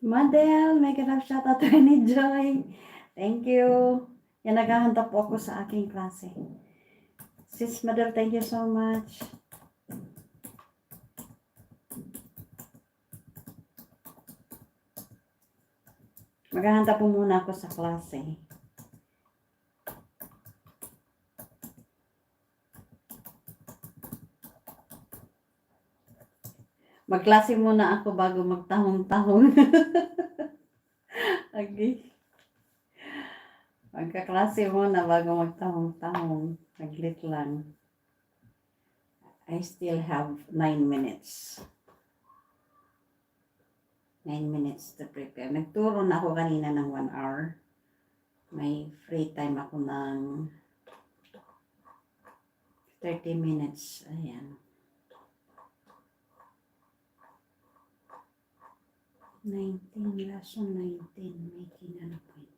Madel, may ganap shoutout ni Joy. Thank you. Yan, naghahanda po ako sa aking klase. Sis Madel, thank you so much. Maghahanda po muna ako sa klase. Magklase muna ako bago magtahong-tahong. Okay. Magkaklase muna bago magtahong-tahong. Saglit lang. I still have 9 minutes. 9 minutes to prepare. Nagturo na ako kanina ng 1 hour. May free time ako ng 30 minutes. Ayan. 19, lesson 19, making an appointment.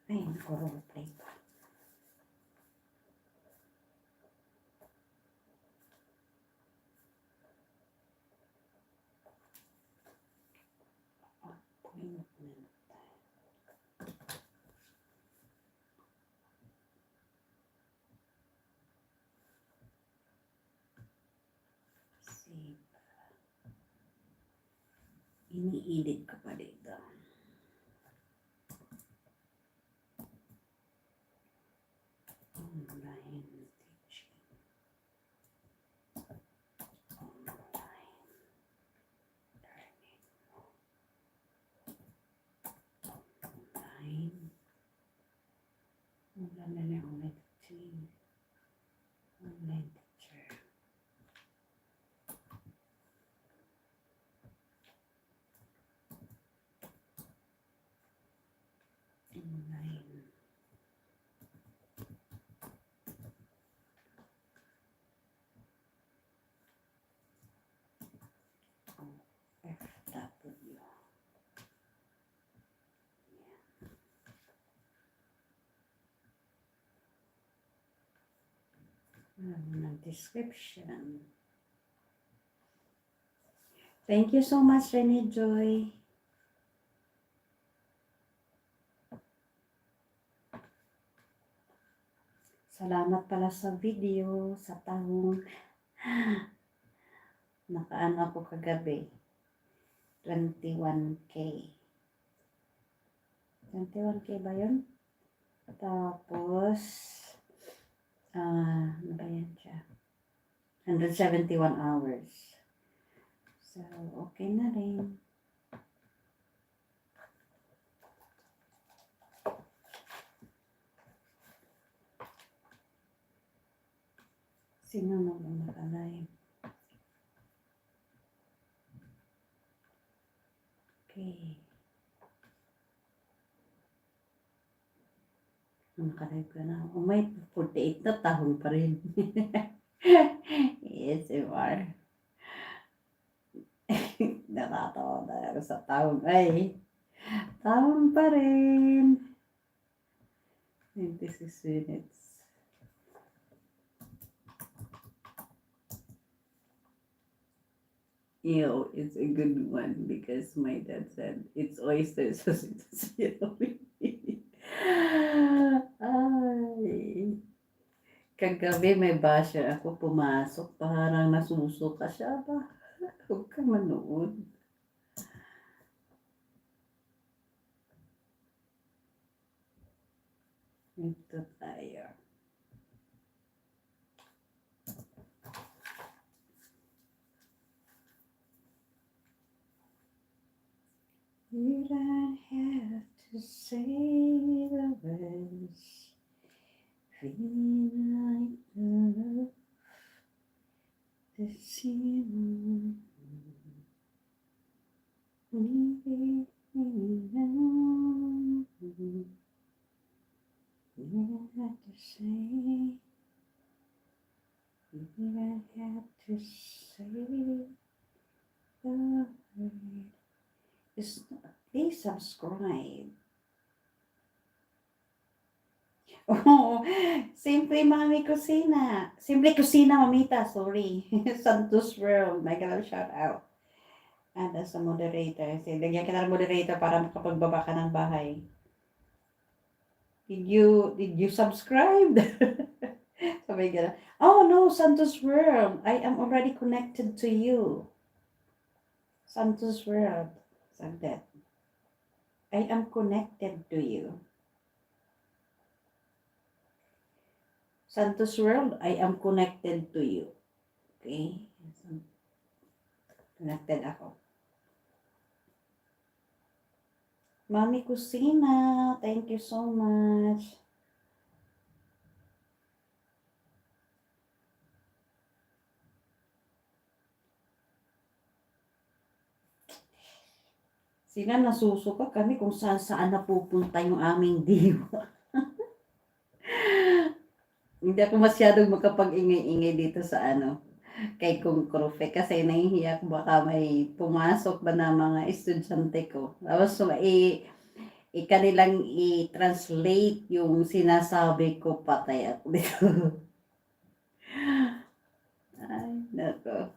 Ay, nako-roleplay pa. Appointment. Save. Ini-edit ko pa dito. Online teaching. Online learning. Online. Online teaching. Online teacher. Online. FW. Description. Thank you so much, Renee Joy. Salamat pala sa video, sa tahong nakaano ako kagabi. 21K. 21K ba yun? Tapos, ano ba yan siya? 171 hours. So, okay na rin. Sino na ba nakalive? Okay. Nakalive ka na. Oh, may 48 na tahong pa rin. ASMR. Nakatawa na ako sa tahong. Ay, tahong pa rin. 26 minutes. It's a good one because my dad said it's oysters so it's Ay. Kagabi may basher ako pumasok, parang nasusuka siya ba? Huwag ka manood. Ito tayo. You don't have to say the words, feeling like love, the same. You don't have to say, you don't have to say the word. Please subscribe. Oh, Simple Mami Kusina. Simple Kusina, Mamita. Sorry. Santos World. My God, shout out. Add as a moderator. Sige, lagyan kita ng moderator para makapagbaba ka ng bahay. Did you subscribe? Sabi gano'n. Oh no, Santos World. I am already connected to you. Santos World. Sabi that. I am connected to you. Santos World, I am connected to you. Okay? Connected ako. Mami Kusina, thank you so much. Sila nasusuka kami kung saan napupunta yung aming diwa. Hindi ako masyadong makapag-ingay-ingay dito sa kay Kung Krufe kasi nahihiya ko baka may pumasok ba na mga estudyante ko. Tapos kanilang i-translate yung sinasabi ko, patay ako dito. Ay, nako.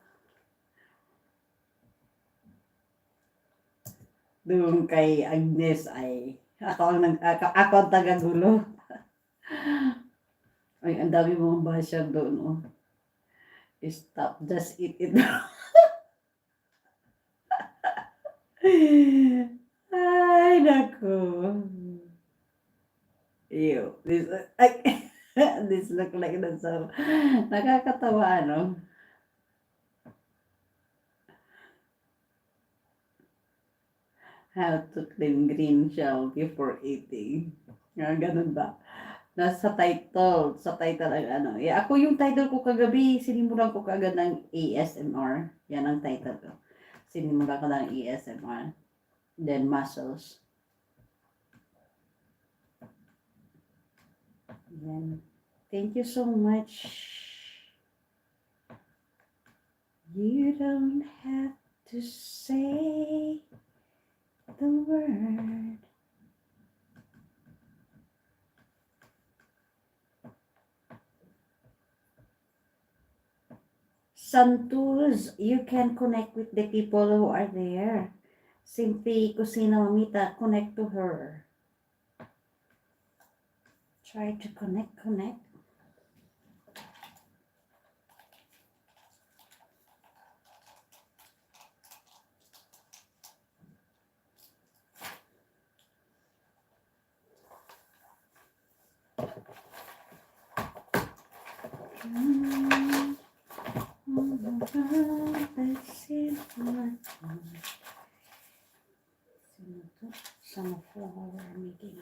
Doon kay Agnes ay ako ang tagagulo. Ay, ang dami mong basher doon, oh. Stop, just eat it. Ay, nako. Ew. This look like that's so nakakatawa, How to clean green shell before eating. Ganun ba? Nasa sa title ang ako yung title ko kagabi, sinimulan ko kagad ng ASMR. Yan ang title ko. Sinimulan ko ng ASMR. Then muscles. Yan. Thank you so much. You don't have to say the word. Santos, you can connect with the people who are there. Simply Kusina Mamita, connect to her. Try to connect. Sunflower making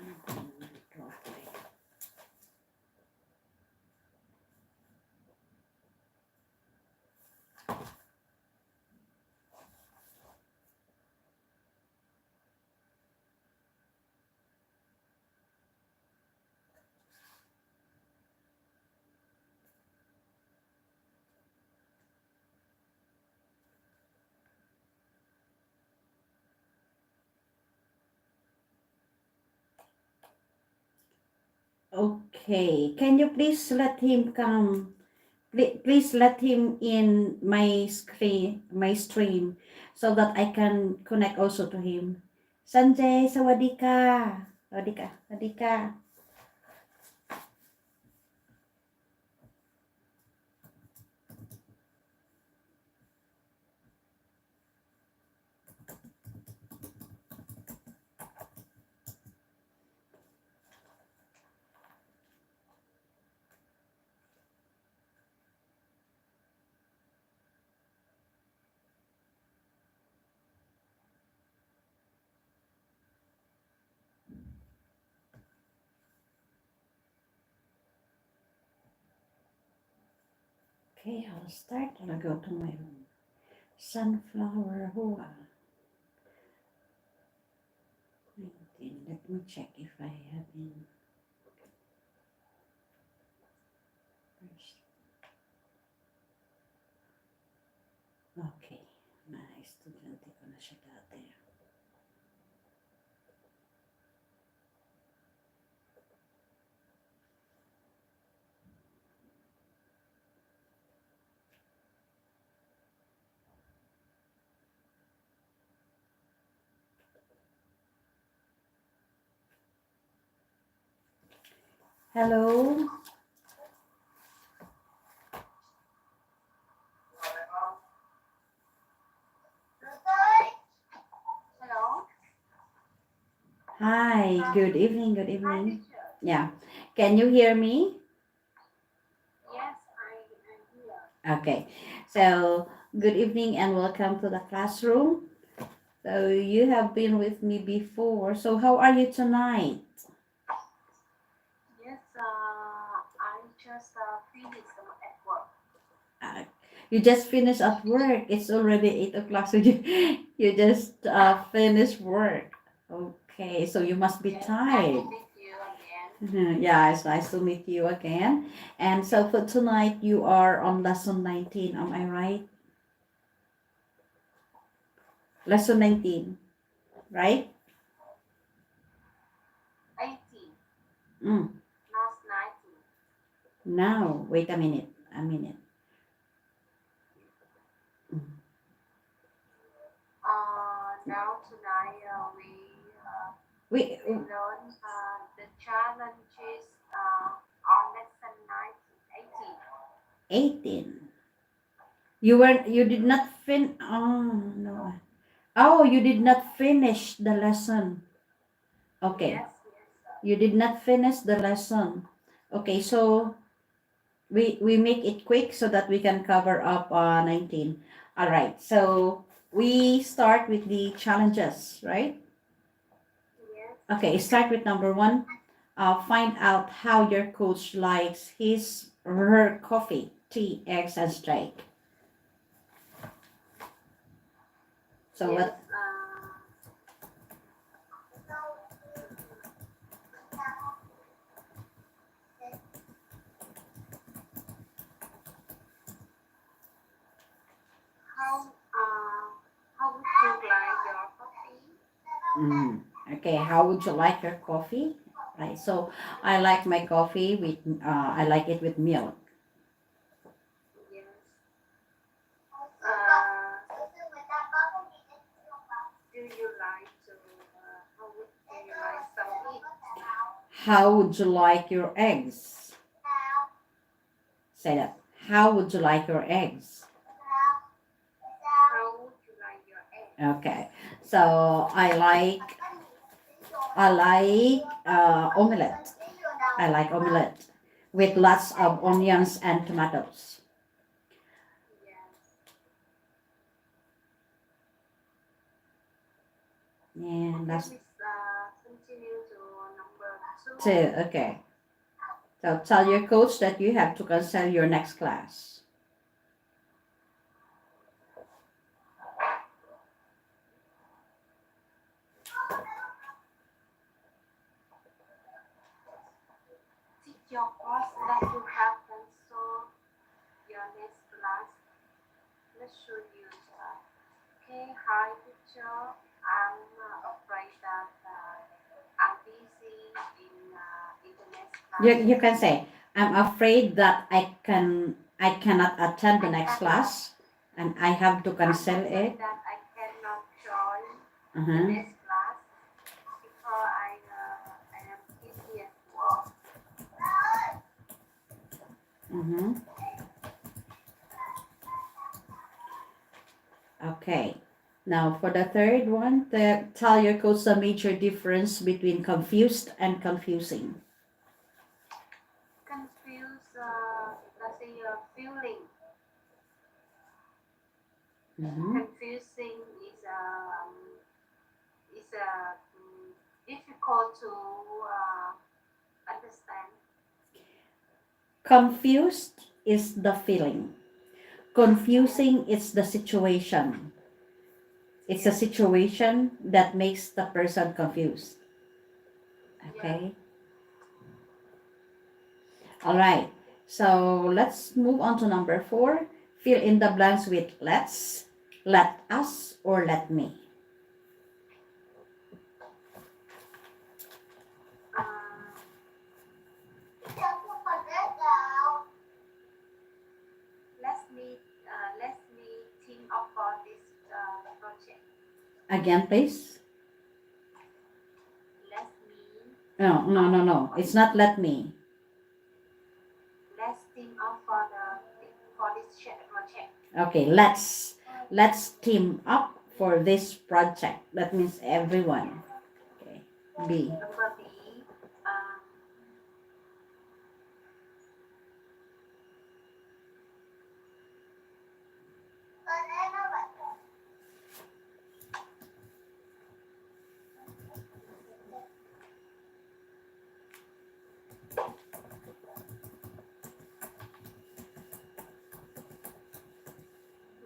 Okay, can you please let him come? Please let him in my stream, so that I can connect also to him. Sanjay, sawadika. Sawadika. Okay, I'll start. I'll go to my room. Sunflower Hua. 19. Let me check if I have in first. Okay, na-estudyante ko na siya dati. Hello. Hello. Hi. Good evening. Good evening. Yeah. Can you hear me? Yes, I am here. Okay. So, good evening and welcome to the classroom. So, you have been with me before. So, how are you tonight? Yes, I just finished at work. Uh, you just finished at work. It's already 8 o'clock. So, you just finished work. Okay. So, you must be Yes, nice to tired. meet you again. Yeah, it's nice to meet you again. And so, for tonight, you are on lesson 19. Am I right? Lesson 19, right? 18, Mm. not 19. Now, wait a minute. A minute. Mm. Now tonight We we learn the challenges on lesson 19, 18. 18. You did not oh no. Oh, you did not finish the lesson. Okay. Yes, yes. You did not finish the lesson. Okay, so we make it quick so that we can cover up 19. All right. So we start with the challenges, right? Yes. Okay, start with number one. Find out how your coach likes his or her coffee, tea, eggs, and steak. So Yes. what? How would you like your coffee? Mm, okay, how would you like your coffee? Right. So I like my coffee with. I like it with milk. Yes. Uh, do you like to? How would you like some eat? How would you like your eggs? Say that. How would you like your eggs? How would you like your egg? Okay. So I like omelette. I like omelette with lots of onions and tomatoes. Yes. And Okay, that's continue to number two. two. Okay. So tell your coach that you have to cancel your next class. Teach your boss that you have canceled your next class. Let's show you that. Okay, hi teacher. I'm afraid that I'm busy in the next You classes. can say, I'm afraid that I cannot attend the I next cannot. class and I have to I'm cancel afraid it. that I cannot join the Uh-huh. next class because I am busy at work. Mm-hmm. Okay. Now for the third one, tell your coach the major difference between confused and confusing. Confused, let's say, feeling. Mm-hmm. Confusing is difficult to understand. Confused is the feeling. Yes, Confusing is the situation. It's a yes, situation that makes the person confused. yeah. Okay. All right. So let's move on to number four. Fill in the blanks with let's, let us, or let me. Uh, let me think about this project. Again, please. Let me think No, no, no, no. about It's not let me. let's team up for this project. Okay, let's team up for this project. That means everyone. Okay. B. Number B, um,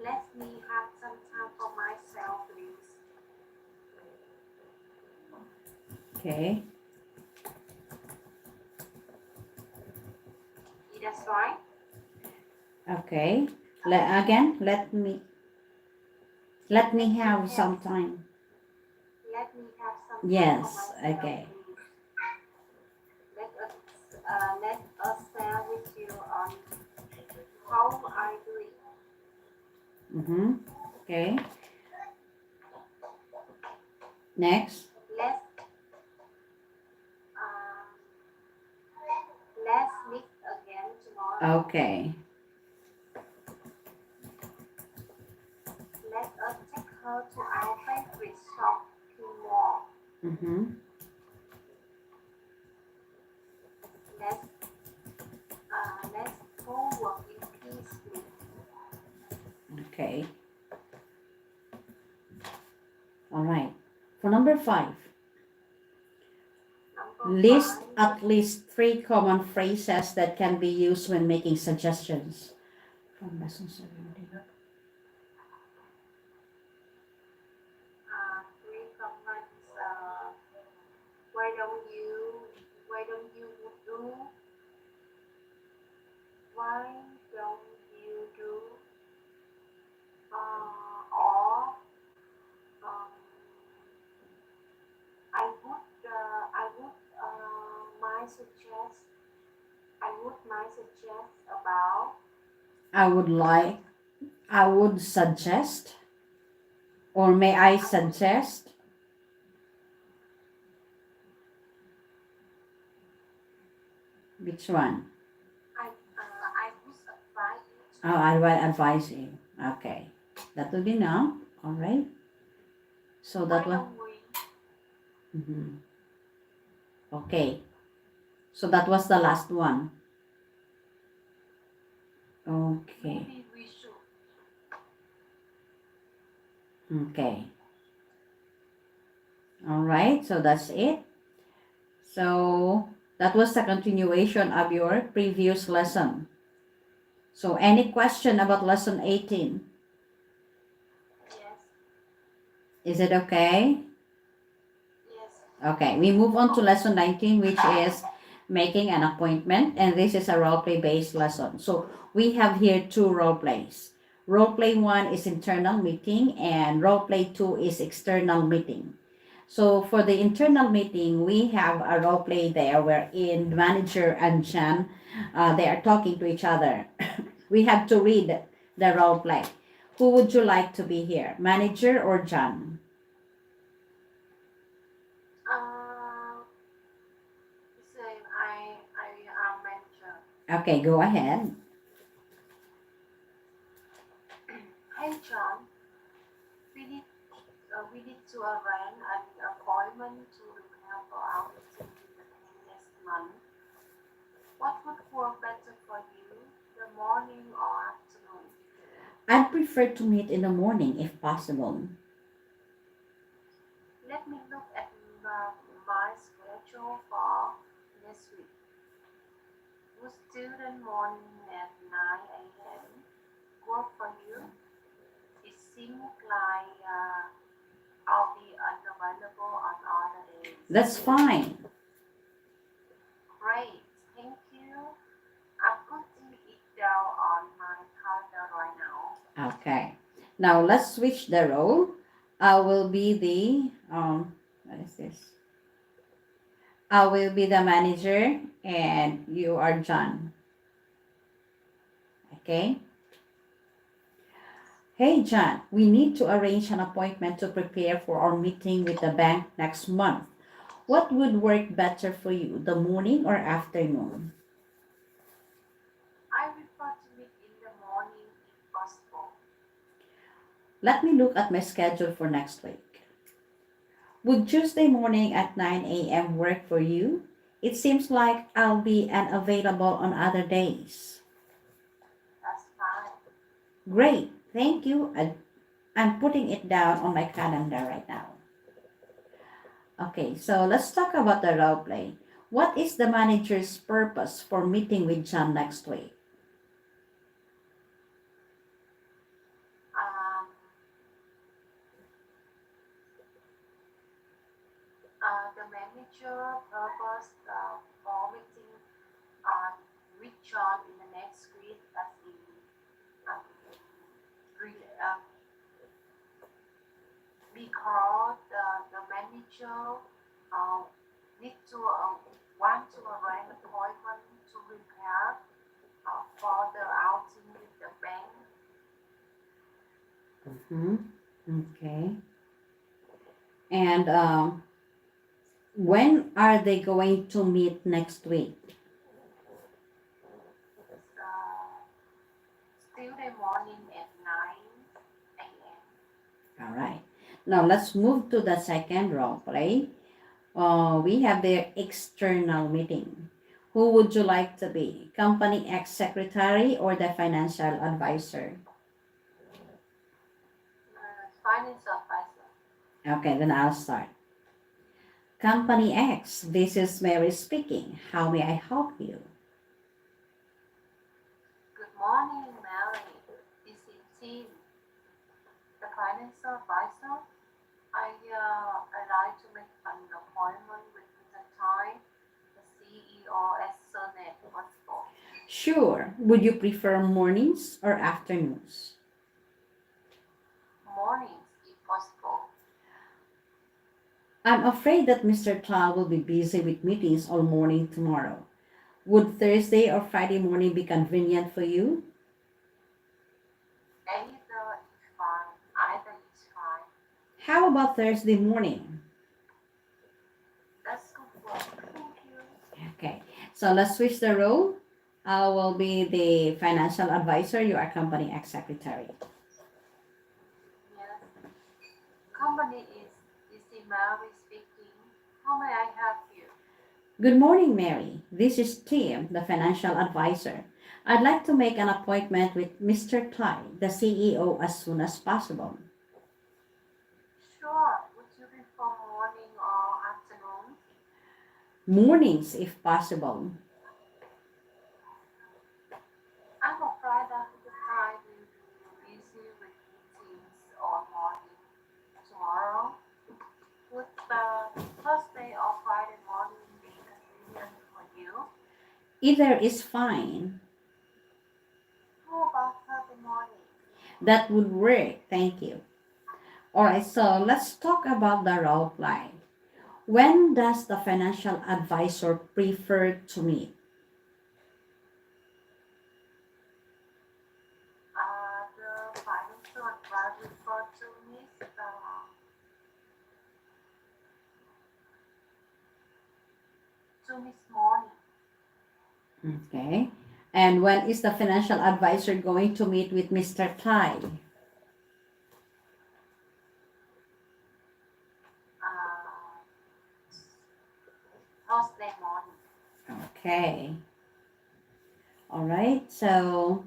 let me have some time for myself, please. Okay. That's right. Okay. Let me have some time. Let me have some time Yes. for myself, Okay. please. Let us share with you on how I do it. Mm-hmm. Okay. Next. Let's um, let's meet again tomorrow. Okay. Let us take her to our favorite shopping mall. Mm-hmm. Let's go work in peace, please. Okay. All right. For number 5, Number list 5, at least 3 common phrases that can be used when making suggestions. From lesson 17. three comments. Why don't you do? Why don't you do? Or um, I would might suggest about. I would suggest, or may I suggest? Which one? I would advise you to. Oh, I will advise you. Okay. That will be now. All right. So that Why one. don't we? Mm-hmm. Okay. So that was the last one. Okay. Maybe we should. Okay. All right. So that's it. So that was the continuation of your previous lesson. So any question about lesson 18? Yes. Is it okay? Yes. Okay, we move on to lesson 19, which is making an appointment, and this is a role play based lesson. So we have here 2 role plays. Role play 1 is internal meeting, and role play 2 is external meeting. So for the internal meeting, we have a role play there wherein the manager and Jan, they are talking to each other. We have to read the role play. Who would you like to be here, manager or Jan? Say I am manager. Okay, go ahead. Hey John, we need to arrange an appointment to prepare for our meeting with the team next month. What would work better for you, the morning or afternoon? I'd prefer to meet in the morning if possible. Let me look at my schedule for next week. Would student morning at 9 a.m. work for you? It seems like I'll be unavailable on other days. That's fine. Great, thank you. I'm putting it down on my calendar right now. Okay. Now let's switch the role. I will be the what is this? I will be the manager and you are John. Okay? Hey John, we need to arrange an appointment to prepare for our meeting with the bank next month. What would work better for you, the morning or afternoon? Let me look at my schedule for next week. Would Tuesday morning at 9 a.m. work for you? It seems like I'll be unavailable on other days. That's fine. Great, thank you. I'm putting it down on my calendar right now. Okay, so let's talk about the role play. What is the manager's purpose for meeting with John next week? Um, the manager purpose for meeting with John in the next week as in um, uh, because the manager uh, need to want to arrange appointment to prepare for the outing with the bank. Mm-hmm. Okay. And when are they going to meet next week? It's Tuesday morning at 9 a.m. All right. Now let's move to the second role play. We have their external meeting. Who would you like to be? Company ex secretary or the financial advisor? Finance advisor. Okay, then I'll start. Company X, this is Mary speaking. How may I help you? Good morning, Mary. This is Tim, the financial advisor. I'd like to make an appointment with Mr. Tai, the CEO, as soon as possible. Sure. Would you prefer mornings or afternoons? Mornings, if possible. I'm afraid that Mr. Tall will be busy with meetings all morning tomorrow. Would Thursday or Friday morning be convenient for you? Either is fine. How about Thursday morning? That's good work. Thank you. Okay, so let's switch the role. I will be the financial advisor. You are company ex secretary. Yes. Company is Mary speaking. How may I help you? Good morning, Mary. This is Tim, the financial advisor. I'd like to make an appointment with Mr. Clyde, the CEO, as soon as possible. Sure. Would you prefer morning or afternoon? Mornings, if possible. I'm afraid that the time will be busy with meetings all morning tomorrow. Would Thursday or Friday morning be convenient for you? Either is fine. How about Thursday morning? That would work. Thank you. All right, so let's talk about the role play. When does the financial advisor prefer to meet? The financial advisor referred to Miss Morning. Okay. And when is the financial advisor going to meet with Mr. Clyde? Uh, Thursday morning. Okay. All right. So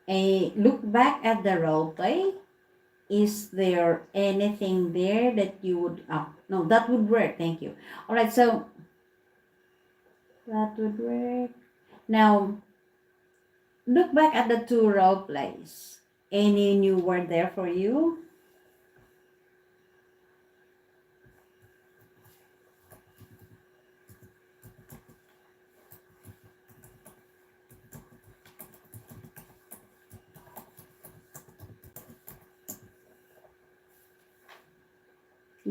a look back at the role play. Is there anything there that you would no, that would work. Thank you. All right, so that would work. Now look back at the two role plays. Any new word there for you?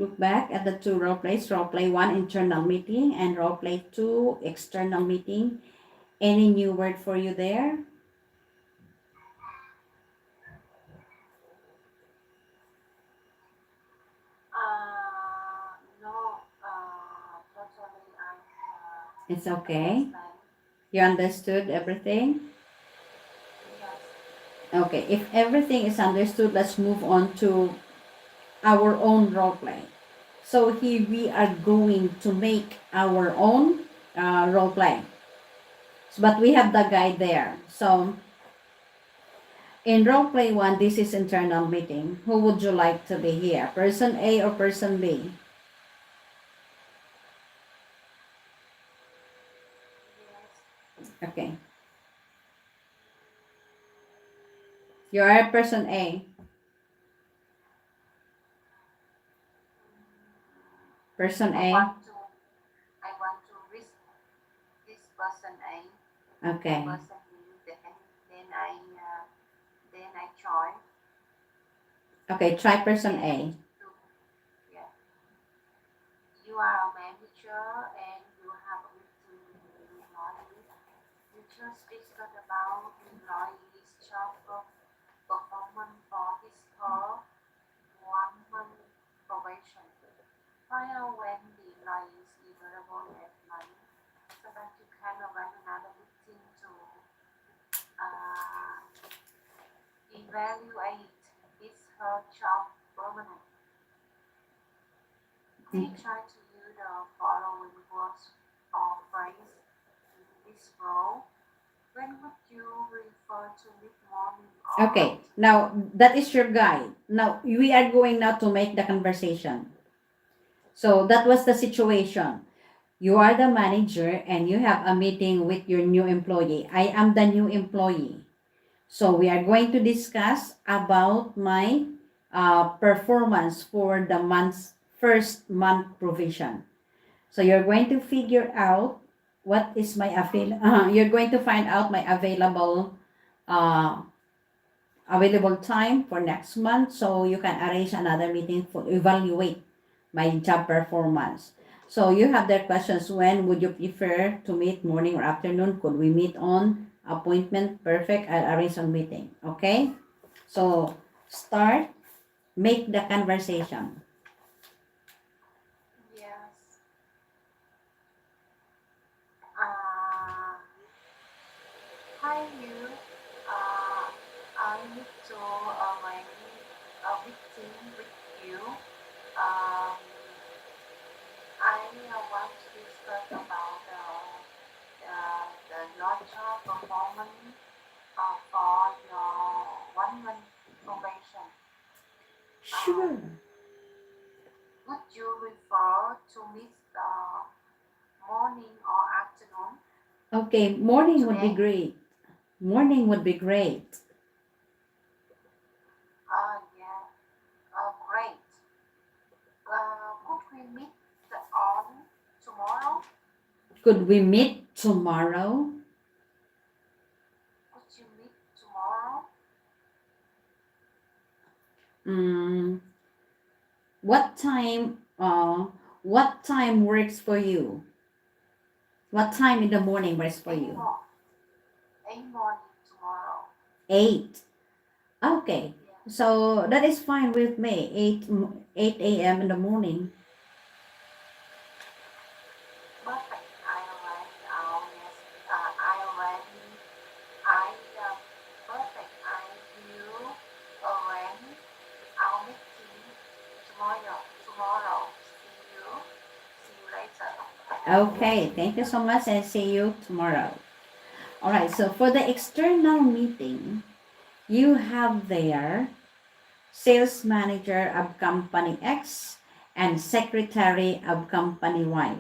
Look back at the two role plays. Role play one, internal meeting, and role play two, external meeting. Any new word for you there? No, totally It's okay. understand. You understood everything? Yes. Okay, if everything is understood, let's move on to our own role play. So here we are going to make our own role play. But we have the guide there. So in role play one, this is internal meeting. Who would you like to be here? Person A or person B? Yes. Okay. You are person A. Person I A. want to I want to risk this person A, Okay. person B, then I join. Okay, try person Then A. yeah, you are a manager and you have a meeting with the employees. You just discuss about employees' job performance for his or 1 month probation. Find out when the employee is available at night so that you can run another meeting to uh, evaluate his her job permanent. Please try to use the following words or phrase in this role. When would you refer to mid-morning or Okay, now that is your guide. Now we are going now to make the conversation. So that was the situation. You are the manager and you have a meeting with your new employee. I am the new employee. So we are going to discuss about my performance for the first month provision. So you're going to figure out what is my you're going to find out my uh, available time for next month, so you can arrange another meeting for evaluate my job performance. So you have the questions: when would you prefer to meet, morning or afternoon? Could we meet on appointment? Perfect, I'll arrange a meeting. Okay, so start, make the conversation. yes. Uh, Hi you. I need to arrange a meeting with you. Um, I want to discuss about your job performance for your 1 month probation. Um, Sure. would you refer to meet the morning or afternoon Okay, morning would be today? great. Morning would be great. Yeah, great. Could we meet on tomorrow? Could we meet tomorrow? Could you meet tomorrow? Mm, what time? What time works for you? What time in the morning works for Any you? more? Any morning tomorrow? 8. Okay, Yeah, so that is fine with me. 8 a.m. in the morning. perfect. I already, oh yes, I already, I, perfect. I will arrange our meeting tomorrow. See you later. Okay, thank you so much and see you tomorrow. All right, so for the external meeting, you have there sales manager of company X and secretary of company Y.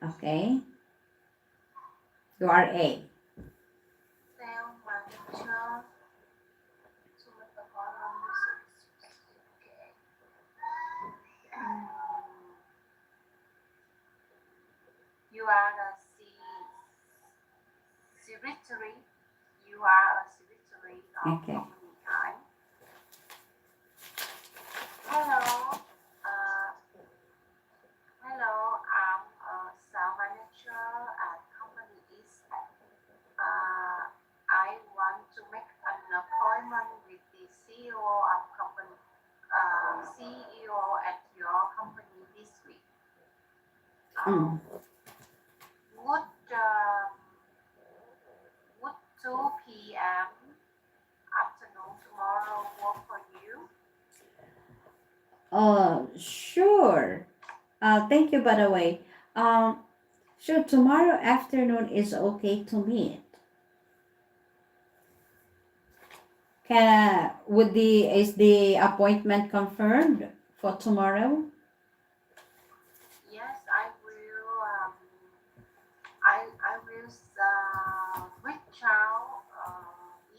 Okay, you are A. Sales manager to make the column. Okay. Mm, you are the secretary. You are a secretary of Okay. company I. Hello. Uh, hello. I'm a sales manager at company East. I want to make an appointment with the CEO of company. CEO at your company this week. Mm. Would um, would 2 p.m. tomorrow work for you? Sure. Thank you, by the way. Um, sure, tomorrow afternoon is okay to meet. Is the appointment confirmed for tomorrow? Yes, I will. I will reach out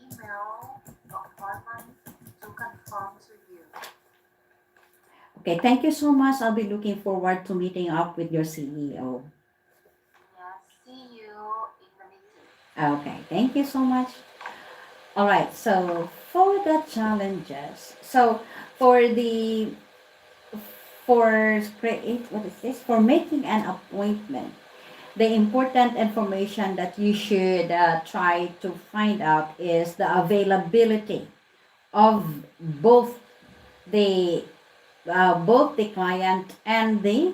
email appointment to confirm to you. Okay, thank you so much. I'll be looking forward to meeting up with your CEO. Yes, see you in the meeting. Okay, thank you so much. All right, so for the challenges, so for the for create what is this? For making an appointment, the important information that you should try to find out is the availability of both the client and the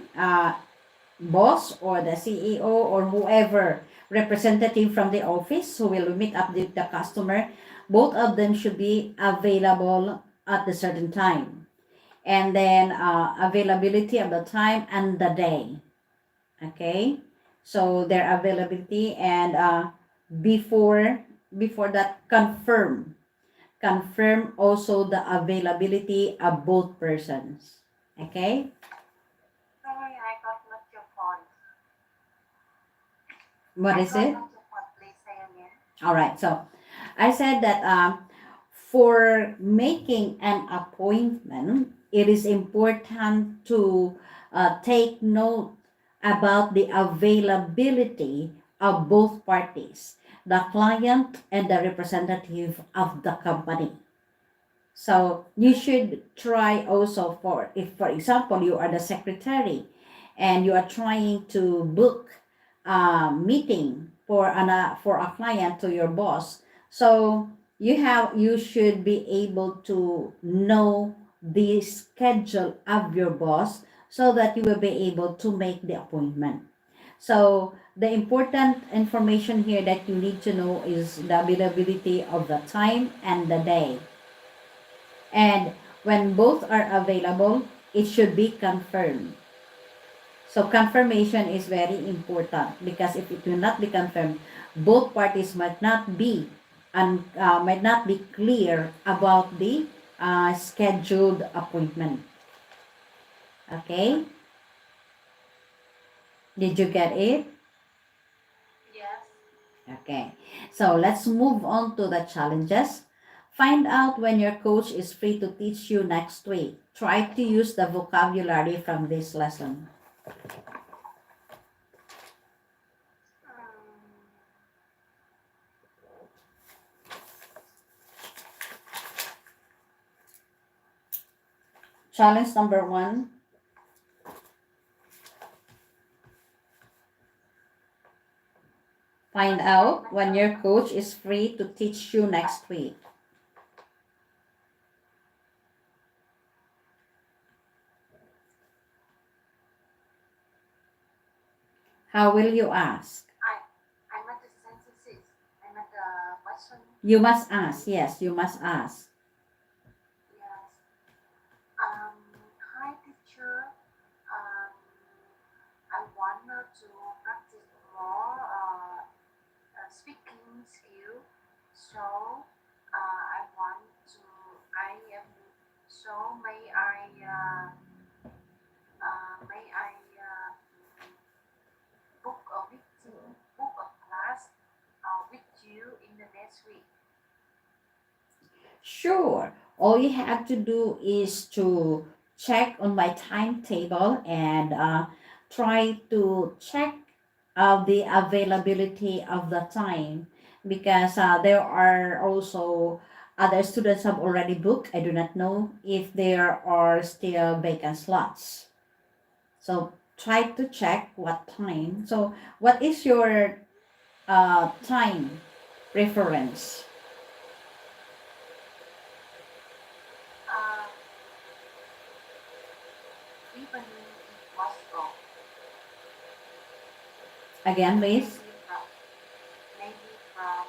boss or the CEO or whoever representative from the office who will meet up with the customer. Both of them should be available at a certain time, and then availability of the time and the day. Okay, so their availability, and before that, confirm also the availability of both persons. Okay, Sorry, I got not your point. what I is got it? not your point. Please say again. All right, so I said that for making an appointment, it is important to take note about the availability of both parties, the client and the representative of the company. So you should try also, for if for example you are the secretary and you are trying to book a meeting for a client to your boss. So you should be able to know the schedule of your boss so that you will be able to make the appointment. So the important information here that you need to know is the availability of the time and the day. And when both are available, it should be confirmed. So confirmation is very important, because if it will not be confirmed, both parties might not be clear about the scheduled appointment. Okay, did you get it? Yes. Okay, so let's move on to the challenges. Find out when your coach is free to teach you next week. Try to use the vocabulary from this lesson. Um, Challenge number 1. Find out when your coach is free to teach you next week. How will you ask? I met the sentences. I met the question. You must ask. Yes, you must ask. Yes. Hi teacher. Um, I want her to practice more speaking skill. So I want to. I am. So may I book a meeting, book a class with you in the next week. Sure. All you have to do is to check on my timetable and try to check the availability of the time, because there are also other students have already booked. I do not know if there are still vacant slots. So try to check what time. So what is your time preference? Um, Even if possible, Again, please. maybe from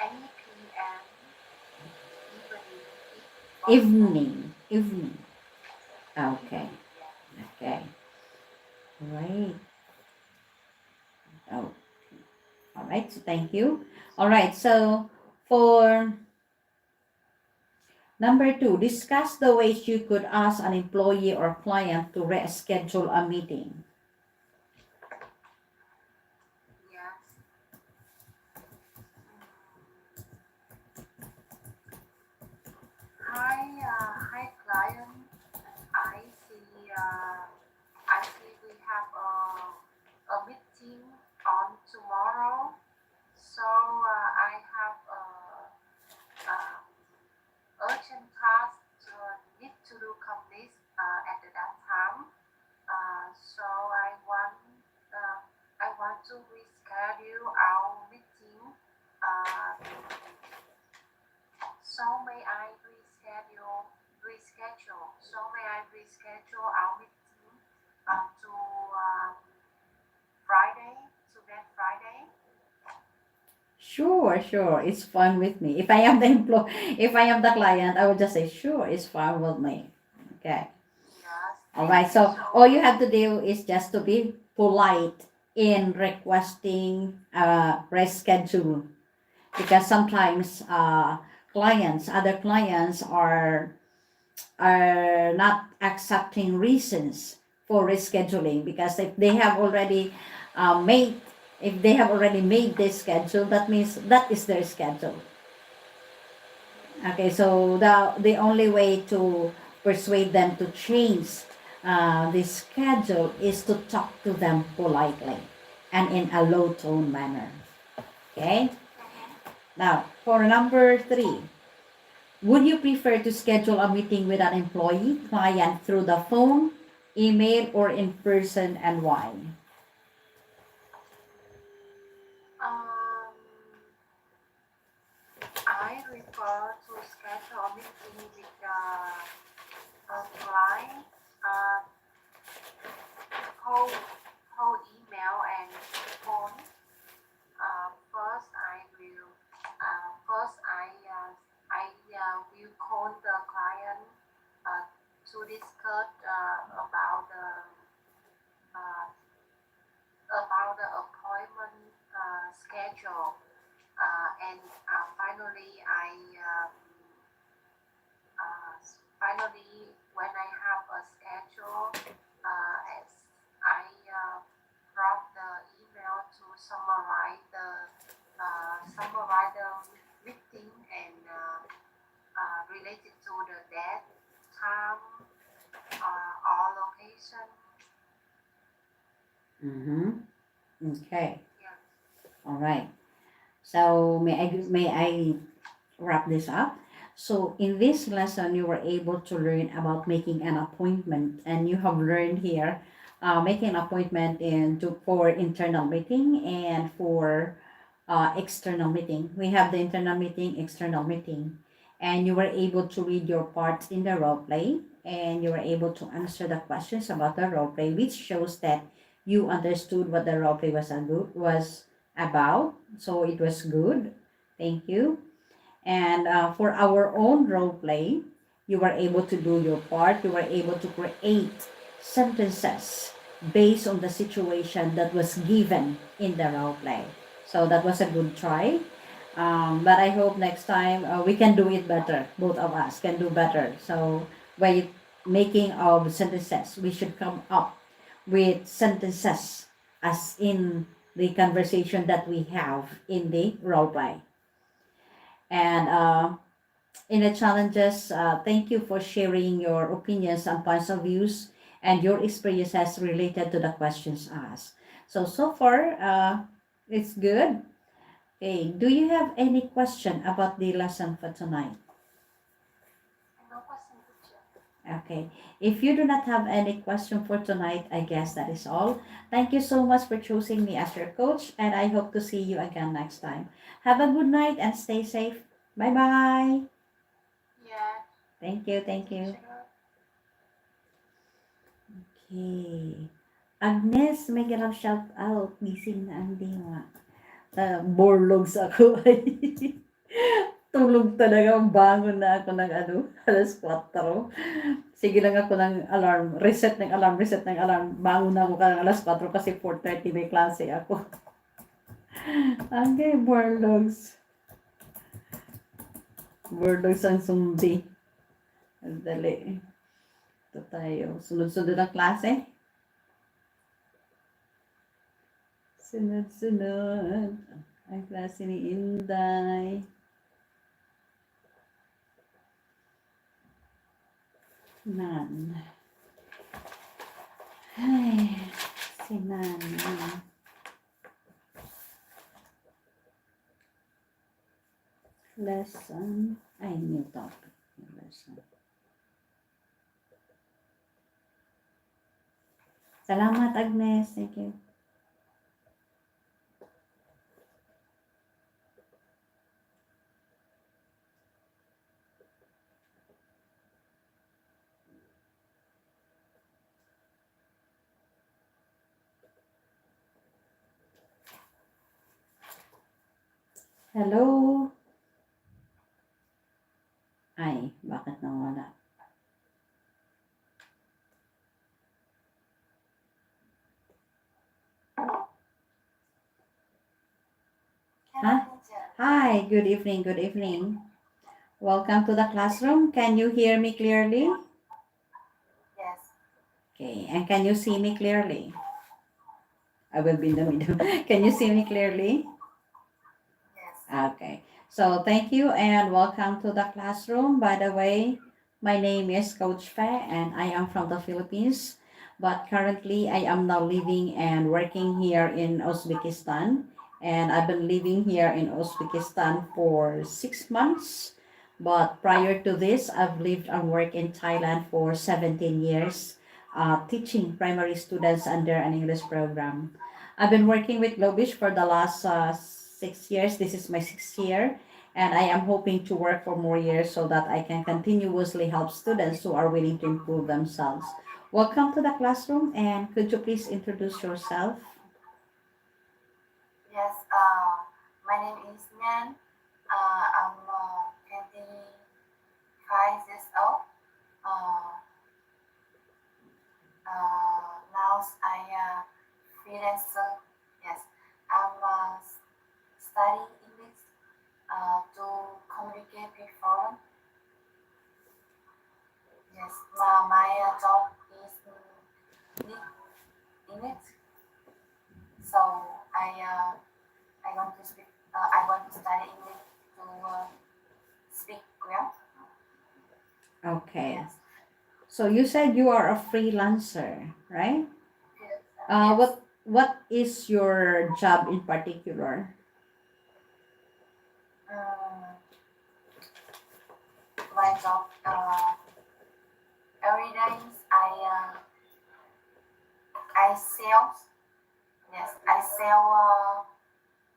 8 p.m. Evening. Evening. Okay. Yes. Okay. Right. Oh, all right. So thank you. All right. So for number two, discuss the ways you could ask an employee or client to reschedule a meeting. Yes. Hi, client. I see. I see we have a meeting on tomorrow. So I have a urgent task to need to do complete at that time. So uh, I want to reschedule our meeting. Uh, so may I reschedule? So may I reschedule our meeting to Friday, to that Friday? Sure, sure. It's fine with me. If I am the if I am the client, I would just say, sure, it's fine with me. Okay. Yes, All thank right. you So so all you much. have to do is just to be polite in requesting reschedule, because sometimes other clients are not accepting reasons for rescheduling, because made if they have already made this schedule, that means that is their schedule. Okay, so the only way to persuade them to change the schedule is to talk to them politely and in a low tone manner. Okay, now for number three, would you prefer to schedule a meeting with an employee client through the phone, email, or in person, and why? Um, I prefer to schedule a meeting with a client, uh, whole, whole email and phone. First I will call the client to discuss uh, about the appointment schedule. And finally, uh, when I have a schedule, as I drop the email to summarize the meeting and related to the date, time, or location. Mm-hmm. Okay. Yeah. All right. So may I wrap this up? So in this lesson, you were able to learn about making an appointment, and you have learned here making an appointment for internal meeting and for external meeting. We have the internal meeting, external meeting, and you were able to read your parts in the role play, and you were able to answer the questions about the role play, which shows that you understood what the role play was about. So it was good. Thank you. And for our own role play, you were able to do your part. You were able to create sentences based on the situation that was given in the role play. So that was a good try. But I hope next time we can do it better. Both of us can do better. So by making of sentences, we should come up with sentences as in the conversation that we have in the role play. And in the challenges, thank you for sharing your opinions and points of views and your experiences related to the questions asked. So far, it's good. Okay, do you have any question about the lesson for tonight? No question, teacher. Okay, if you do not have any question for tonight, I guess that is all. Thank you so much for choosing me as your coach, and I hope to see you again next time. Have a good night and stay safe. Bye bye. Yeah, Thank you, thank you. teacher. Okay. Agnes, may ganap shout out. Gising na ang diwa. Borlogs ako. Tulog talaga, bangon na ako ng ano, alas 4. Sige lang ako ng alarm, reset ng alarm, reset ng alarm. Bangon na ako ng alas 4 kasi 4:30 may klase ako. Okay, Borlogs. Borlogs ang sumbi. Dali. Ito tayo. Sunod-sunod ang klase. Sunod-sunod. Ang klase ni Inday. Nan. Ay, si Nan. Lesson. Ay, new topic. Lesson. Salamat, Agnes. Thank you. Hello? Ay, bakit nawala? Huh? Hi, good evening, good evening. Welcome to the classroom. Can you hear me clearly? Yes. Okay, and can you see me clearly? I will be in the middle. Can you see me clearly? Yes. Okay. So thank you and welcome to the classroom. By the way, my name is Coach Fe and I am from the Philippines. But currently I am now living and working here in Uzbekistan. And I've been living here in Uzbekistan for 6 months. But prior to this, I've lived and worked in Thailand for 17 years, teaching primary students under an English program. I've been working with Globish for the last 6 years. This is my 6th year, and I am hoping to work for more years so that I can continuously help students who are willing to improve themselves. Welcome to the classroom, and could you please introduce yourself? Yes. My name is Nhan. I'm 25 years old. Uh, Now I freelancer. Yes. I'm studying English to communicate people. Yes. My job is English. So I want to speak. I want to study English to speak well. Okay. Yes. So you said you are a freelancer, right? Yes. What is your job in particular? Um, my job every day I sell. Yes, I sell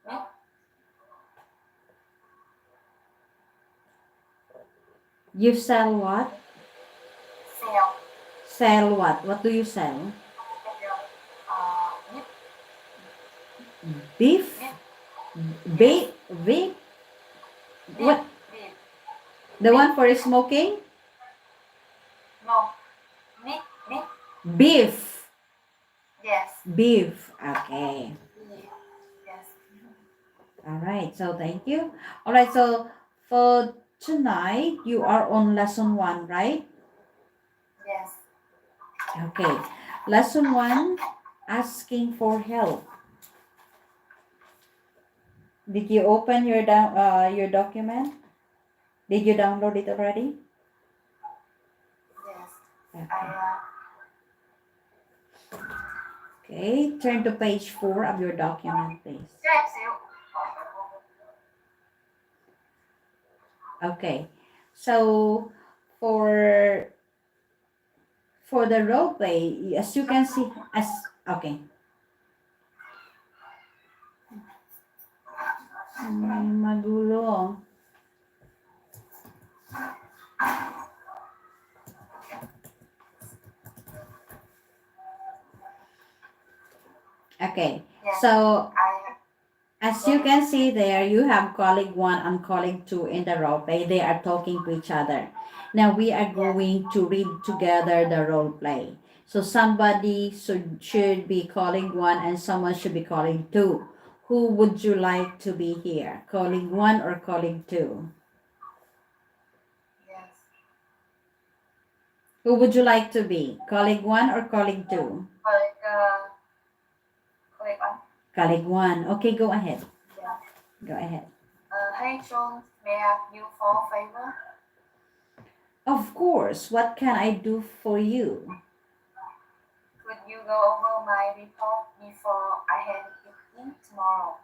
meat. You sell what? Sell Sell what? What do you sell? meat. Beef? Meat. Beef? Beef? Beef. What? Beef. The one for smoking? No. Meat. Meat. Beef. Yes. Beef. Okay. Beef. Yes. All right. So thank you. All right. So for tonight, you are on lesson 1, right? Yes. Okay. Lesson 1, asking for help. Did you open your document? Did you download it already? Yes. Okay. Okay. Turn to page 4 of your document, please. Yes. Okay. So for the role play, as you can see, okay. Magulo. Okay. Yes. So I As you can see there, you have colleague one and colleague two in the role play. They are talking to each other. Now we are Yes. going to read together the role play. So somebody should be colleague one and someone should be colleague two. Who would you like to be here? Colleague one or colleague two? Yes. Who would you like to be? Colleague one or colleague two? Colleague one. Colleague one. Okay, go ahead. Yeah. Go ahead. Hey John, may I ask you for a favor? Of course. What can I do for you? Could you go over my report before I hand it in tomorrow?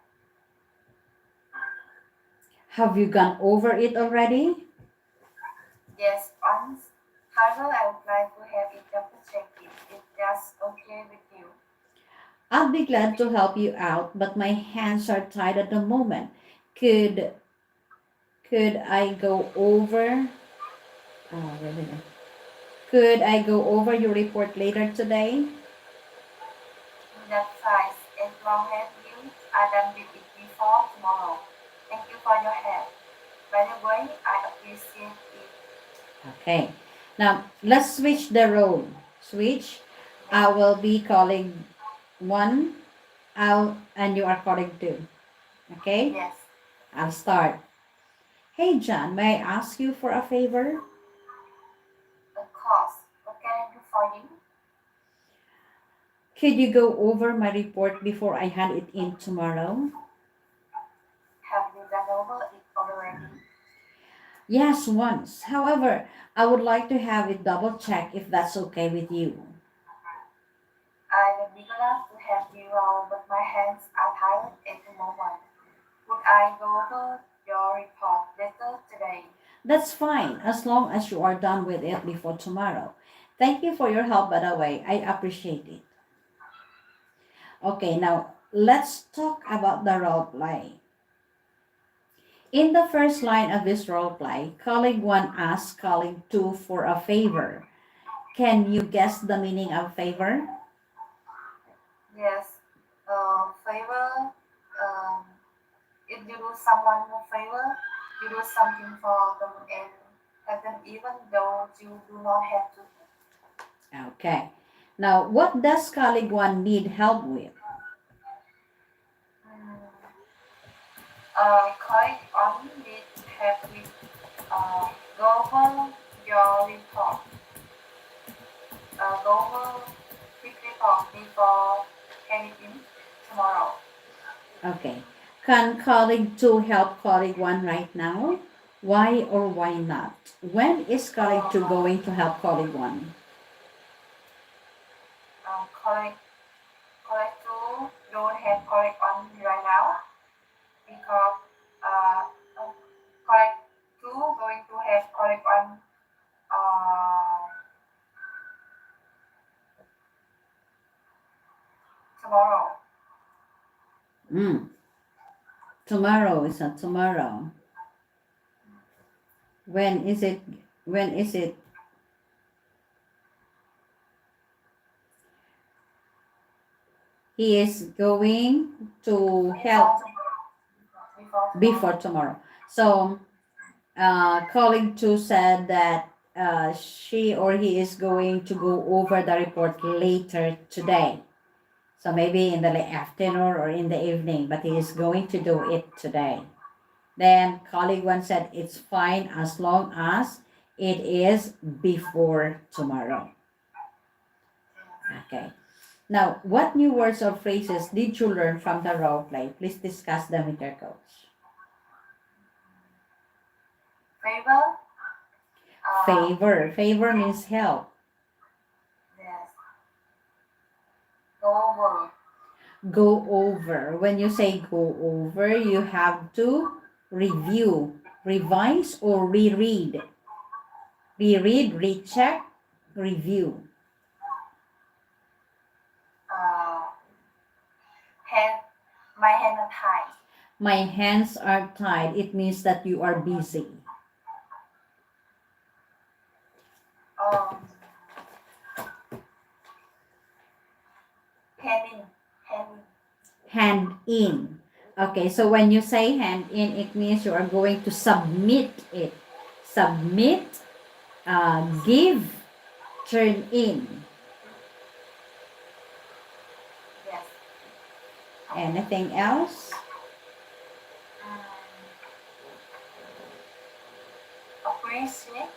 Have you gone over it already? Yes, once. However, I would like to have it double checked if that's okay with you. I'll be glad to help you out, but my hands are tied at the moment. Could could I go over? Wait a minute. Could I go over your report later today? That's fine, as long as you are done with it before tomorrow. Thank you for your help. By the way, I appreciate it. Okay. Now let's switch the role. Switch. I will be calling one. And you are calling two. Okay. Yes, I'll start. Hey John, may I ask you for a favor? of course. What can I do for you? Could you go over my report before I hand it in tomorrow? Have you gone over it already? Yes, once. However, I would like to have it double checked if that's okay with you. I would be glad to help you out, but my hands are tired at the moment. Could I go over your report later today? That's fine, as long as you are done with it before tomorrow. Thank you for your help, by the way. I appreciate it. Okay, now let's talk about the role play. In the first line of this role play, colleague 1 asks colleague 2 for a favor. Can you guess the meaning of favor? Yes. Favor. If you do someone a favor, you do something for them and help them even though you do not have to. Okay. Now, what does colleague 1 need help with? Mm, Collect on need help with go over your report. Go over quick report before handing in tomorrow. Okay. Can colleague 2 help colleague 1 right now? Why or why not? When is colleague 2 going to help colleague 1? Collect to don't have collect on right now because uh, collect two going to have collect on uh, tomorrow. Tomorrow is not tomorrow. When is it? When is it? He is going to help before tomorrow. So, colleague 2 said that she or he is going to go over the report later today. So maybe in the late afternoon or in the evening, but he is going to do it today. Then colleague 1 said it's fine as long as it is before tomorrow. Okay. Now, what new words or phrases did you learn from the role play? Please discuss them with your coach. Favor. Favor. Favor means help. Yes. Go over. Go over. When you say go over, you have to review, revise, or reread. Reread, recheck, review. Hand. My hand are tied. My hands are tied. It means that you are busy. Um, hand in. Hand in. Hand in. Okay, so when you say hand in, it means you are going to submit it. Submit, give, turn in. Yes. Anything else? Um, appreciate.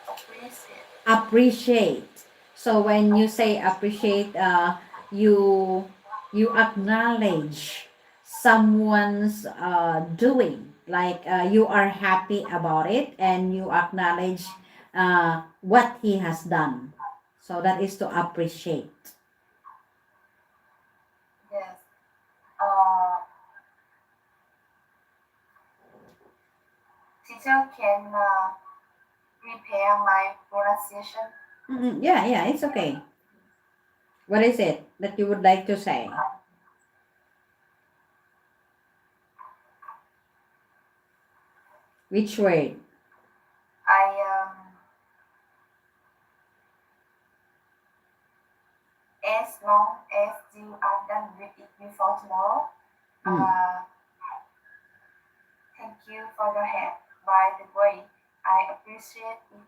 Appreciate. Appreciate. So when you say appreciate, you you acknowledge someone's doing, like you are happy about it and you acknowledge what he has done. So that is to appreciate. Yes. Uh, teacher can repair my pronunciation. Yeah, yeah, it's okay. What is it that you would like to say? Which word? I as long as you are done with it before tomorrow. Mm. Thank you for your help. By the way, I appreciate it.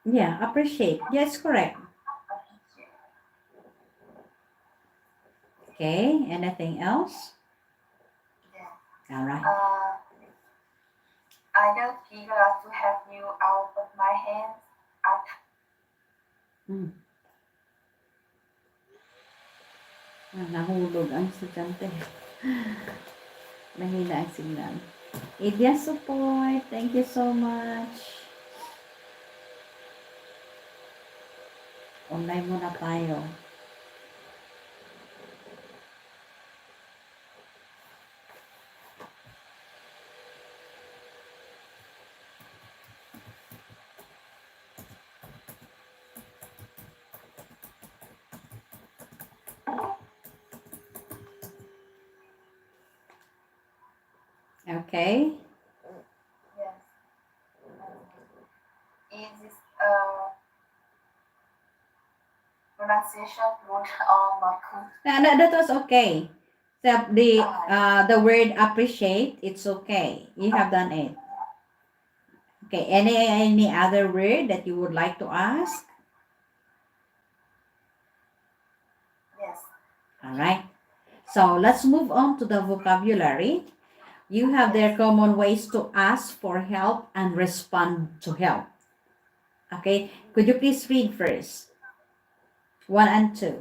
Yeah, appreciate. Yes, correct. Appreciate. Okay, anything else? Yeah. All right. I don't feel glad to help you out of my hands. At Mm. Nahulog ang estudyante. Mahina ang signal. Idea support. Thank you so much. Online muna tayo. Okay. yes. Is this pronunciation good or not good? That was okay. Except the word appreciate, it's okay. You have done it. Okay. Any other word that you would like to ask? Yes. All right. So let's move on to the vocabulary. You have their common ways to ask for help and respond to help. Okay. Could you please read first? 1 and 2.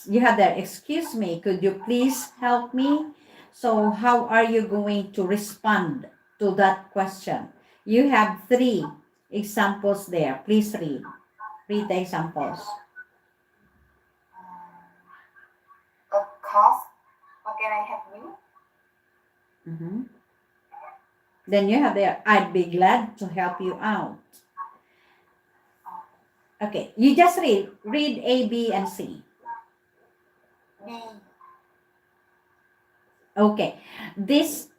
You have there, excuse me, could you please help me? So how are you going to respond to that question? You have 3 examples there. Please read. Read the examples. Of course. How can I help you? Mhm. Then you have there, I'd be glad to help you out. Okay, you just read A, B, and C. B. Okay, these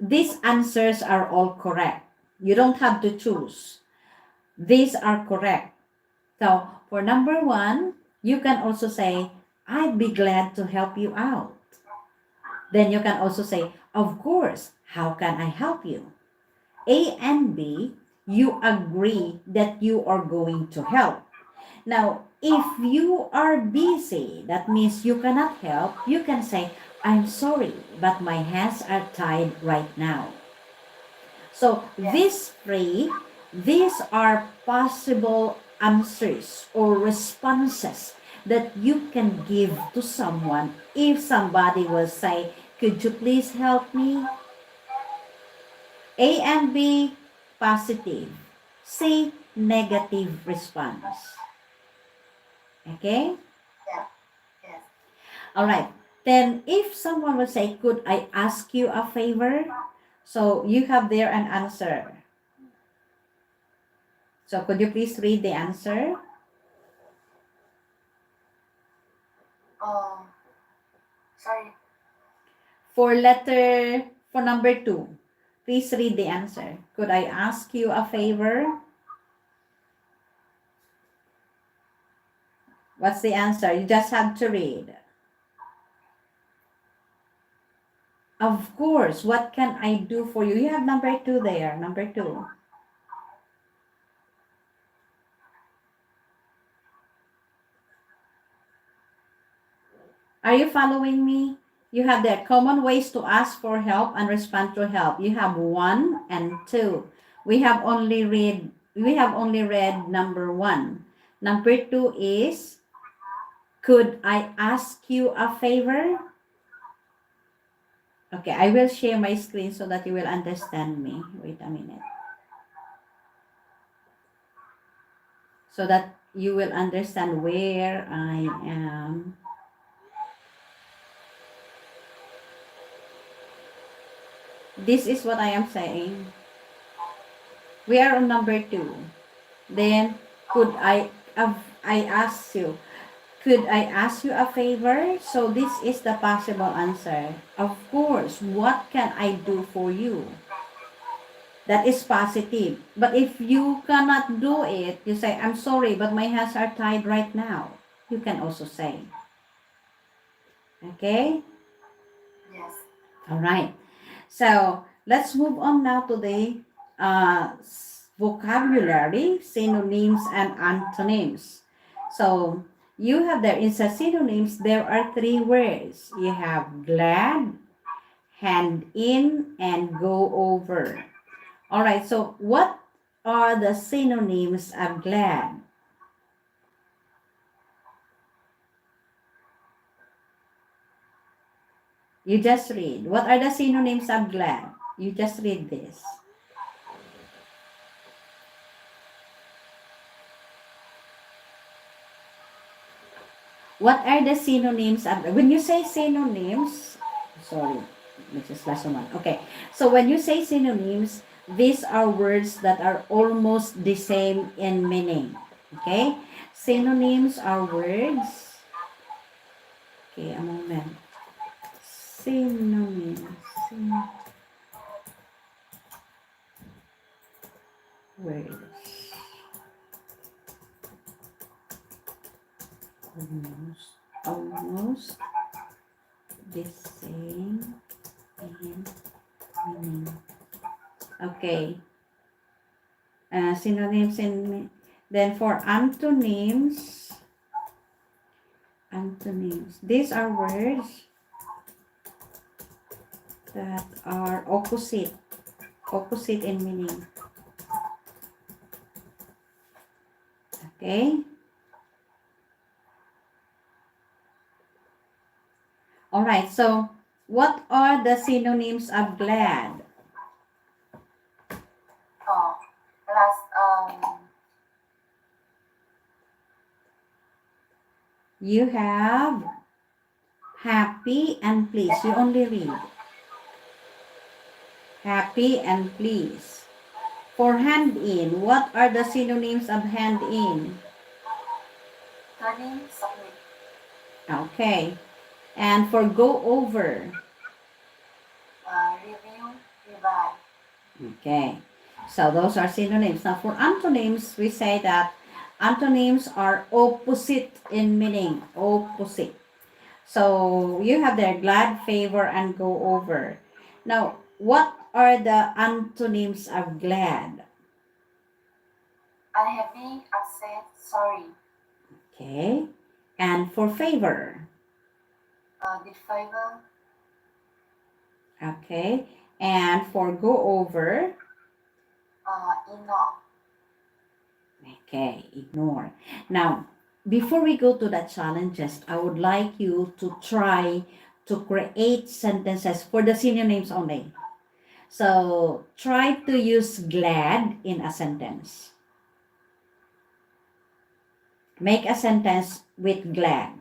answers are all correct. You don't have to choose. These are correct. So for number 1, you can also say, I'd be glad to help you out. Then you can also say, of course, how can I help you? A and B, you agree that you are going to help. Now, if you are busy, that means you cannot help, you can say, I'm sorry, but my hands are tied right now. So these are possible answers or responses that you can give to someone if somebody will say, could you please help me? A and B, positive. C, negative response. Okay? Yeah. Yes. All right. Then if someone would say, could I ask you a favor? So you have there an answer. So could you please read the answer? Sorry. For number 2, please read the answer. Could I ask you a favor? What's the answer? You just have to read. Of course. What can I do for you? You have number 2 there. Number 2. Are you following me? You have the common ways to ask for help and respond to help. You have 1 and 2. We have only read number 1. Number 2 is, could I ask you a favor? Okay, I will share my screen so that you will understand me. Wait a minute. So that you will understand where I am. This is what I am saying. We are on number 2. Then, I ask you, could I ask you a favor? So this is the possible answer. Of course, what can I do for you? That is positive. But if you cannot do it, you say, I'm sorry, but my hands are tied right now. You can also say. Okay? Yes. All right. So let's move on now to the vocabulary, synonyms, and antonyms. So you have there in the synonyms, there are 3 words. You have glad, hand in, and go over. All right. So what are the synonyms of glad? You just read. What are the synonyms of glad? You just read this. What are the synonyms of, when you say synonyms, sorry, this is last one. Okay, so when you say synonyms, these are words that are almost the same in meaning. Okay, synonyms are words. Okay, a moment. Synonyms. Words. Almost the same in meaning. Okay. Synonyms in, then for antonyms, these are words that are opposite in meaning. Okay. All right. So what are the synonyms of glad? Plus, You have happy and pleased. You only read happy and pleased. For hand in, what are the synonyms of hand in? turning, submit. Okay. And for go over? Review, revise. Okay. So those are synonyms. Now for antonyms, we say that antonyms are opposite in meaning. Opposite. So you have there glad, favor, and go over. Now, what are the antonyms of glad? Unhappy, upset, sorry. Okay. And for favor? Disfavor, Okay. And for go over? ignore. Okay, ignore. Now, before we go to the challenges, I would like you to try to create sentences for the synonyms only. So, try to use glad in a sentence. Make a sentence with glad.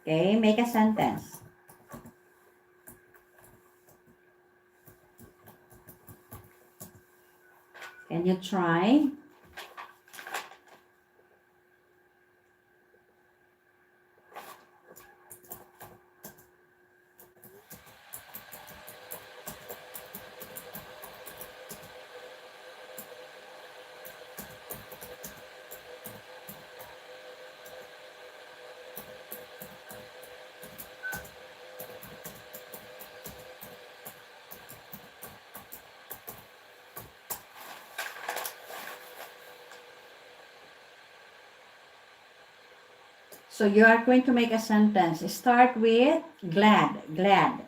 Okay, make a sentence. Can you try? So you are going to make a sentence. Start with glad, glad.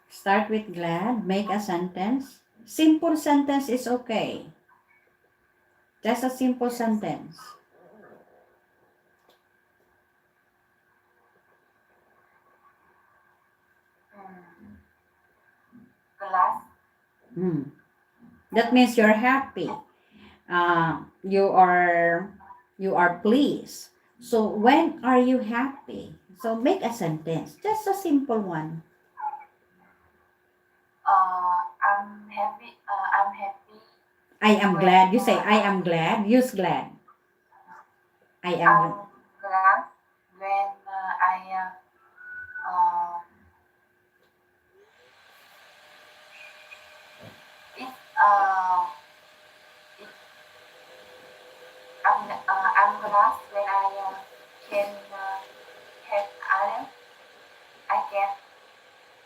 Start with glad, make a sentence. Simple sentence is okay. Just a simple Yes. sentence. Mm. Glass. Hmm. That means you're happy. You are pleased. So when are you happy? So make a sentence. Just a simple one. I'm happy. I'm happy I am when glad. You say I am glad. Use glad. I am. I'm glad when uh, it it I'm glad when I can help others. I can.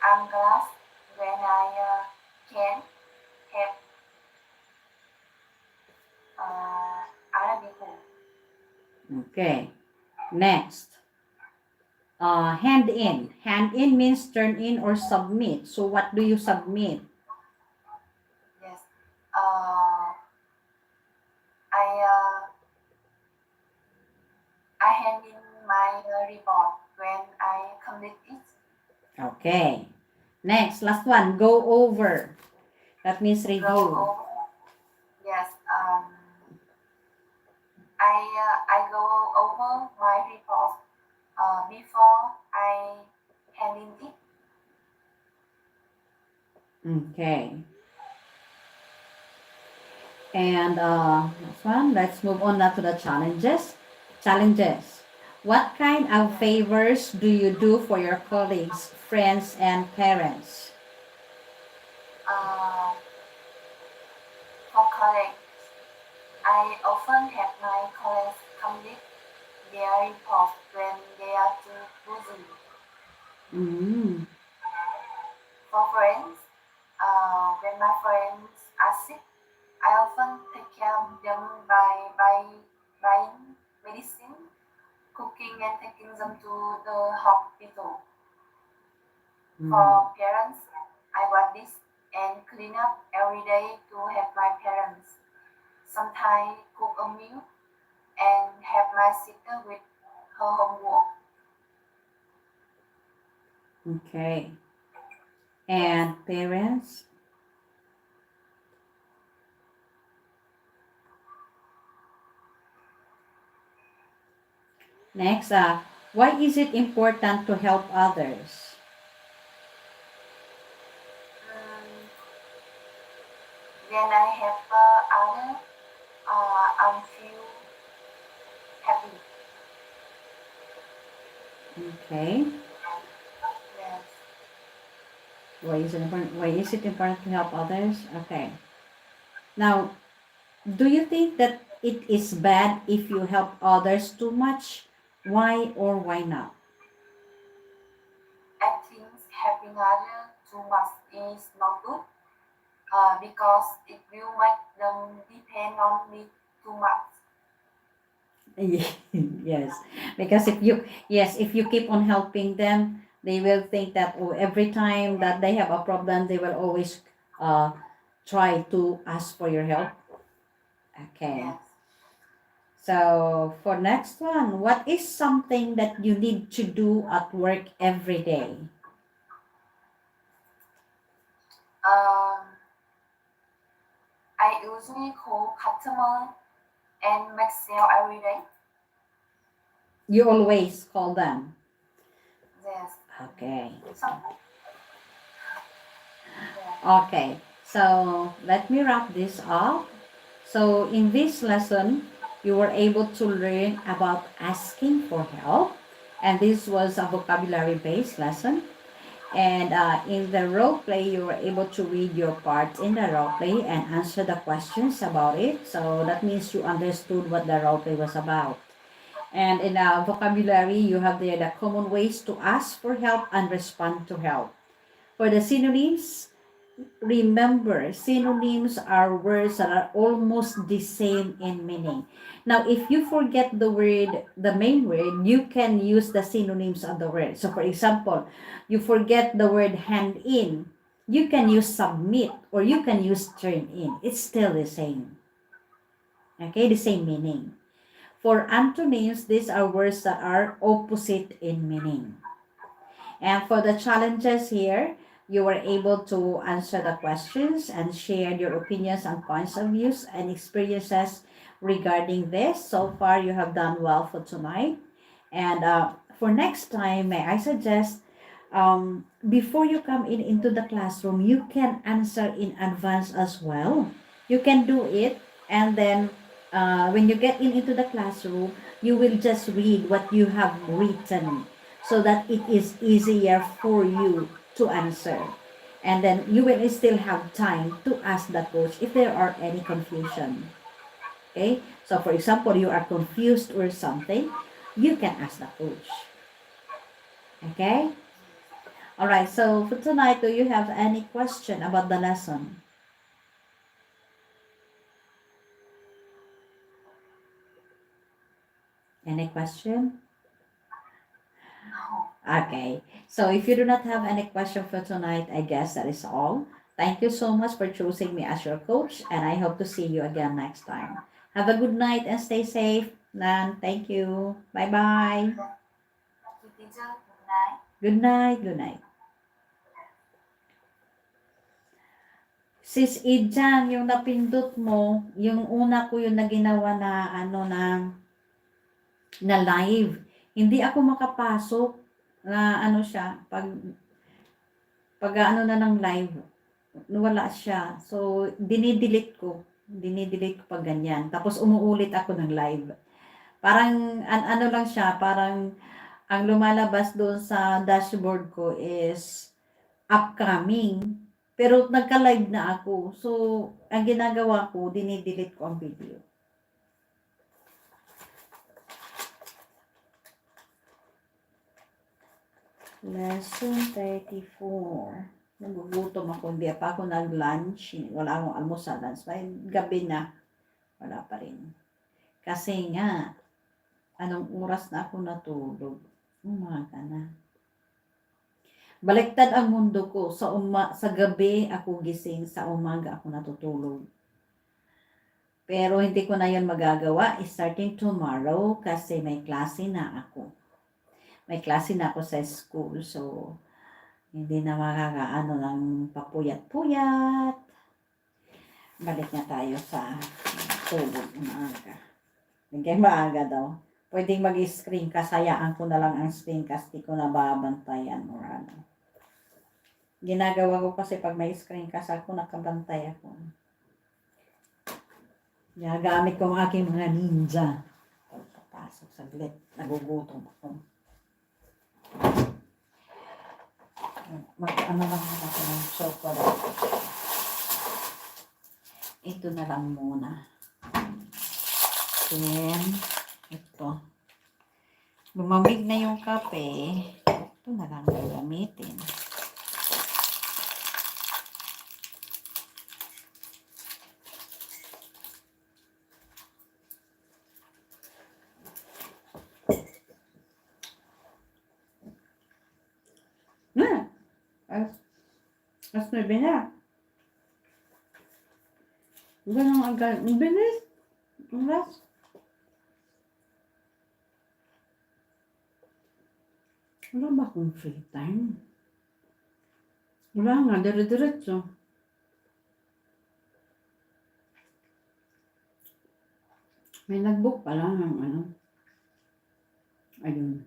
I'm glad when I can help other people. Okay. Next. Hand in. Hand in means turn in or submit. So what do you submit? Yes. Uh, I I hand in my report when I complete it. Okay. Next, last one. Go over. That means Go review. over. Yes. I go over my report before I hand in it. Okay. And next one, let's move on now to the challenges. Challenges. What kind of Yes. favors do you do for your colleagues, friends, and parents? Uh, for colleagues, I often have my colleagues complete their report when they are too busy. Mm, For friends, when my friends are sick, I often take care of them by buying medicine, cooking, and taking them to the hospital. mm. For parents, I watch this and clean up every day to help my parents. Sometimes cook a meal and help my sister with her homework. Okay. Yes. And parents? Next, why is it important to help others? Mm, when I help others, I feel happy. Okay. Yes. Why is it important to help others? Okay. Now, do you think that it is bad if you help others too much? Why or why not? I think helping others too much is not good because it will make them depend on me too much. Yes, because if you keep on helping them, they will think that, oh, every time that they have a problem, they will always uh try to ask for your help. Okay. Yes. So for next one, what is something that you need to do at work every day? Um, I usually call customer and make sale every day. You always call them. Yes. Okay. Some, yeah. Okay. So let me wrap this up. So in this lesson, you were able to learn about asking for help. And this was a vocabulary based lesson. And in the role play, you were able to read your part in the role play and answer the questions about it. So that means you understood what the role play was about. And in vocabulary, you have there the common ways to ask for help and respond to help. For the synonyms, remember, synonyms are words that are almost the same in meaning. Now, if you forget the word, the main word, you can use the synonyms of the word. So, for example, you forget the word hand in, you can use submit or you can use turn in. It's still the same. Okay, the same meaning. For antonyms, these are words that are opposite in meaning. And for the challenges here, you were able to answer the questions and share your opinions and points of views and experiences regarding this. So far, you have done well for tonight. And for next time, may I suggest before you come in into the classroom, you can answer in advance as well. You can do it, and then when you get in into the classroom, you will just read what you have written so that it is easier for you to answer. And then you will still have time to ask the coach if there are any confusion. Okay? So for example, you are confused or something, you can ask the coach. Okay? All right. So for tonight, do you have any question about the lesson? Any question? Okay. So if you do not have any question for tonight, I guess that is all. Thank you so much for choosing me as your coach, and I hope to see you again next time. Have a good night and stay safe. Nan, thank you. Bye-bye. Teacher, good night. Good night. Good night. Sis Ijan, yung napindot mo, yung una ko yung na ginawa na na live. Hindi ako makapasok na siya pag ano na ng live. Wala siya. So dinidelete ko. Dinidelete ko pag ganyan. Tapos umuulit ako ng live. Parang ano lang siya, parang ang lumalabas doon sa dashboard ko is upcoming. Pero nagka-live na ako. So ang ginagawa ko, dinidelete ko ang video. Lesson 34. Nagugutom ako. Hindi pa ako nag-lunch. Wala akong almusal. May gabi na. Wala pa rin. Kasi nga, anong oras na ako natulog? Umaga na. Baliktad ang mundo ko. Sa gabi ako gising. Sa umaga ako natutulog. Pero hindi ko na yun magagawa. Starting tomorrow kasi may klase na ako. May klase na ako sa school. So, hindi na makakaano ng papuyat-puyat. Balik na tayo sa tulog maaga. Hindi maaga daw. Pwedeng mag-screencast. Hayaan ko na lang ang screencast. Di ko na babantayan or ano. Ginagawa ko kasi pag may screencast ako, nakabantay ako. Ginagamit ko ang aking mga ninja. Pagpapasok saglit. Nagugutom ako. Mag-ano lang ako ng chocolate. Ito na lang muna. Then, ito. Lumamig na yung kape. Ito na lang gagamitin. Mas nabi na. Ganun agad. Bilis. Oras. Wala ba akong free time? Wala nga. Dire-diretso. May nag-book pala ng ano. Ayun.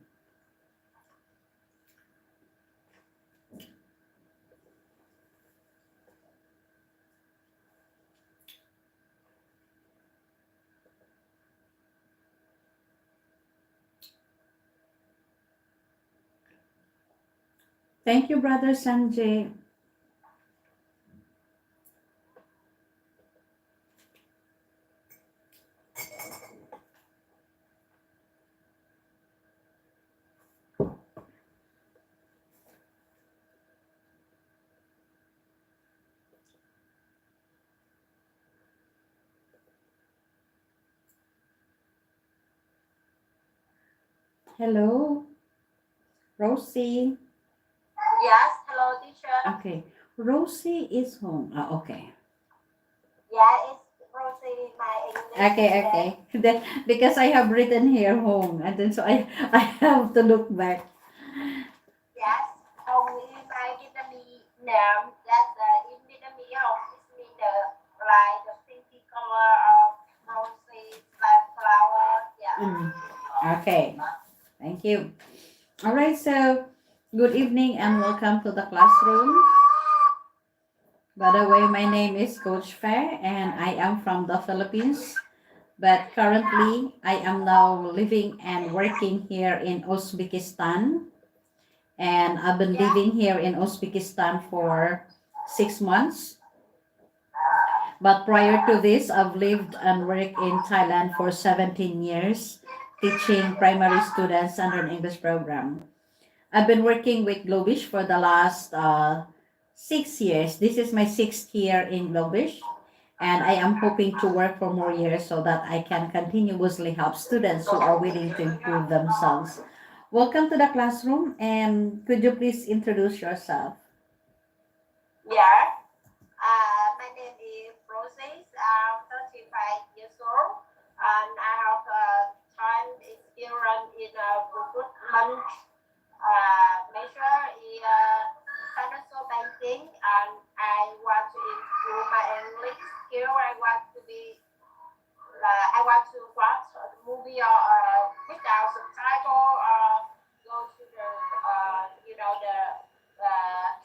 Thank you, Brother Sanjay. Hello, Rosie. Yes, hello teacher. Okay, Rosie is home. Okay. Yeah, it's Rosie, my English Okay, student. okay. Then, because I have written here home, and then so I have to look back. Yes, only my Vietnamese name. That's in Vietnamese, it means the like the pinky color of roses, like flower. Yeah. Mm. Okay, thank you. All right, so good evening and welcome to the classroom. By the way, my name is Coach Fair and I am from the Philippines, but currently I am now living and working here in Uzbekistan. And I've been Yeah. living here in Uzbekistan for 6 months. But prior to this, I've lived and worked in Thailand for 17 years, teaching primary students under an English program. I've been working with Globish for the last 6 years. This is my sixth year in Globish, and I am hoping to work for more years so that I can continuously help students who are willing to improve themselves. Welcome to the classroom, and could you please introduce yourself? Yeah. My name is Rosie. I'm 35 years old, and I have time experience in recruitment measure in financial banking, and I want to improve my English skill. I want to watch a movie or without subtitle or go to the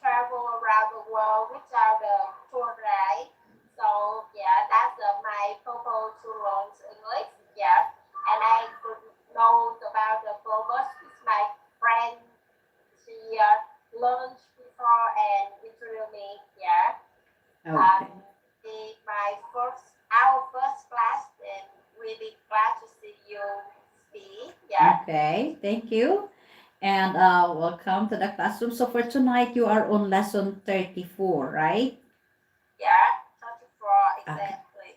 travel around the world without the tour guide. So yeah, that's my purpose to learn English. Yeah, and I could know about the Globus. It's my friend. She learned before and introduced me. Yeah, Okay. the my first our first class, and really glad to see you speak. Yeah, Okay, thank you. And welcome to the classroom. So for tonight, you are on lesson 34, right? yeah, 34 Okay. exactly.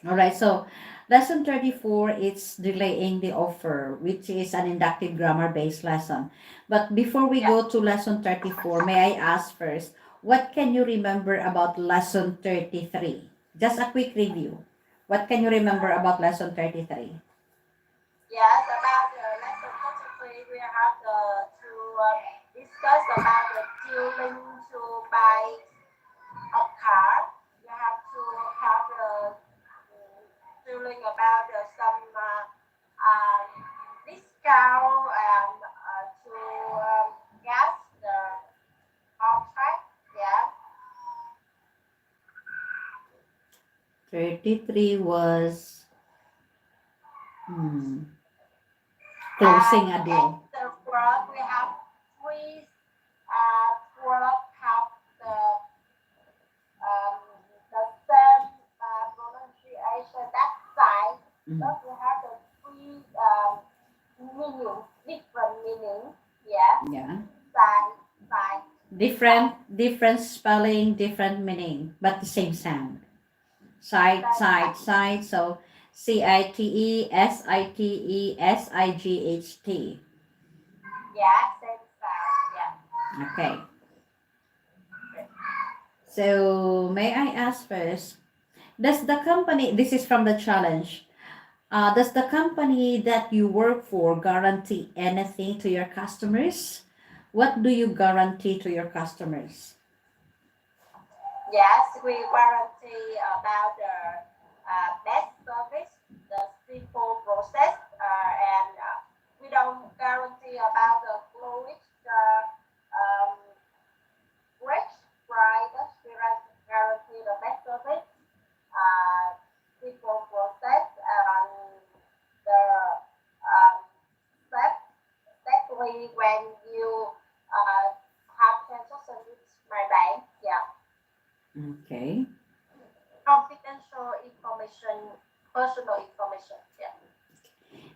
All right. So lesson 34 is delaying the offer, which is an inductive grammar based lesson. But before we Yeah, go to lesson 34, may I ask first, what can you remember about lesson 33? Just a quick review. What can you remember about lesson 33? yes. About the lesson 33, we have to discuss about the dealing to buy a car. You have to have the feeling about some um, discount and to get the contract. Yeah. 33 was And closing a deal. after work, we have three work have um, the same pronunciation that side, Mm. but we have the three meaning, different meaning. Yeah, Yeah. side, side, Different side. different spelling, different meaning, but the same sound. Side, Side, side, side. side. So Citessight. Yeah, same sound. Yeah. Okay. So may I ask first, does the company, this is from the challenge, does the company that you work for guarantee anything to your customers? What do you guarantee to your customers? Yes, we guarantee about the best service, the simple process, and we don't guarantee about the fluid, the um, rich prices. We guarantee the best service, simple process, and the um, step, especially when you have transaction with my bank. Yeah. Okay. Confidential information, personal information. Yeah.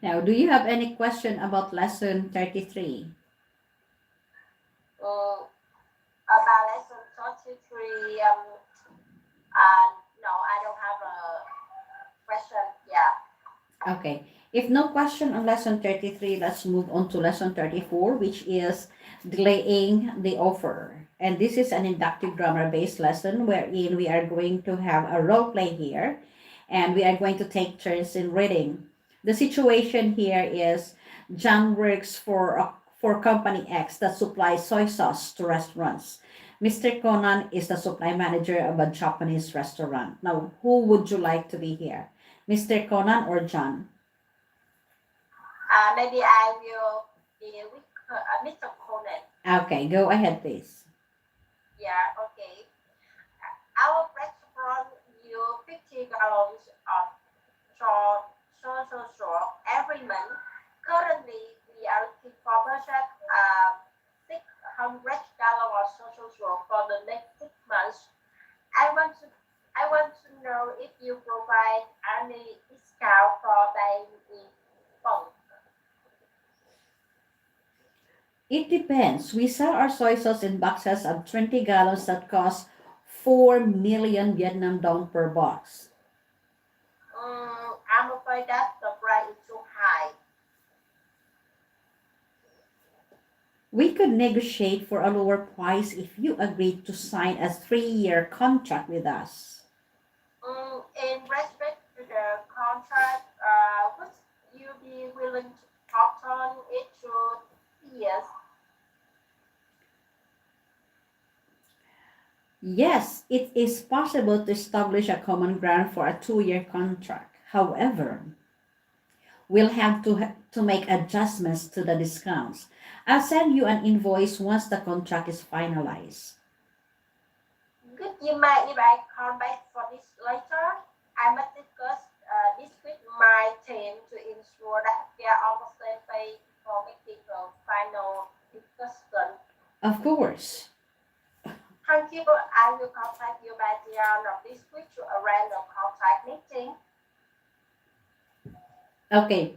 Now, do you have any question about lesson 33? About lesson 33, no, I don't have a question. Yeah. Okay. If no question on lesson 33, let's move on to lesson 34, which is delaying the offer. And this is an inductive grammar based lesson wherein we are going to have a role play here and we are going to take turns in reading. The situation here is John works for company X that supplies soy sauce to restaurants. Mr. Conan is the supply manager of a Japanese restaurant. Now, who would you like to be here? Mr. Conan or John? Maybe I will be with Mr. Conan. Okay, go ahead, please. Yeah, okay. Our restaurant use 50 gallons of sauce every month. Currently, we are looking for budget 600 gallons of sauce for the next 6 months. I want to I want to know if you provide any discount for buying in bulk. It depends. We sell our soy sauce in boxes of 20 gallons that cost 4 million Vietnam dong per box. I'm afraid that the price is too high. We could negotiate for a lower price if you agreed to sign a 3-year contract with us. In respect to the contract, would you be willing to shorten it to years? Yes, it is possible to establish a common ground for a 2-year contract. However, we'll have to make adjustments to the discounts. I'll send you an invoice once the contract is finalized. Could you mind if I come back for this later? I must discuss this with my team to ensure that we are on the same page for making the final discussion. Of course. Thank you. I will contact you by the end of this week to arrange a contact meeting. Okay,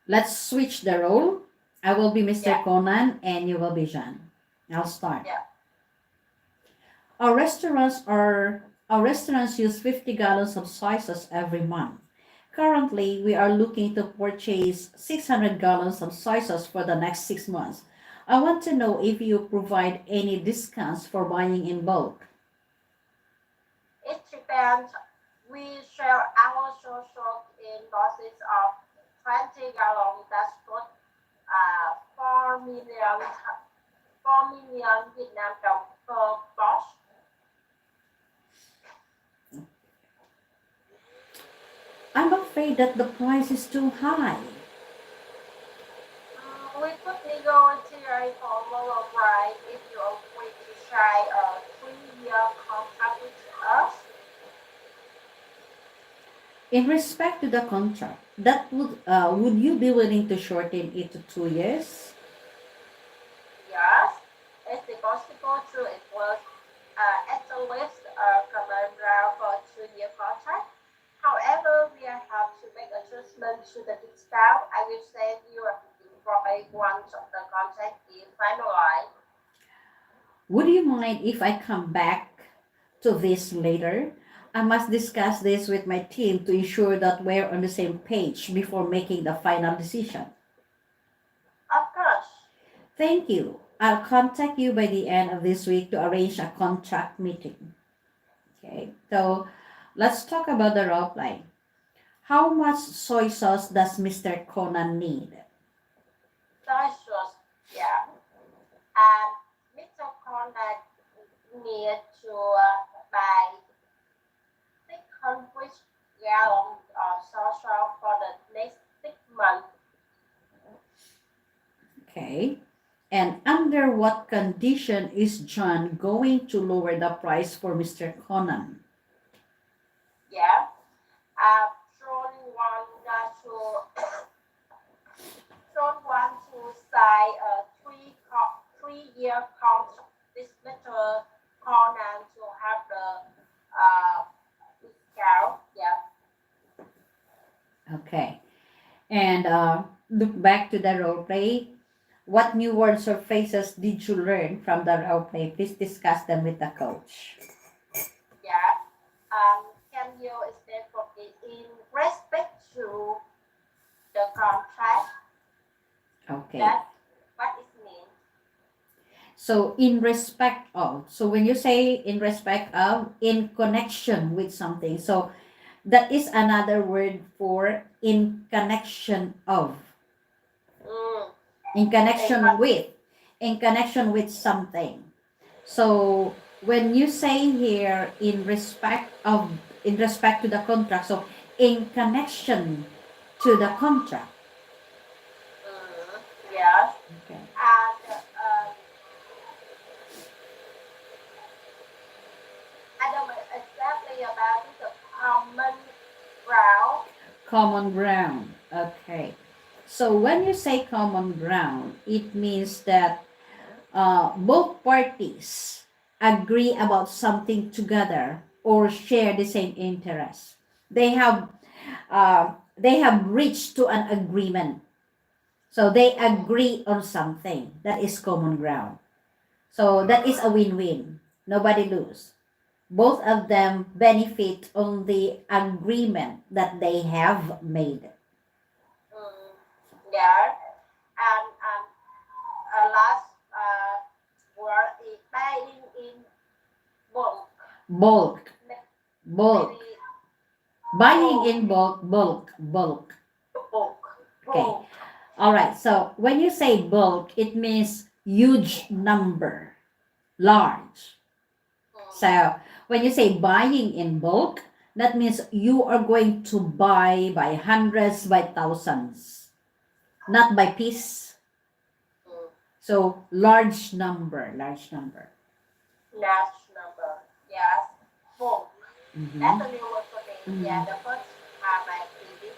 let's switch the role. I will be Mr. Yeah, Conan and you will be Jean. I'll start. yeah. Our restaurants use 50 gallons of soy sauce every month. Currently, we are looking to purchase 600 gallons of soy sauce for the next 6 months. I want to know if you provide any discounts for buying in bulk. It depends. We sell our social in boxes of 20 gallons. That's good. 4 million Vietnam đồng per box. I'm afraid that the price is too high. We could negotiate for lower price if you agree to sign a 3-year contract with us. In respect to the contract, that would you be willing to shorten it to 2 years? Yes, it's possible to it was at the least common ground for a 2-year contract. However, we have to make adjustments to the discount. I will send you a invoice once the contract is finalized. Would you mind if I come back to this later? I must discuss this with my team to ensure that we're on the same page before making the final decision. Of course. Thank you. I'll contact you by the end of this week to arrange a contract meeting. Okay, so let's talk about the role play. How much soy sauce does Mr. Conan need? Delicious. Yeah. And Mr. Conrad need to buy 600 gallons of salsa for the next 6 months. Okay. And under what condition is John going to lower the price for Mr. Conan? Yeah. John want to John want to sign a 3-year contract with Mr. Conan to have the discount. Yeah. Okay. And look back to the role play. What new words or phrases did you learn from the role play? Please discuss them with the coach. Yeah. Can you explain for me in respect to the contract. Okay. That's what it means. So in respect of. So when you say in respect of, in connection with something. So that is another word for in connection of. Mm. In connection with. In connection with something. So when you say here in respect of, in respect to the contract, so in connection to the contract. Yes. Okay. And I don't know exactly about the common ground. Common ground. Okay. So when you say common ground, it means that both parties agree about something together or share the same interest. They have reached to an agreement. So they agree on something. That is common ground. So that is a win-win. Nobody lose. Both of them benefit on the agreement that they have made. Yeah. And last word is buying in bulk. Bulk. Bulk. Maybe Buying in bulk. Bulk. Bulk. bulk. Okay. Bulk. All right. So when you say bulk, it means huge number, large. So when you say buying in bulk, that means you are going to buy by hundreds, by thousands, not by piece. So large number, large number. Large number. Yes. Bulk. Mhm. That's a new word for me. Mhm. Yeah, the first time I see it,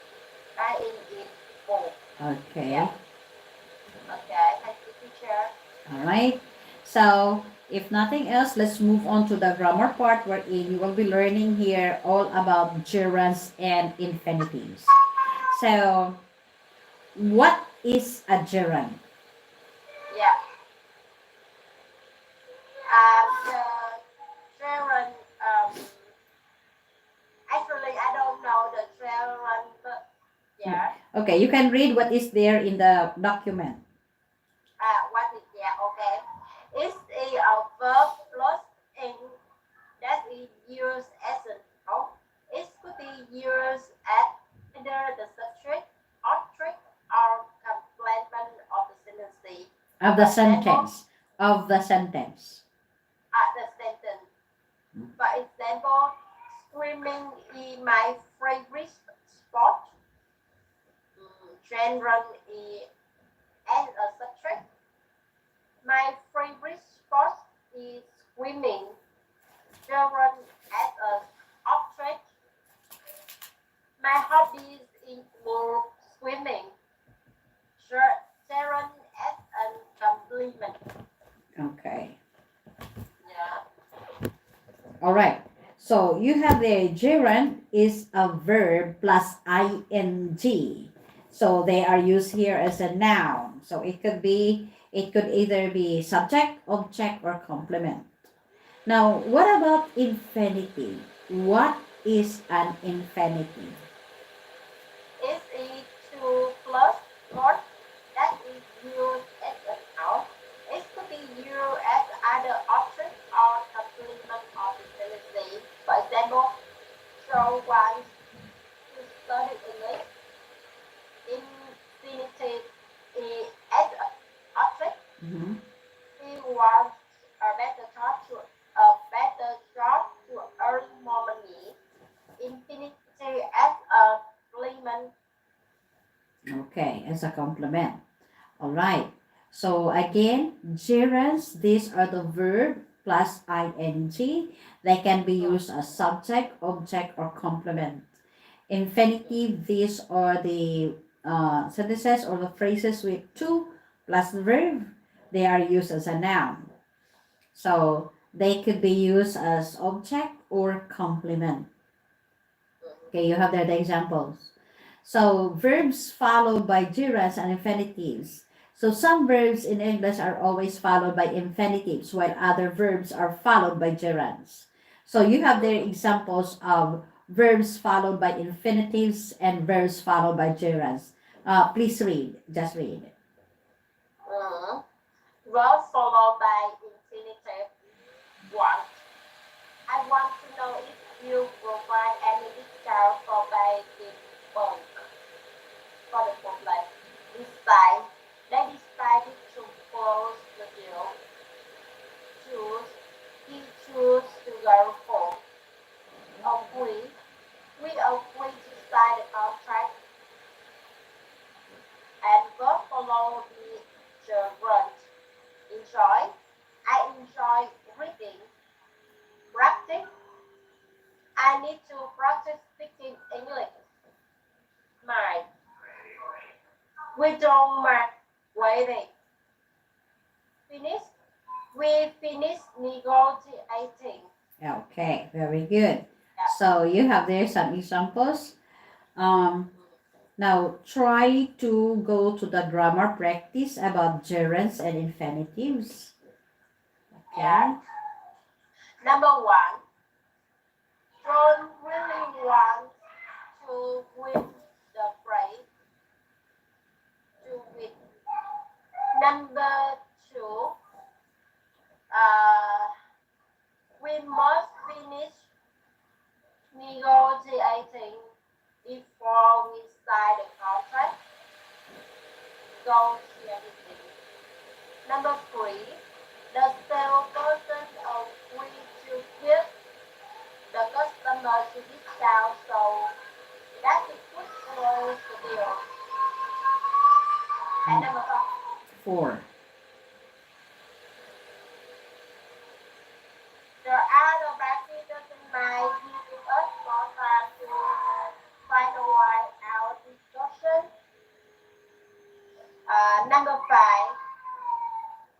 buying in bulk. Okay. Yeah. Okay. Thank you, teacher. All right. So if nothing else, let's move on to the grammar part wherein you will be learning here all about gerunds and infinitives. So what is a gerund? Yeah. The children, actually, I don't know the children, but yeah. Okay, you can read what is there in the document. What is yeah? Okay. It's a verb plus in that is used as a noun. It could be used as either the subject, object, or complement of the sentence. Of the For example, sentence. Of the sentence. the sentence. For example, swimming is my favorite sport. Children is as a subject. My favorite sport is swimming. Children as an object. My hobbies include swimming. Children as a complement. Okay. Yeah. All right. So you have the gerund is a verb plus ing. So they are used here as a noun. So it could either be subject, object, or complement. Now, what about infinitive? What is an infinitive? It's a two plus word that is used as a noun. It could be used as either object or complement of the sentence. For example, so wants to study English. Infinitive is as an object. Mhm. He wants a better job to earn more money. Infinitive as a complement. Okay, as a complement. All right. So again, gerunds, these are the verb plus ing. They can be used as subject, object, or complement. Infinitive, these are the sentences or the phrases with to plus the verb. They are used as a noun. So they could be used as object or complement. Okay, you have there the examples. So verbs followed by gerunds and infinitives. So some verbs in English are always followed by infinitives while other verbs are followed by gerunds. So you have there examples of verbs followed by infinitives and verbs followed by gerunds. Please read. Just read. Mm. Verb followed by infinitive want. I want to know if you provide any discount for buying in bulk. For the like this time, they decided to close the deal. Choose, he chose to go home. Agree, we agree to sign the contract and both follow the gerund. Enjoy, I enjoy reading. Practice, I need to practice speaking English. Mine, we don't mind waiting. Finish, we finish negotiating. Okay, very good. Yeah. So you have there some examples. Now try to go to the grammar practice about gerunds and infinitives. Okay. Yeah. Number one, don't really want to win the race. To win. Number two, uh, we must finish negotiating before we sign the contract. Negotiating. Number three, the salesperson agreed to give the customer to discount so that he could close the deal. And number four, 4. the other party doesn't mind giving us more time to finalize our discussion. Number five,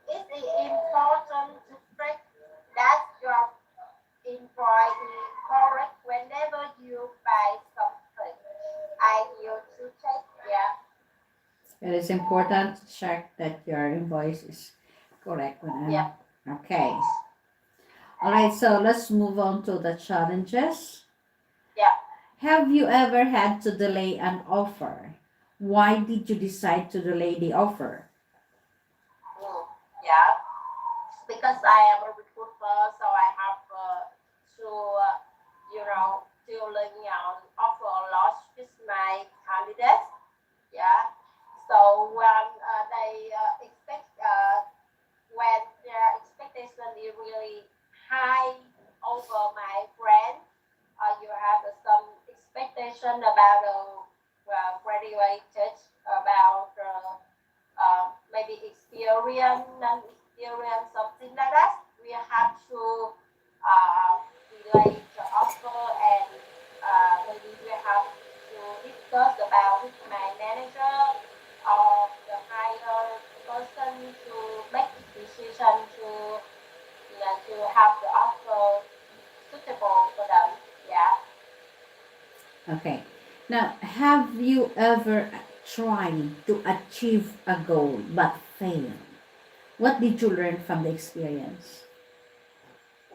it is important to check that your employee is correct whenever you buy something. I need to check, yeah. It is important to check that your invoice is correct when Yeah. Okay. All right, so let's move on to the challenges. Yeah. Have you ever had to delay an offer? Why did you decide to delay the offer? Yeah. Because I am a recruiter, so I have to, to learn offer a lot with my candidates. Yeah. So when they expect, when their expectation is really high over my brand, you have some expectation about graduated, about maybe experience, non-experience, something like that. We have to delay the offer and maybe we have to discuss about with my manager or the higher person to make decision to to have the offer suitable for them. Yeah. Okay. Now, have you ever tried to achieve a goal but failed? What did you learn from the experience?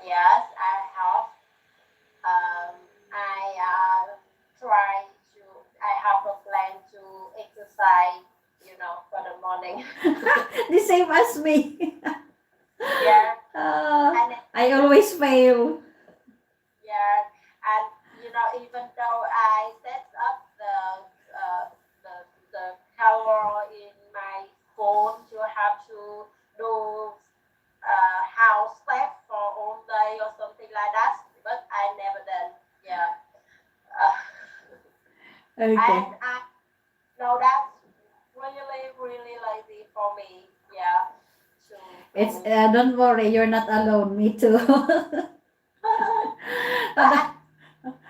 Yes, I have. I try to. I have a plan to exercise. For the morning. The same as me. Yeah, Uh, and I always fail. yeah, and even though I set up the the color in my phone to have to do house step for all day or something like that, but I never done. Yeah. Uh, Okay. and I know that's really, really lazy for me. Yeah. It's To don't worry, you're not alone. Me too. but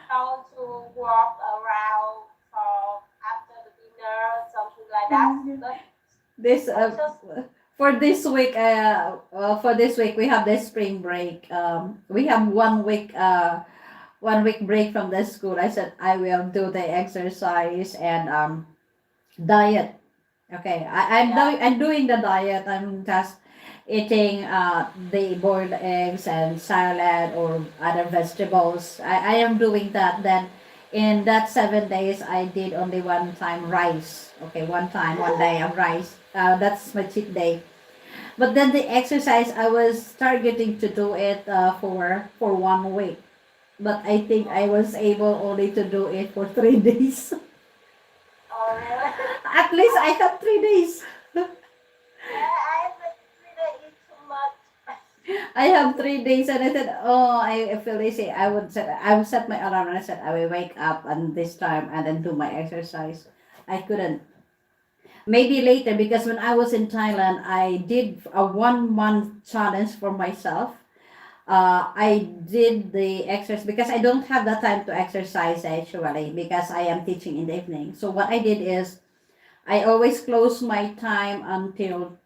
how to walk around for after the dinner, something like that. But this just for this week we have this spring break. We have 1 week 1 week break from the school. I said I will do the exercise and diet. Okay, I'm doing the diet. I'm just eating the boiled eggs and salad or other vegetables. I am doing that. Then In that 7 days, I did only one time rice. Okay, one time, one day of rice. That's my cheat day. But then the exercise, I was targeting to do it for 1 week. But I think I was able only to do it for 3 days. Oh, really? At least I have 3 days. Yeah, I think really eat too much. I have 3 days, and I said, "Oh, I feel lazy." I would set my alarm, and I said I will wake up and this time and then do my exercise. I couldn't. Maybe later, because when I was in Thailand, I did a 1 month challenge for myself. I did the exercise because I don't have the time to exercise actually because I am teaching in the evening. So what I did is I always close my time until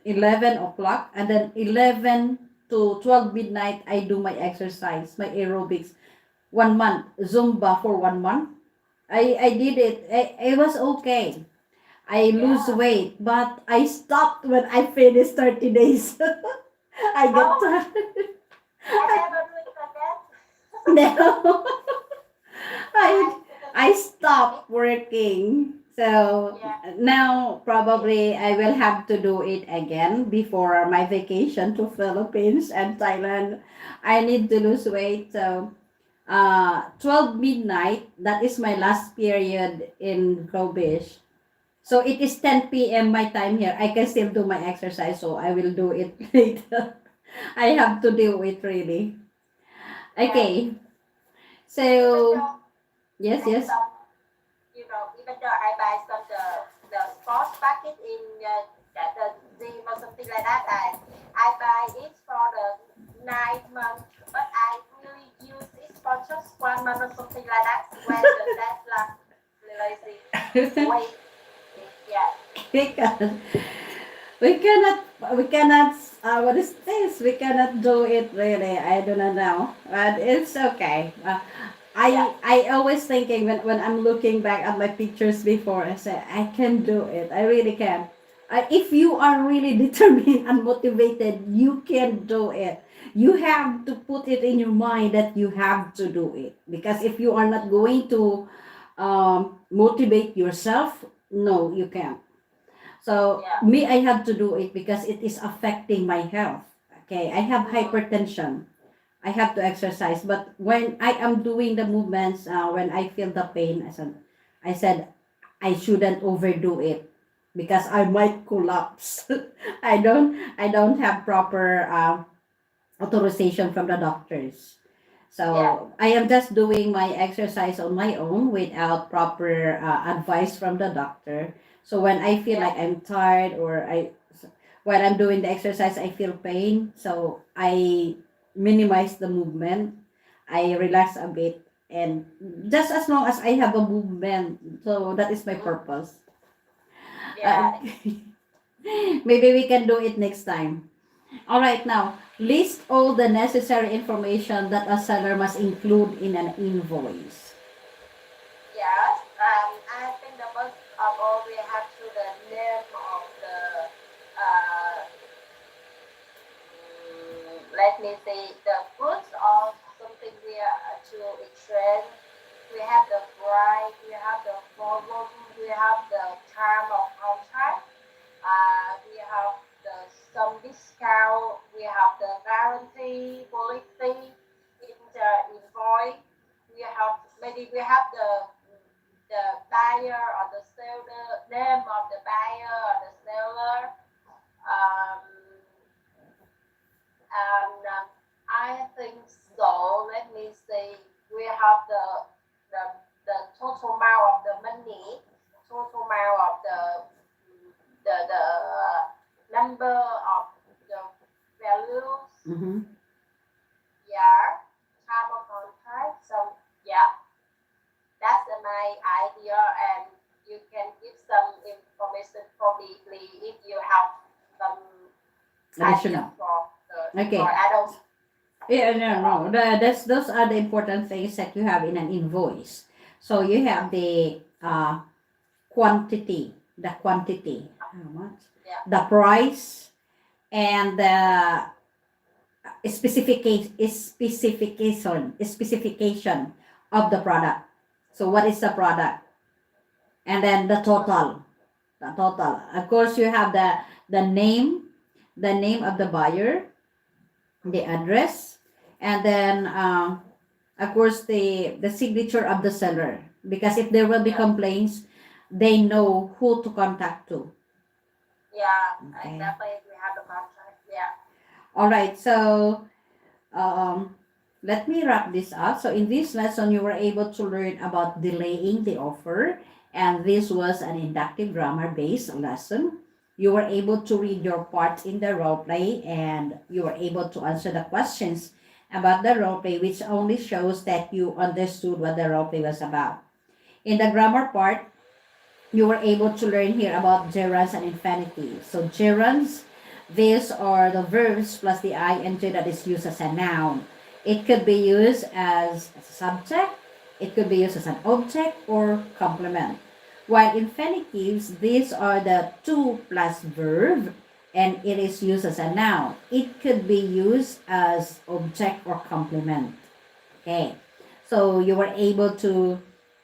11 o'clock, and then 11 to 12 midnight I do my exercise, my aerobics. 1 month Zumba for 1 month. I did it. It was okay. I lose Yeah. weight, but I stopped when I finished 30 days. I get Oh, tired. I never doing that. No. I I couldn't. I stopped working. So Yeah. now probably I will have to do it again before my vacation to Philippines and Thailand. I need to lose weight. So 12 midnight, that is my last period in Glow Beach. So it is 10 p.m. my time here. I can still do my exercise, so I will do it later. I have to do it really. Yeah. Okay. Even So though yes, I yes. some, even though I buy some the sports packet in the gym or something like that, I buy it for the 9 months, but I really use it for just 1 month or something like that. When the deadline, lazy, wait, yeah, Because we cannot what is this, we cannot do it really. I do not know, but it's okay. yeah, I always thinking when I'm looking back at my pictures before, I say I can do it, I really can. If you are really determined and motivated, you can do it. You have to put it in your mind that you have to do it, because if you are not going to motivate yourself, no, you can't. So yeah, me, I have to do it because it is affecting my health. Okay, I have mm, hypertension. I have to exercise, but when I am doing the movements, when I feel the pain, I said I shouldn't overdo it because I might collapse. I don't have proper authorization from the doctors. yeah, So I am just doing my exercise on my own without proper advice from the doctor. So when I feel yeah, like I'm tired, or when I'm doing the exercise, I feel pain. So I minimize the movement. I relax a bit, and just as long as I have a movement, so that is my mm, purpose. Uh, yeah, maybe we can do it next time. All right, now list all the necessary information that a seller must include in an invoice. yeah. I think the first of all we have to the name of the let me say the goods or something we are to exchange. We have the price, we have the volume, we have the time of contract, we have the some discount, we have the guarantee policy in the invoice. We have maybe we have the buyer or the seller name of the buyer or the seller. Um, and I think so. Let me see. We have the the total amount of the money, total amount of the number of the values. Mm-hmm. Yeah, time of contract. So yeah, that's my idea, and you can give some information probably if you have some idea Additional. for the Okay. invoice. I don't Yeah, think no, no. Those are the important things that you have in an invoice. So you have the quantity, how much, yeah, the price, and the specification of the product. So what is the product? And then the total. The total. Of course, you have the name of the buyer, the address, and then of course the signature of the seller. Because if there will be complaints, they know who to contact to. Yeah, Okay. exactly. We have the contract. Yeah. All right. So let me wrap this up. So in this lesson, you were able to learn about delaying the offer, and this was an inductive grammar-based lesson. You were able to read your part in the role play, and you were able to answer the questions about the role play, which only shows that you understood what the role play was about. In the grammar part, you were able to learn here about gerunds and infinitive. So gerunds, these are the verbs plus the ing that is used as a noun. It could be used as a subject, it could be used as an object or complement. While infinitives, these are the to plus verb and it is used as a noun. It could be used as object or complement. Okay, so you were able to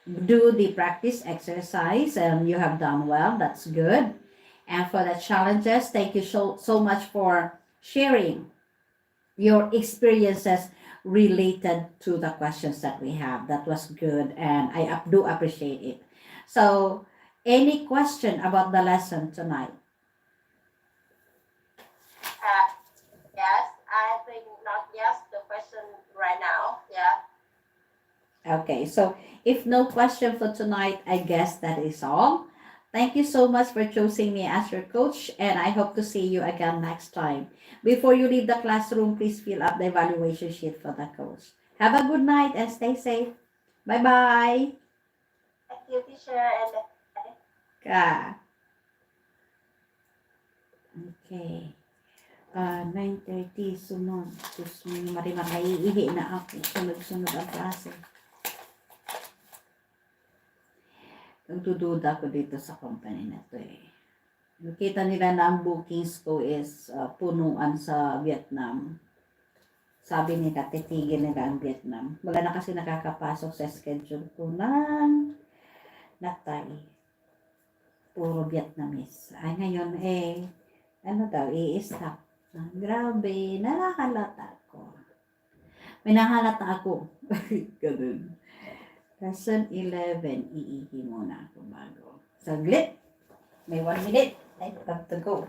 do the practice exercise and you have done well. That's good. And for the challenges, thank you so much for sharing your experiences related to the questions that we have. That was good and I do appreciate it. So, any question about the lesson tonight? Yes, I think not yes. The question right now. Yeah. Okay, so if no question for tonight, I guess that is all. Thank you so much for choosing me as your coach, and I hope to see you again next time. Before you leave the classroom, please fill up the evaluation sheet for the coach. Have a good night and stay safe. Bye bye. Thank you, teacher, and Ka. Okay. 9:30 sunod. Sus, may marimar naiihi na ako. Sunod-sunod ang klase. Nagdududa ko dito sa company na to eh. Nakita nila na ang bookings ko is punuan sa Vietnam. Sabi nila, titigil nila ang Vietnam. Wala na kasi nakakapasok sa schedule ko ng Natay. Puro Vietnamese. Ay ngayon ano daw, i-stop. Grabe, nakakalata ko. May nahalata ako. Ganun. Lesson 11, iihi muna ako bago. Saglit. May 1 minute. I have to go.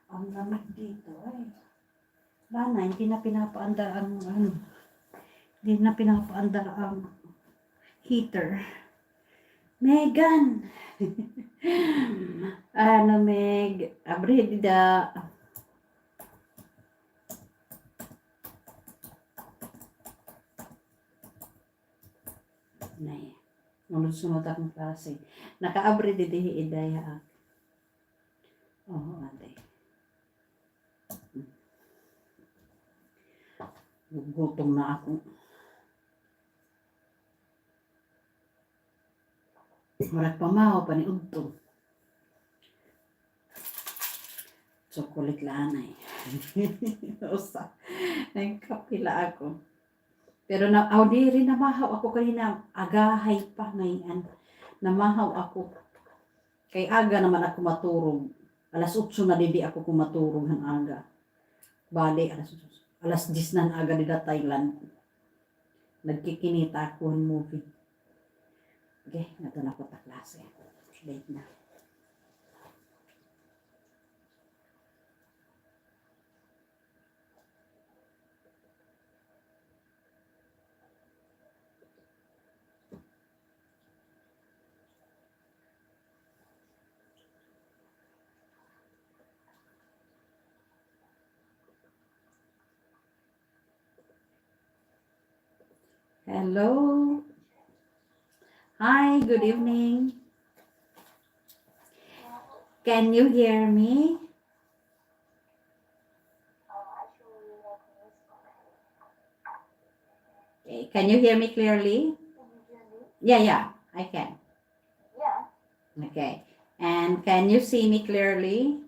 Ang lamig dito ay. Bana, hindi na pinapaandar ang hindi na pinapaandar ang heater. Megan! Meg, abrida. Nay, sunod-sunod akong klase. Naka-abrida dihi idaya. Oo, ate. Gutom na ako. Marat pamahaw pa ni Udto. Chocolate lanay. Usa. Nagkapila ako. Pero di rin namahaw ako kanina. Agahay pa ngayon. Namahaw ako. Kay aga naman ako maturog. Alas 8 na di ako kumaturog ng aga. Bali, alas 10 na aga dito Thailand. Nagkikinita ako ng movie. Okay, nato na ko ta klase. Late na. Hello. Hi, good evening. Can you hear me? Actually, let me Okay. Can you hear me clearly? Can you hear me? Yeah, I can. Yeah. Okay. And can you see me clearly?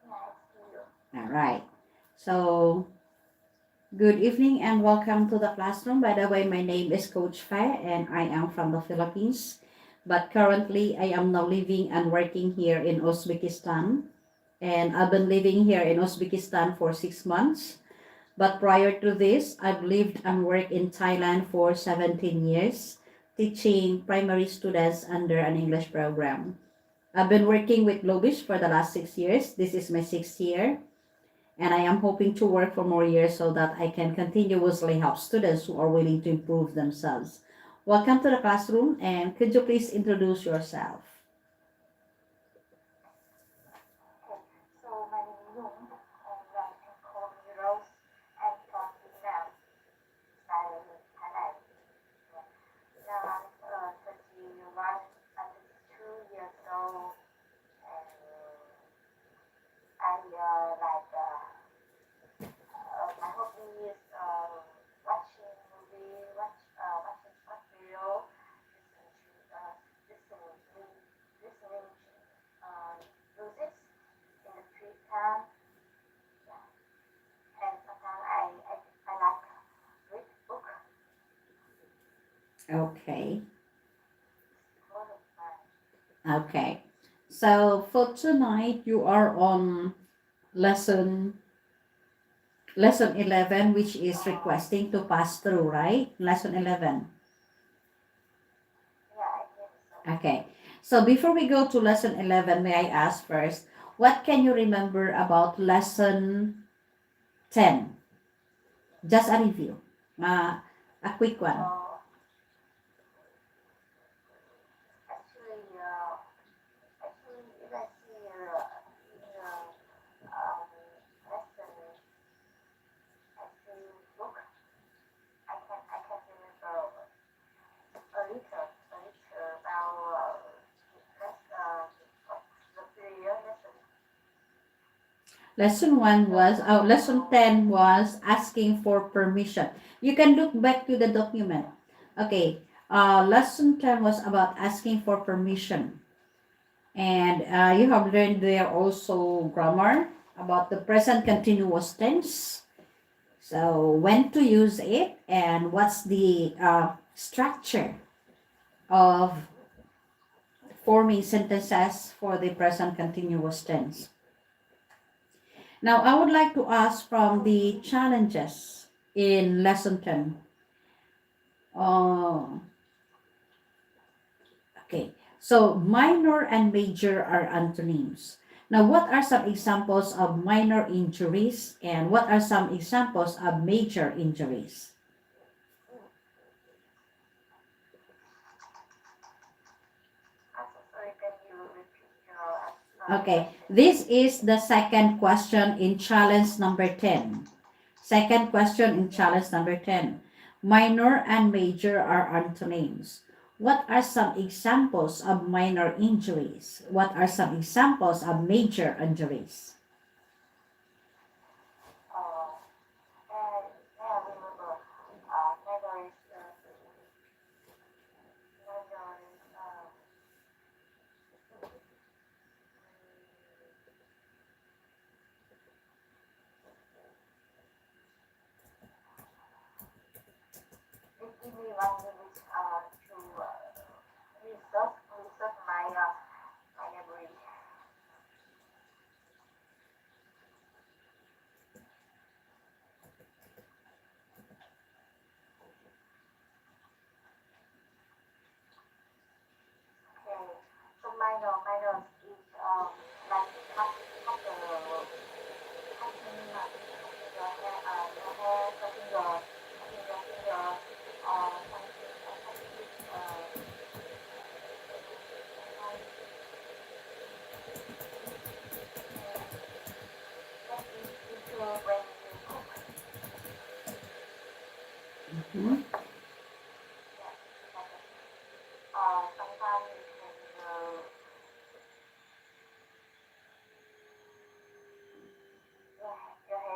Yeah, it's clear. All right. So, good evening and welcome to the classroom. By the way, my name is Coach Fe and I am from the Philippines. But currently, I am now living and working here in Uzbekistan. And I've been living here in Uzbekistan for 6 months. But prior to this, I've lived and worked in Thailand for 17 years, teaching primary students under an English program. I've been working with Globish for the last 6 years. This is my sixth year. And I am hoping to work for more years so that I can continuously help students who are willing to improve themselves. Welcome to the classroom, and could you please introduce yourself? Okay. So my name is Nhung, and you can call me Rose. I'm from Vietnam, Thailand. Now I'm 31 and 2 years old, and my hobby is watching movie, watching short video, listening, listening music in the free time. Yeah. And sometimes I like read book. Okay. One of my Okay. So for tonight, you are on lesson 11, which is requesting to pass through, right? Lesson 11. yeah, I think so. Okay. So before we go to lesson 11, may I ask first, what can you remember about lesson 10? Just a review. A quick one. Actually, actually, if I see in lesson, I see book, I can remember a little about the previous lesson. Lesson 10 was asking for permission. You can look back to the document. Okay. Lesson 10 was about asking for permission. And you have learned there also grammar about the present continuous tense. So when to use it and what's the structure of forming sentences for the present continuous tense. Now I would like to ask from the challenges in lesson 10. Okay, so minor and major are antonyms. Now, what are some examples of minor injuries and what are some examples of major injuries? Sorry, can you repeat your Okay, question? this is the second question in challenge number 10. Second question in challenge number 10. Minor and major are antonyms. What are some examples of minor injuries? What are some examples of major injuries? And I remember memories, memories, give me 1 minute to research my memory. Hmm? Sometimes you can you have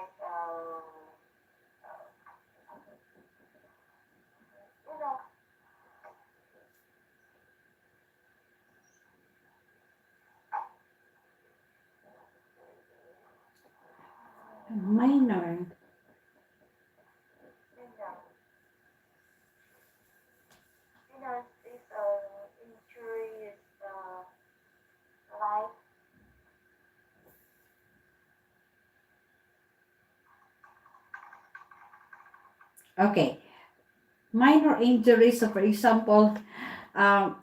you know Minor. you know this injury is like Okay. Minor injuries. So, for example,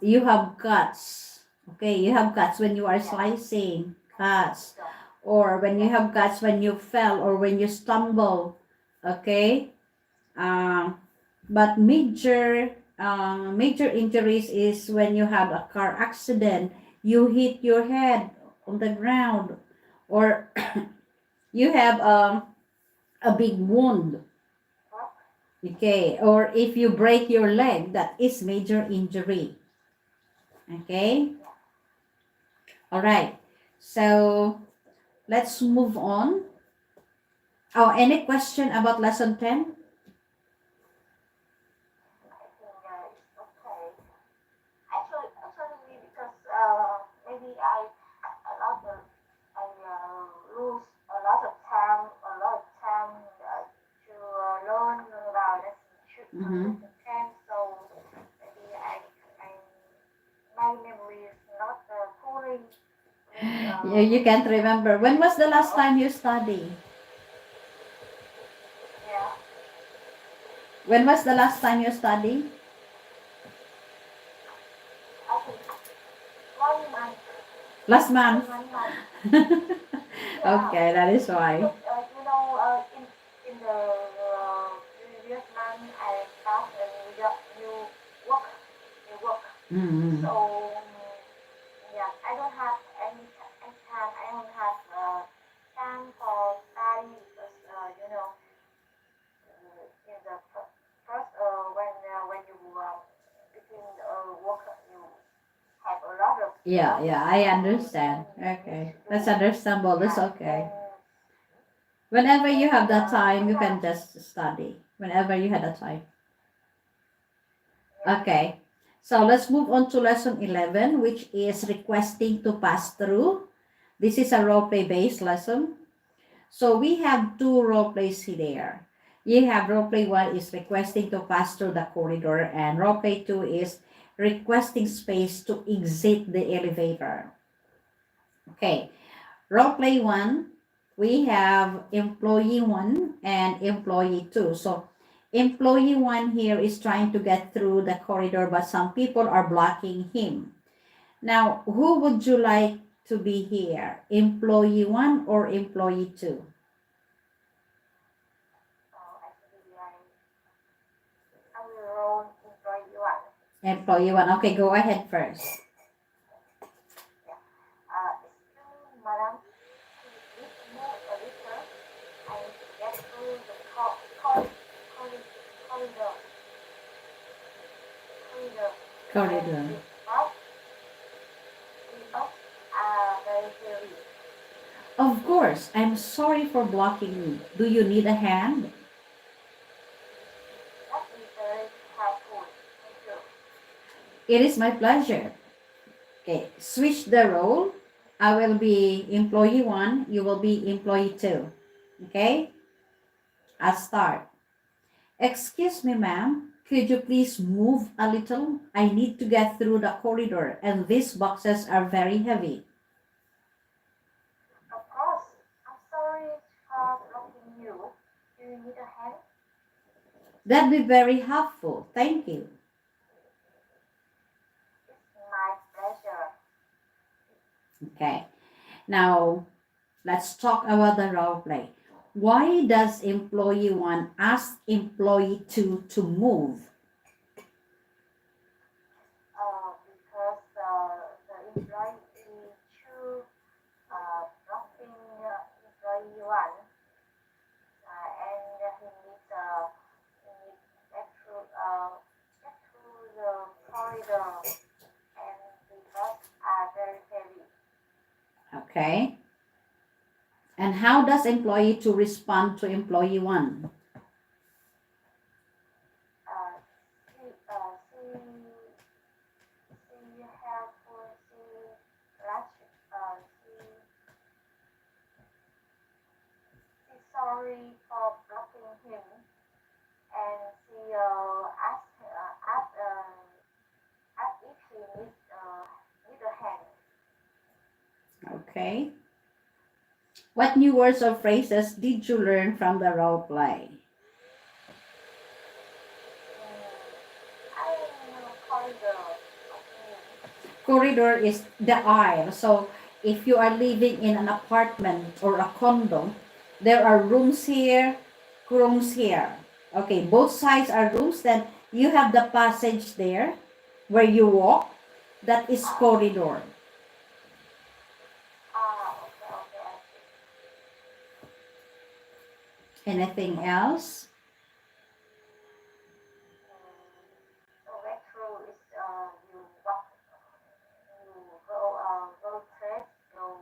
you have cuts. Okay, you have cuts when you are slicing, cuts, so or when you have cuts when you fell or when you stumble. Okay, uh, but major injuries is when you have a car accident, you hit your head on the ground, or you have a big wound. Okay, or if you break your leg, that is major injury. Okay, all right. So let's move on. Oh, any question about lesson 10? I think it's okay. Actually, because maybe I lost I lose a lot of time to learn about Mm-hmm. lesson 10. So maybe I my memory is not fully You can't remember. When was the last oh, time you study? yeah. When was the last time you study? I think 1 month, Last only month. 1 month. Yeah, Okay, that is why. because in the previous month I start a new work, new work. Mm-hmm. So yeah, I don't have any time. I don't have time for study because in the first when you begin work, you have a Yeah, lot of yeah, I things understand. you need Okay, to do. that's understandable. That's Yeah, okay. Whenever you and have that time, you can sometimes just study. Whenever you had that time. yeah. Okay. So let's move on to lesson 11, which is requesting to pass through. This is a role play based lesson. So we have two role plays there. You have role play 1 is requesting to pass through the corridor, and role play 2 is requesting space to exit the elevator. Okay. Role play 1, we have employee 1 and employee 2. So employee 1 here is trying to get through the corridor, but some people are blocking him. Now, who would you like to be here? Employee 1 or employee 2? Actually, I will roll enjoy you one. Employee 1. Okay, go ahead first. Yeah. Excuse madam, could you please move a little? I need to get through the corridor. Corridor. And Corridor. these bugs are very heavy. Of course, I'm sorry for blocking you. Do you need a hand? That is very helpful. Thank you. It is my pleasure. Okay, switch the role. I will be employee 1, you will be employee 2. Okay, I'll start. Excuse me, ma'am. Could you please move a little? I need to get through the corridor and these boxes are very heavy. Of course. I'm sorry for blocking you. Do you need a hand? That'd be very helpful. Thank you. It's my pleasure. Okay, now let's talk about the role play. Why does employee 1 ask employee 2 to move? Because the employee choose blocking employee one, and he needs get through Okay. And how does employee 2 respond to employee 1? She helpful, she sorry for blocking him, and she asked if he need a hand. Okay. What new words or phrases did you learn from the role play? I know corridor. Okay. Corridor is the aisle. So if you are living in an apartment or a condo, there are rooms here, rooms here. Okay, both sides are rooms. Then you have the passage there where you walk. That is corridor. Okay, okay, I see. Anything else? So retro is you walk, you go trip, go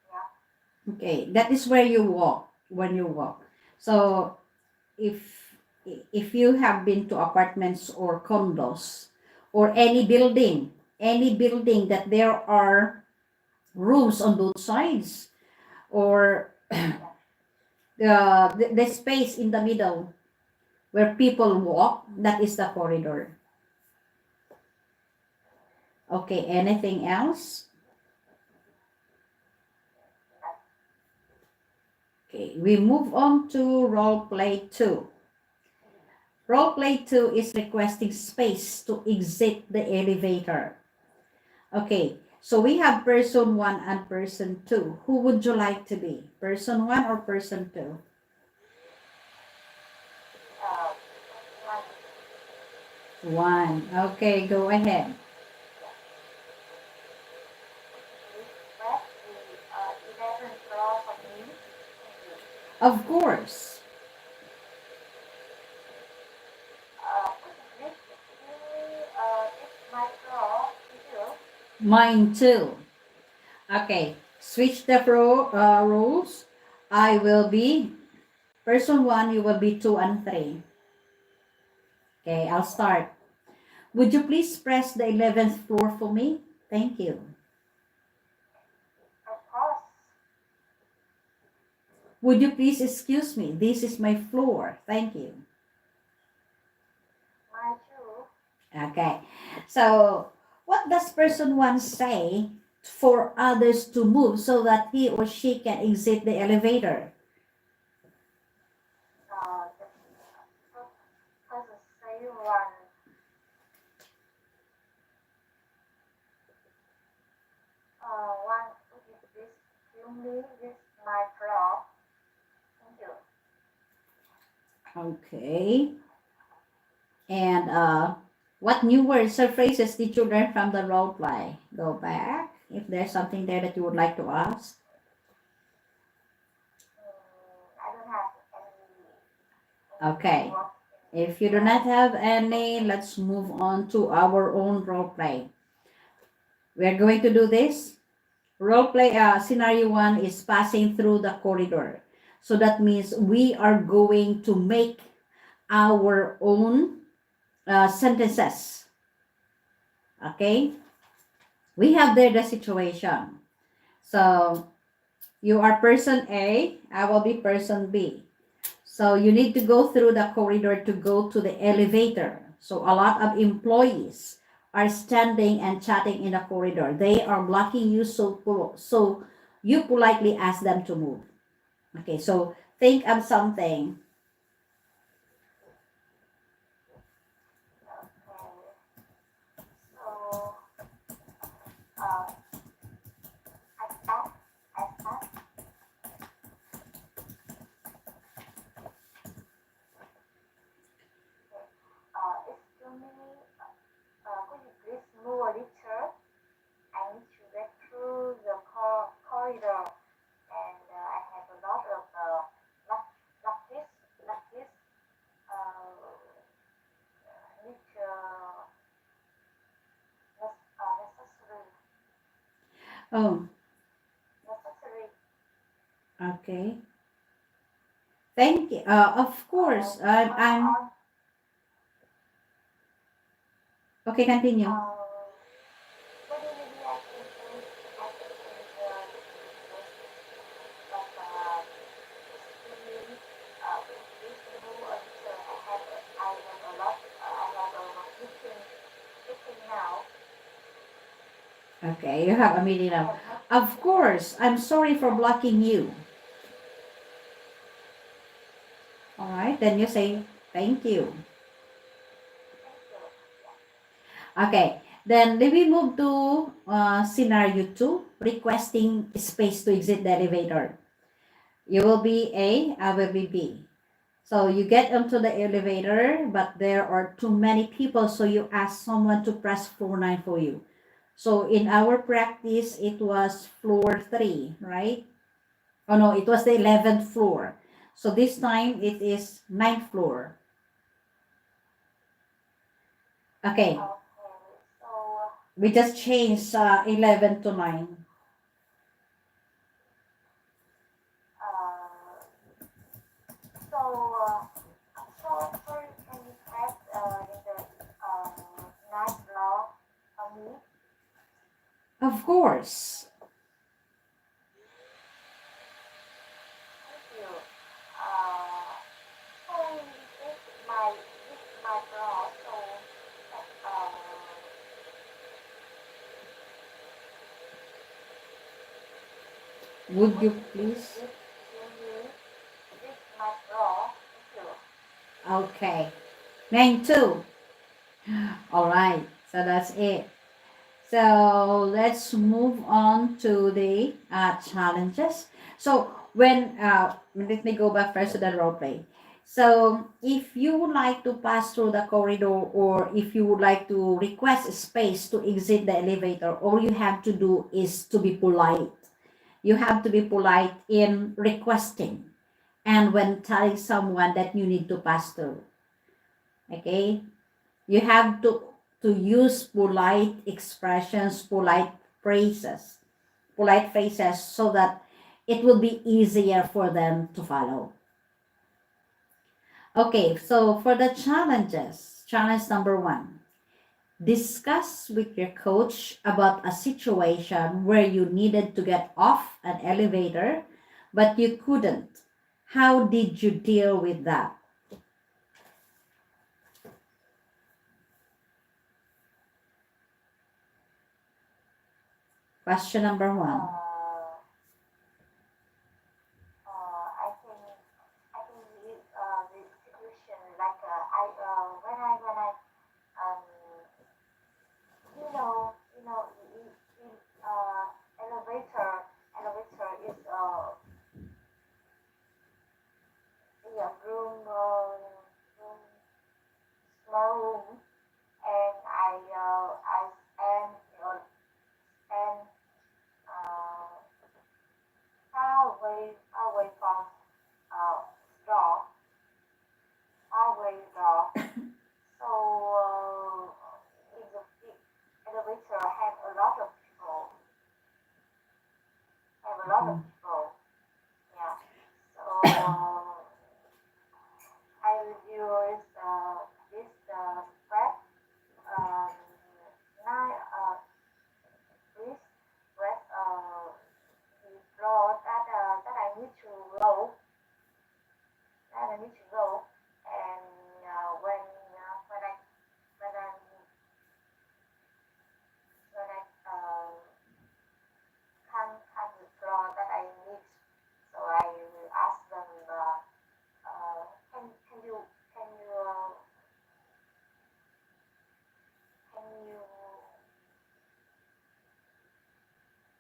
yeah. Okay, that is where you walk when you walk. So if if you have been to apartments or condos or any building that there are rooms on both sides or the space in the middle where people walk, that is the corridor. Okay, anything else? Okay, we move on to role play 2. Role play 2 is requesting space to exit the elevator. Okay, so we have person 1 and person 2. Who would you like to be? Person 1 or person 2? Uh, one 1. Okay, go ahead. request the 11 floor for me. Thank you. Of course. Could you please give me my floor? Thank you. Mine too. Okay, switch the roles. I will be person 1, you will be 2 and 3. Okay, I'll start. Would you please press the 11th floor for me? Thank you. Of course. Would you please excuse me? This is my floor. Thank you. My too. Okay. So, what does person 1 say for others to move so that he or she can exit the elevator? The person say one. One. Would you please give me this my floor? Thank you. Okay. And what new words or phrases did you learn from the role play? Go back if there's something there that you would like to ask. I don't have any Okay. work If you do not have any, let's move on to our own role play. We are going to do this. Role play scenario 1 is passing through the corridor. So that means we are going to make our own sentences. Okay? We have there the situation. So you are person A, I will be person B. So you need to go through the corridor to go to the elevator. So a lot of employees are standing and chatting in the corridor. They are blocking you, so you politely ask them to move. Okay, so think of something. So, uh, I asked, excuse me, could you please move a little? I need to get through the corridor, and I have a lot of luggage Oh, necessary. okay. Thank you. Of course. I'm On okay. Continue. maybe I can change the but really reasonable until I have a lot meeting now. Okay, you have a meeting I now. have much Of meeting now. course. I'm sorry for Yeah, blocking you. All right. Then you say thank you. thank you. Yeah. Okay. Then let me move to scenario two, requesting space to exit the elevator. You will be A, I will be B. So you get onto the elevator, but there are too many people, so you ask someone to press floor 9 for you. So in our practice, it was floor 3, right? Oh no, it was the 11th floor. So this time it is ninth floor. Okay, Okay. we just changed 11 to 9. Uh, so sorry, can you press in the night law on me? Of course. Thank you. So this is my bra. So uh, Would would you you please please? give to me this my bra? Thank you. Okay. 9 2. All right. So that's it. So let's move on to the challenges. So let me go back first to the role play. So if you would like to pass through the corridor or if you would like to request space to exit the elevator, all you have to do is to be polite. You have to be polite in requesting and when telling someone that you need to pass through. Okay? You have to use polite expressions, polite phrases so that it will be easier for them to follow. Okay, so for the challenges, challenge number 1, discuss with your coach about a situation where you needed to get off an elevator but you couldn't. How did you deal with that? Question number 1. I think the situation like I when I um you know in elevator is yeah room small room and I stand stand uh far away from uh door far away door. So in the elevator have a lot of Mhm. people. Yeah. So I will use this prep um, nine this prep the floor that I need to go and when I when I when I can't the floor that I need, so I will ask them uh, can you can you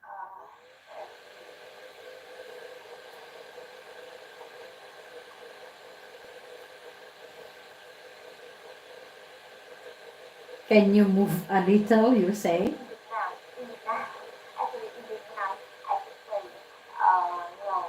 uh, Can you move a little, you say? In Vietnam, actually in Vietnam, I should say, no,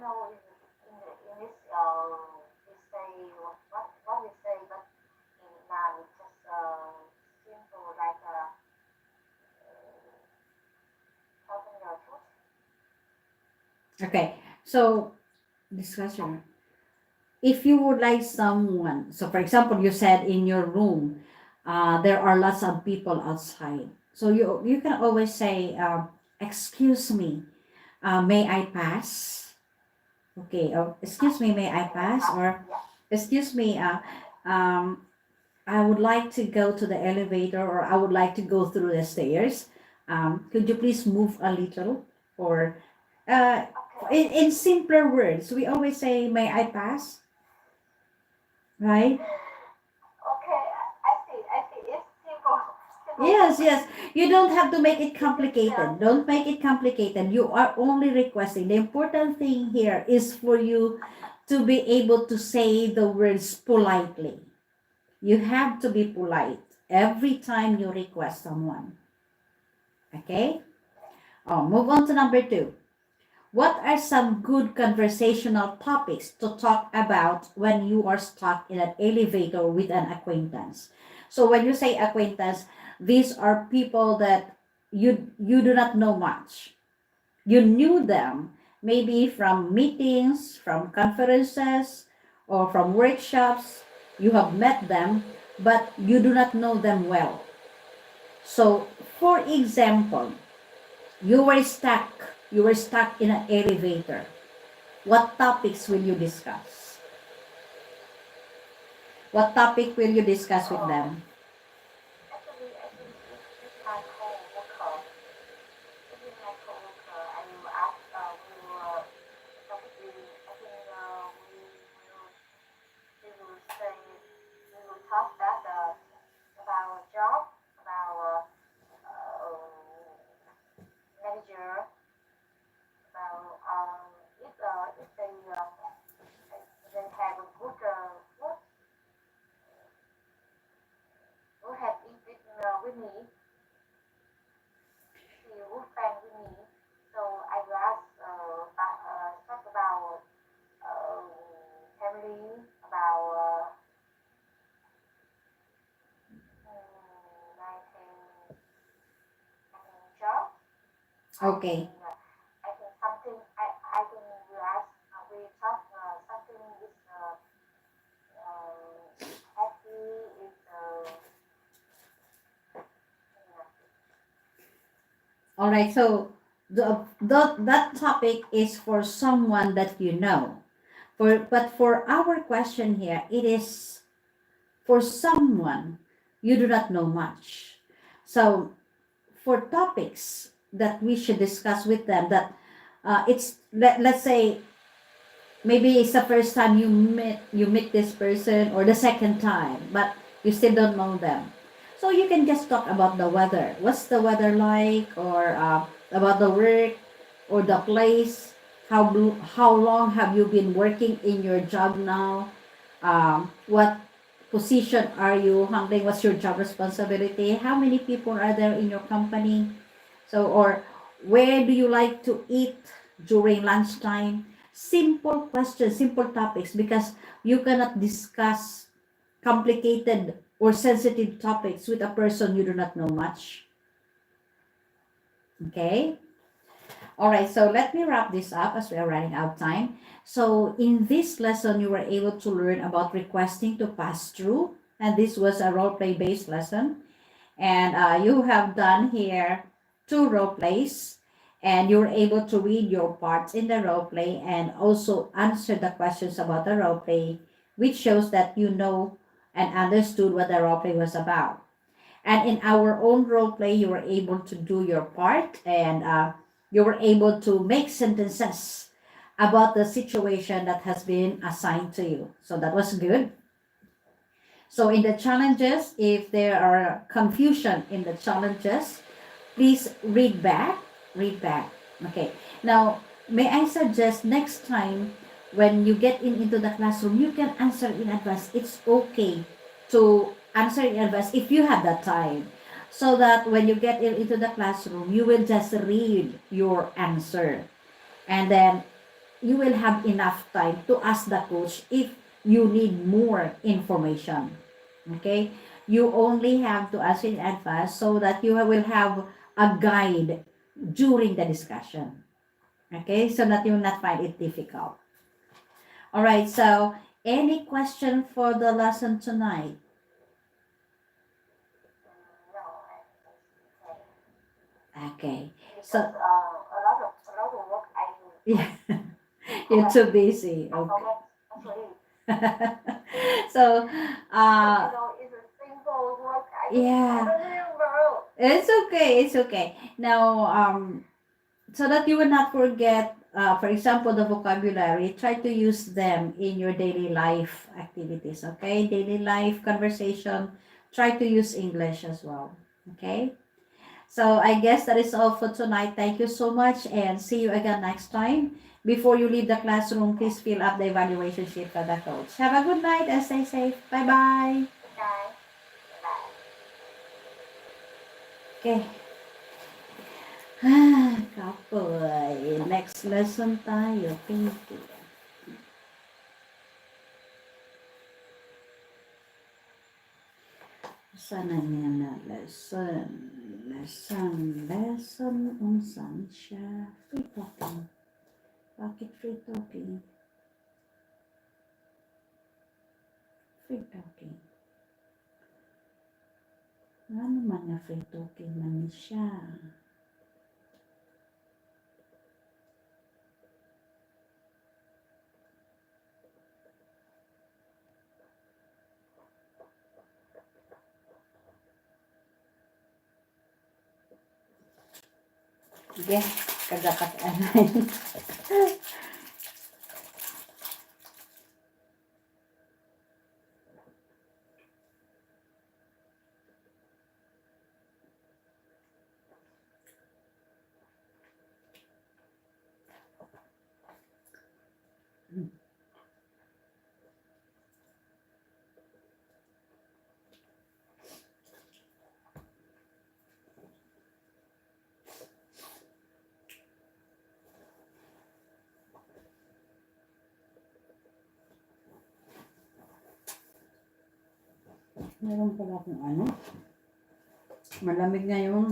know in this we say what we say, but in Nam it's just simple like talking your truth. Okay, so discussion. If you would like someone, so for example, you said in your room, there are lots of people outside. So you can always say, "Excuse me, may I pass?" Okay, excuse me, may I pass? Or Yeah. excuse me, um, I would like to go to the elevator, or I would like to go through the stairs. Could you please move a little? Or uh, Okay. in simpler words, we always say, "May I pass?" Right? Okay, I see. I see. It's simple. Simple Yes, question. yes. You don't have to make it You just complicated. Don't make it complicated. You are only requesting. The important thing here is for you to be able to say the words politely. You have to be polite every time you request someone. Okay? Oh, move on to number 2. What are some good conversational topics to talk about when you are stuck in an elevator with an acquaintance? So when you say acquaintance, these are people that you do not know much. You knew them maybe from meetings, from conferences, or from workshops. You have met them, but you do not know them well. So, for example, you were stuck in an elevator. What topics will you discuss? What topic will you discuss with Oh, them? actually, it's my coworker. This is my coworker. I will ask. We will. I think we will say we will talk that about job, about manager, about if they have a good would have eaten with me, she would friend with me. So I will ask talk about uh, family, about job. Okay. I think something I think we ask we talk something is happy is All right. So that topic is for someone that you know. But for our question here, it is for someone you do not know much. So for topics that we should discuss with them, that let's say maybe it's the first time you meet this person, or the second time, but you still don't know them. So you can just talk about the weather. What's the weather like? Or about the work or the place. How long have you been working in your job now? What position are you handling? What's your job responsibility? How many people are there in your company? So, or where do you like to eat during lunchtime? Simple questions, simple topics, because you cannot discuss complicated or sensitive topics with a person you do not know much. Okay? All right, so let me wrap this up as we are running out of time. So, in this lesson, you were able to learn about requesting to pass through, and this was a role play based lesson. And you have done here 2 role plays, and you were able to read your parts in the role play and also answer the questions about the role play, which shows that you know and understood what the role play was about. And in our own role play, you were able to do your part, and you were able to make sentences about the situation that has been assigned to you. So that was good. So in the challenges, if there are confusion in the challenges, please read back. Okay. Now, may I suggest next time when you get into the classroom, you can answer in advance. It's okay to answer in advance if you have that time. So that when you get into the classroom, you will just read your answer. And then you will have enough time to ask the coach if you need more information. Okay? You only have to ask in advance so that you will have a guide during the discussion. Okay? So that you will not find it difficult. All right. So, any question for the lesson tonight? No, it's okay. Okay. Because So, a lot of work I do. yeah, you're too busy. I Okay. forget actually. So, Even uh, it's a simple work, I yeah, don't remember. it's okay. It's okay. Now, so that you will not forget, for example, the vocabulary, try to use them in your daily life activities. Okay, daily life conversation. Try to use English as well. Okay. So I guess that is all for tonight. Thank you so much and see you again next time. Before you leave the classroom, please fill up the evaluation sheet for the coach. Have a good night and stay safe. Bye-bye. Bye. Bye. Okay. Kapoy. Next lesson tayo. Thank you. Sana niya na lesson. Lesson. Unsan siya? Free talking. Bakit free talking? Free talking. Ano man na free talking man siya? Sige, kagapat-anay. Meron pala akong ano. Malamig ngayon.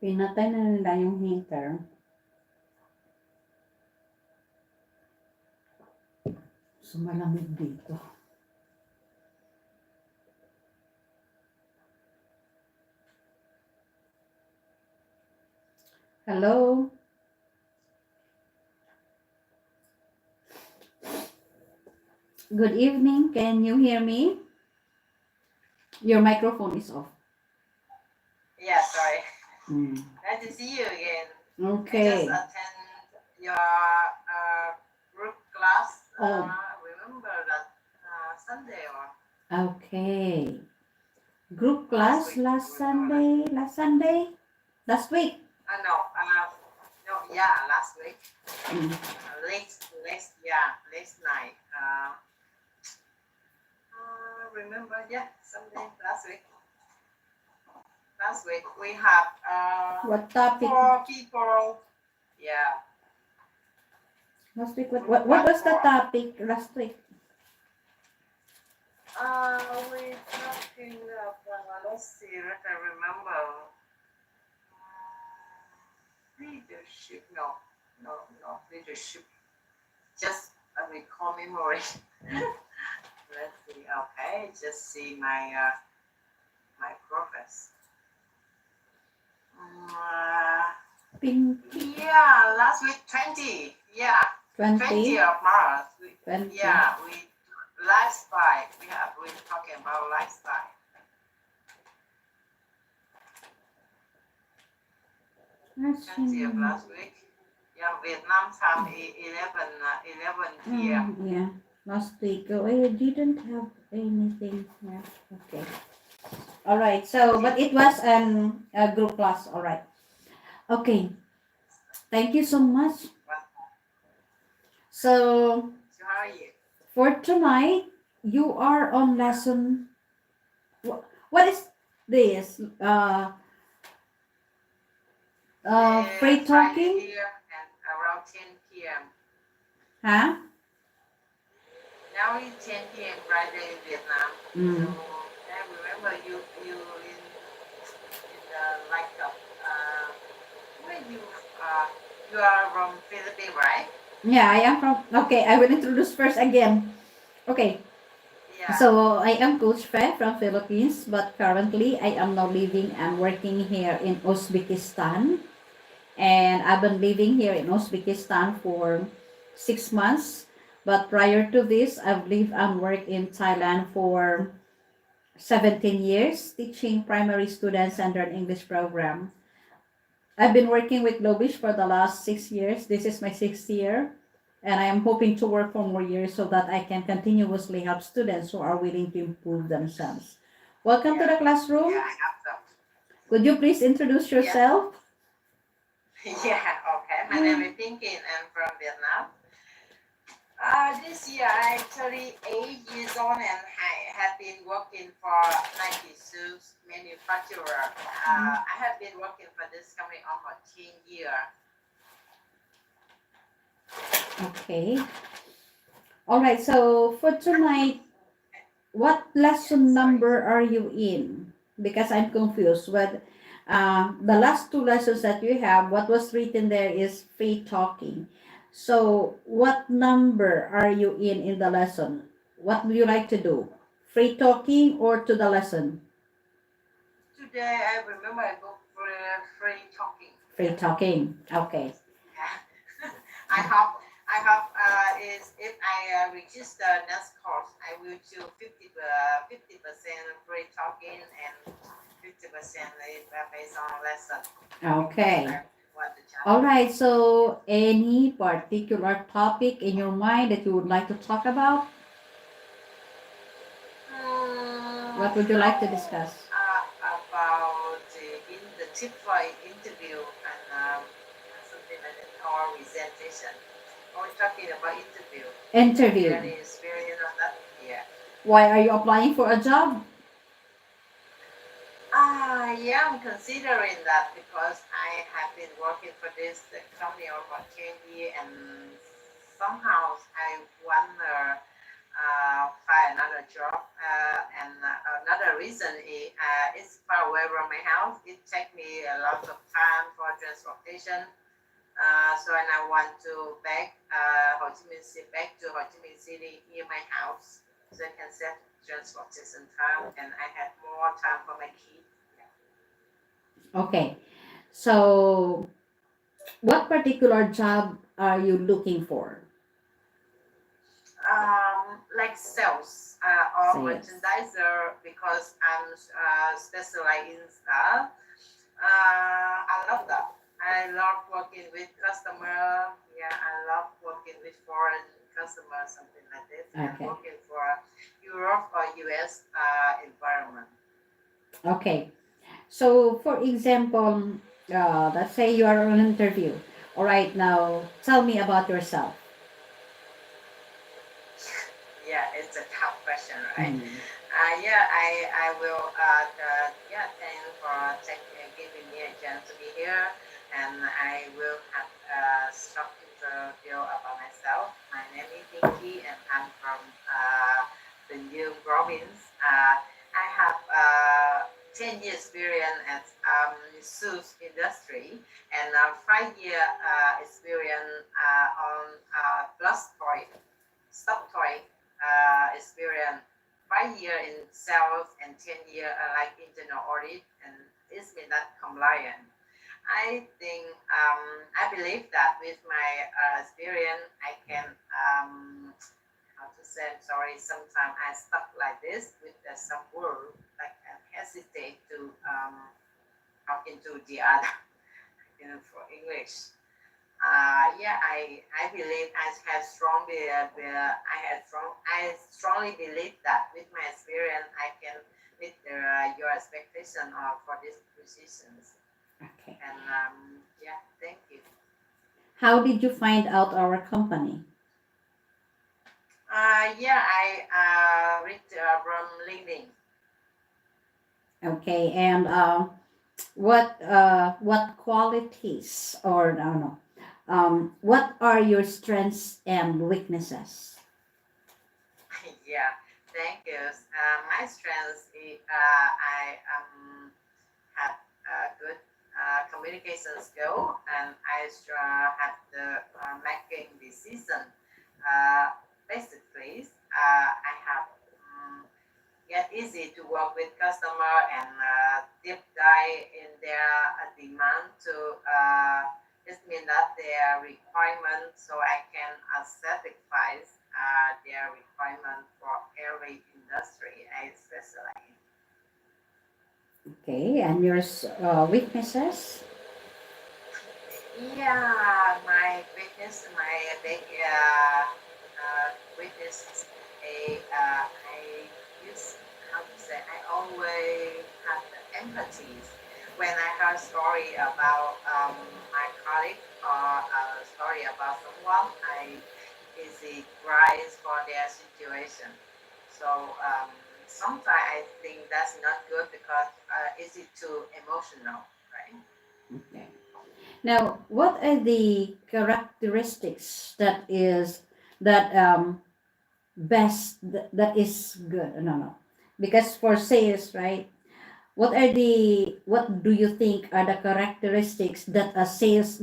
Pinatay na nila yung heater. So, malamig dito. Hello? Good evening. Can you hear me? Your microphone is off. Yeah, sorry. Mm. Nice to see you again. I Okay. just attend your group class. Oh. Remember that Sunday or Okay. Group class last Sunday? Last week? Last week. Mm. Last night. Remember? Yeah, Sunday last week. Last week we have What topic? 4 people. Yeah. Last week, what was the topic last week? We're talking about, let's see, let I remember. Leadership, no, leadership. Just recall memory. Let's see, okay, just see my my progress. Yeah, last week 20. Yeah, 20 of March. 20. Yeah, we lifestyle. We're talking about lifestyle. 20 of last week. Yeah, Vietnam time 11 p.m. Yeah, last week. Oh, I didn't have anything. Yeah, okay. All right. So, but it was a group class. All right. Okay. Thank you so much. So, So how are you? for tonight, you are on lesson. What is this? Free Friday talking? here and around 10 p.m. Huh? Now it's 10 p.m. Friday in Vietnam. So Mm. I remember you in the like where you are from Philippines, right? Yeah, I am from. Okay, I will introduce first again. Okay, Yeah. so I am Coach Fe from Philippines, but currently I am now living and working here in Uzbekistan. And I've been living here in Uzbekistan for 6 months. But prior to this, I've lived and worked in Thailand for 17 years, teaching primary students under an English program. I've been working with Globish for the last 6 years. This is my sixth year. And I am hoping to work for more years so that I can continuously help students who are willing to improve themselves. Welcome to Yeah. the classroom. Yeah, I have some. Could you please introduce Yes. yourself? Yeah, okay. My name is Pinky and I'm from Vietnam. This year I'm 38 years old and I have been working for Nike shoes manufacturer. I have been working for this company almost 10 years. Okay. All right. So for tonight, what lesson Sorry. number are you in? Because I'm confused. With the last two lessons that you have, what was written there is free talking. So what number are you in the lesson? What would you like to do? Free talking or to the lesson? Today I remember I booked for free talking. Free talking. Okay. Yeah. I hope is if I register next course, I will do 50% free talking and 50% based on lesson. Okay. I want to challenge. All right. So any particular topic in your mind that you would like to talk about? What would you like to discuss? About in the tip for interview and something like that, or presentation. Or talking about interview. Interview. Any experience on that? Yeah. Why are you applying for a job? Yeah, I'm considering that because I have been working for this company over 10 years and somehow I want to find another job. And another reason is it's far away from my house. It takes me a lot of time for transportation. So and I want to back to Ho Chi Minh City near my house so I can save transportation time and I have more time for my kids. Okay. So, what particular job are you looking for? Like sales or Sales. merchandiser because I'm specialized in stuff. I love that. I love working with customer. Yeah, I love working with foreign customers, something like this. And Okay. working for Europe or US environment. Okay. So, for example, let's say you are on an interview. All right, now tell me about yourself. Yeah, it's a tough question, right? Mm. Yeah, I will. Yeah, thank you for giving me a chance to be here, and I will have a short interview about myself. My name is Pinky, and I'm from the New province. I have 10 years experience as shoes industry and 5 year experience on plus toy, stop toy experience. 5 year in sales and 10 year like internal audit and it's been that compliant. I think I believe that with my experience I can how to say sorry sometimes I stuck like this with some word like I hesitate to talking to the other for English. Yeah, I believe I strongly believe that with my experience I can meet your expectation for these positions. Okay. And yeah, thank you. How did you find out our company? Yeah, I read from LinkedIn. Okay, and what qualities or no, what are your strengths and weaknesses? Yeah, thank you. My strengths is I have good communication skill, and I have the making decision. Uh, Basically, I have get easy to work with customer and deep dive in their demand to this means that their requirement so I can satisfy their requirement for every industry I specialize in. Okay, and your weaknesses? Yeah, my weakness, my big weakness is I use how to say I always have the empathy when I heard story about my colleague or a story about someone. I easy cries for their situation. So sometimes I think that's not good because is it too emotional, right? Okay. Now, what are the characteristics that that is good? No, no, because for sales, right? What do you think are the characteristics that a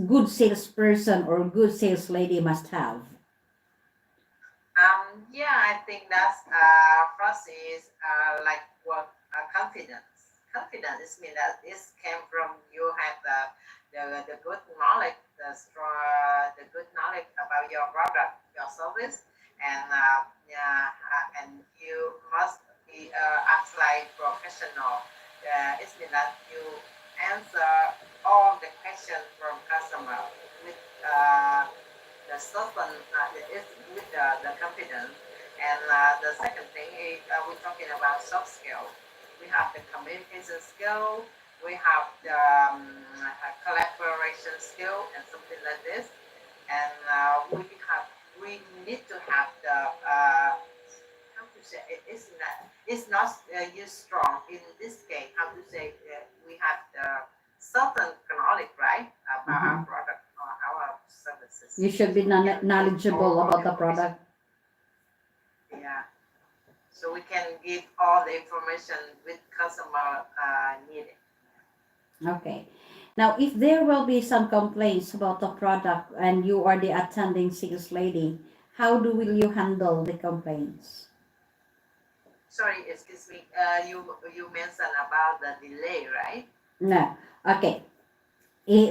good salesperson or good sales lady must have? Yeah, I think that's first is like what confidence. Confidence means that this came from you have the good knowledge, the good knowledge about your product, your service, and yeah, and you must be act like professional. It means that you answer all the questions from customer with the certain is with the confidence. And the second thing is we're talking about soft skill. We have the communication skill, we have the collaboration skill, and something like this. And we need to have the how to say it's not used strong in this case. How to say we have the certain knowledge right about our Mhm. product or our services, You should be so we can give knowledgeable all about the information. product. Yeah, so we can give all the information with customer needed. Okay. Now, if there will be some complaints about the product and you are the attending sales lady, how will you handle the complaints? Sorry, excuse me. You mentioned about the delay, right? No. Okay.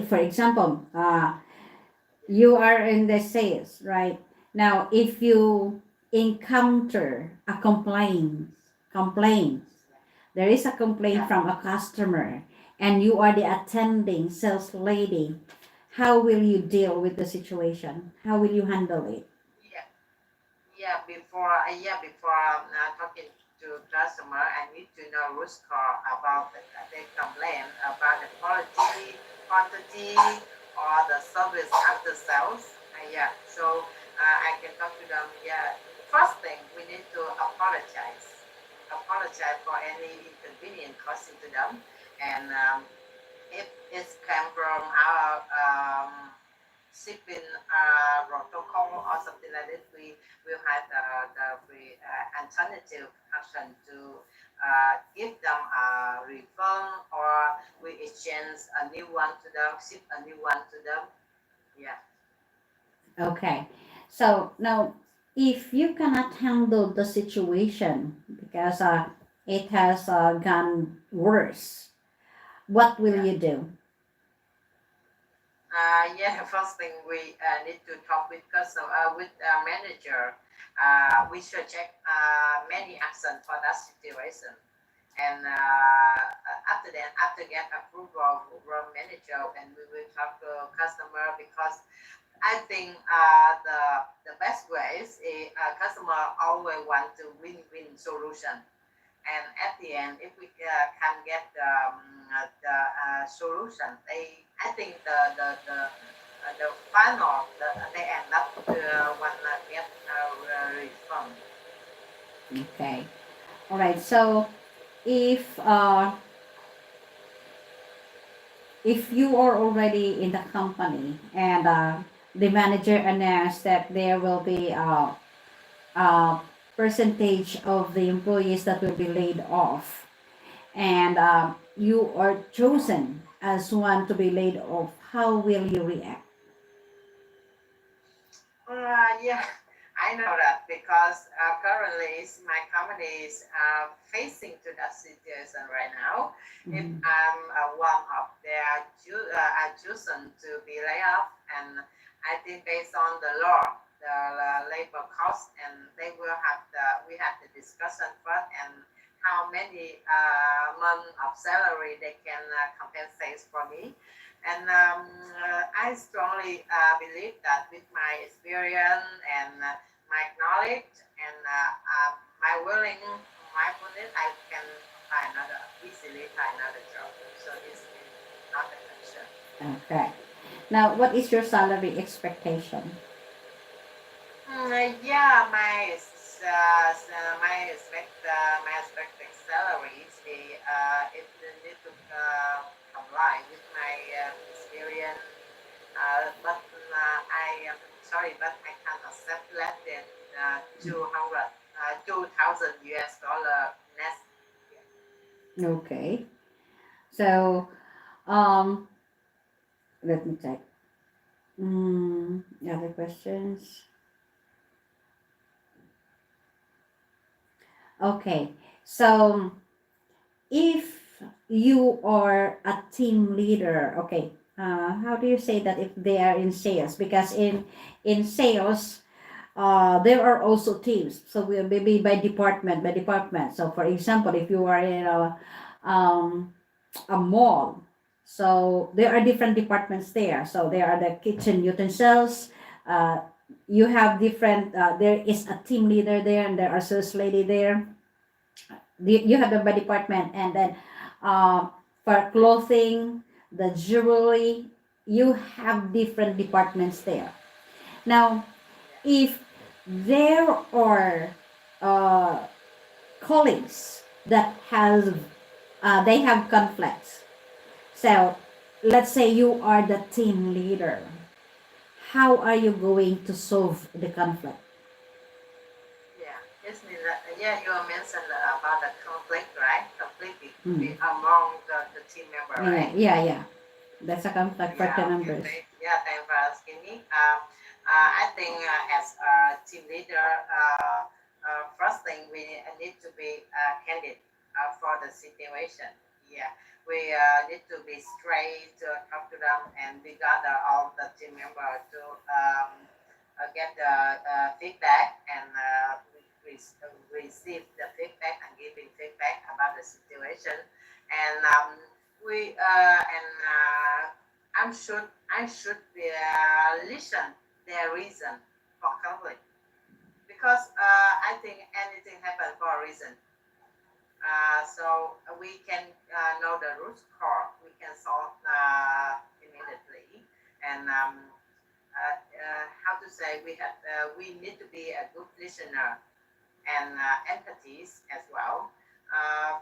For example, you are in the sales, right? Now, if you encounter a complaint, there is a complaint Yeah, from a customer, and you are the attending sales lady, how will you deal with the situation? How will you handle it? yeah. Before talking to customer, I need to know root cause about the complaint about the quality, quantity, or the service after sales. Yeah, so I can talk to them. Yeah, first thing we need to apologize for any inconvenience causing to them, and if it came from our shipping protocol or something like this, we will have the alternative action to give them a refund or we exchange a new one to them, ship a new one to them. Yeah. Okay. So now, if you cannot handle the situation because it has gone worse, what will Yeah. you do? Yeah, first thing we need to talk with customer, with manager. We should check many actions for that situation. And after that, after get approval from manager, and we will talk to customer because I think the best way is a customer always want to win-win solution, and at the end, if we can get the solution, I think the final, they end up when get refund. Okay. All right. So if you are already in the company and the manager announced that there will be a percentage of the employees that will be laid off, and you are chosen as one to be laid off, how will you react? Yeah, I know that because currently my company is facing to that situation right now. If Mhm. I'm one of their chosen to be laid off, and I think based on the law, the labor cost, and they will have we have the discussion first, and how many month of salary they can compensate for me. And I strongly believe that with my experience and my knowledge and my willing, mindfulness, I can easily find another job. So this is not a concern. Okay. Now, what is your salary expectation? Yeah, my expected salary is it need to comply with my experience. But I am sorry, but I can't accept less than 2,000 US dollar net. Okay. So, um, let me check. Other questions? Okay. So, if you are a team leader, okay, how do you say that if they are in sales? Because in sales, there are also teams. So we maybe by department, by department. So for example, if you are in um, a mall, so there are different departments there. So there are the kitchen utensils. Uh, you have different. There is a team leader there, and there are sales lady there. You have the by department, and then for clothing, the jewelry, you have different departments there. Now, if there are uh, colleagues that has they have conflicts, so let's say you are the team leader, how are you going to solve the conflict? Yeah, yeah, you mentioned about the conflict, right? Conflict Hmm. among the team member, Yeah, right? yeah, yeah, that's a conflict for team Yeah, okay, members. yeah, thanks for asking me. I think as a team leader, first thing we need to be candid for the situation. Yeah, we need to be straight to talk to them, and we gather all the team members to get the feedback and receive the feedback and giving feedback about the situation. And we and I should be, listen their reason for conflict because I think anything happens for a reason. So we can know the root cause. We can solve immediately. And how to say we need to be a good listener and empathies as well.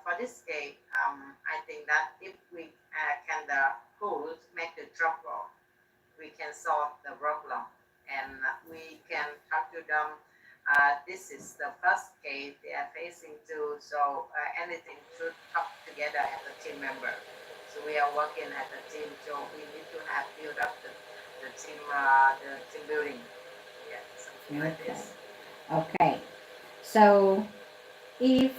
For this case, I think that if we can the tools make the trouble, we can solve the problem, and we can talk to them. This is the first case they are facing too, so anything should talk together as a team member. So we are working as a team, so we need to have build up the team building. Yeah, something like Okay. this. Okay. So if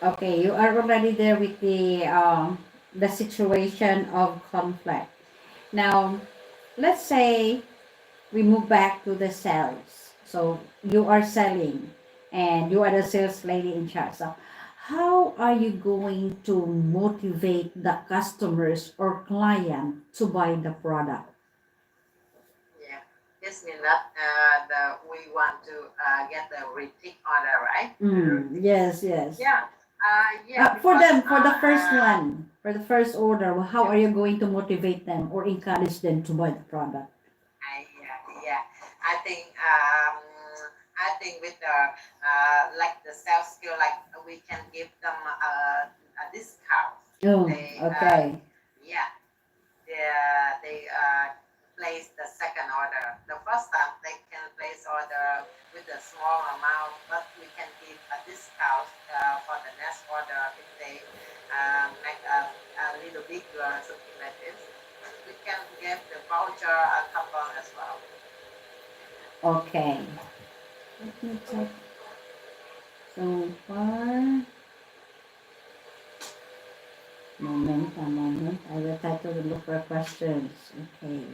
okay, you are already there with the situation of conflict. Now, let's say we move back to the sales. So you are selling and you are the sales lady in charge. So how are you going to motivate the customers or client to buy the product? Yeah, It means that we want to get the repeat order, right? Yes, yes. Yeah. Yeah. For Because them, for the first one, for the first order, how are you going to motivate them or encourage them to buy the product? yeah. I think I think with the like the sales skill, like we can give them a discount. Oh, They okay. yeah they place the second order. The first time they can place order with a small amount, but we can give a discount for the next order if they make a little bigger something like this. We can give the voucher a coupon as well. Okay. Let me check. So far, moment. I will try to look for questions. Okay.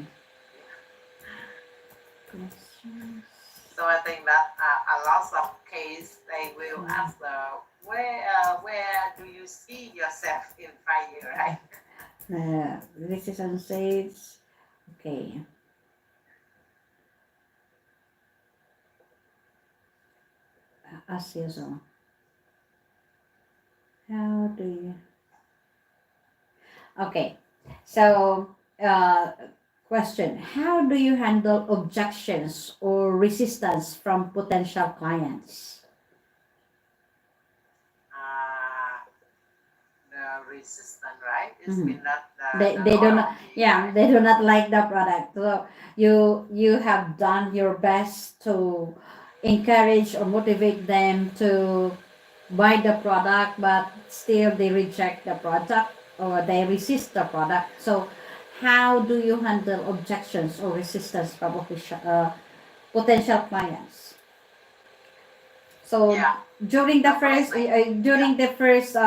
Questions. So I think that a lot of case they will ask where do you see yourself in 5 years, right? This is on stage. Okay. As usual. How do you? Okay. So, question: how do you handle objections or resistance from potential clients? The resistant, right? It's Mhm. mean that They do not, loyalty, yeah, right? they do not like the product. So you have done your best to encourage or motivate them to buy the product, but still they reject the product or they resist the product. So how do you handle objections or resistance from potential clients? So Yeah. during the The first, first thing, during the first,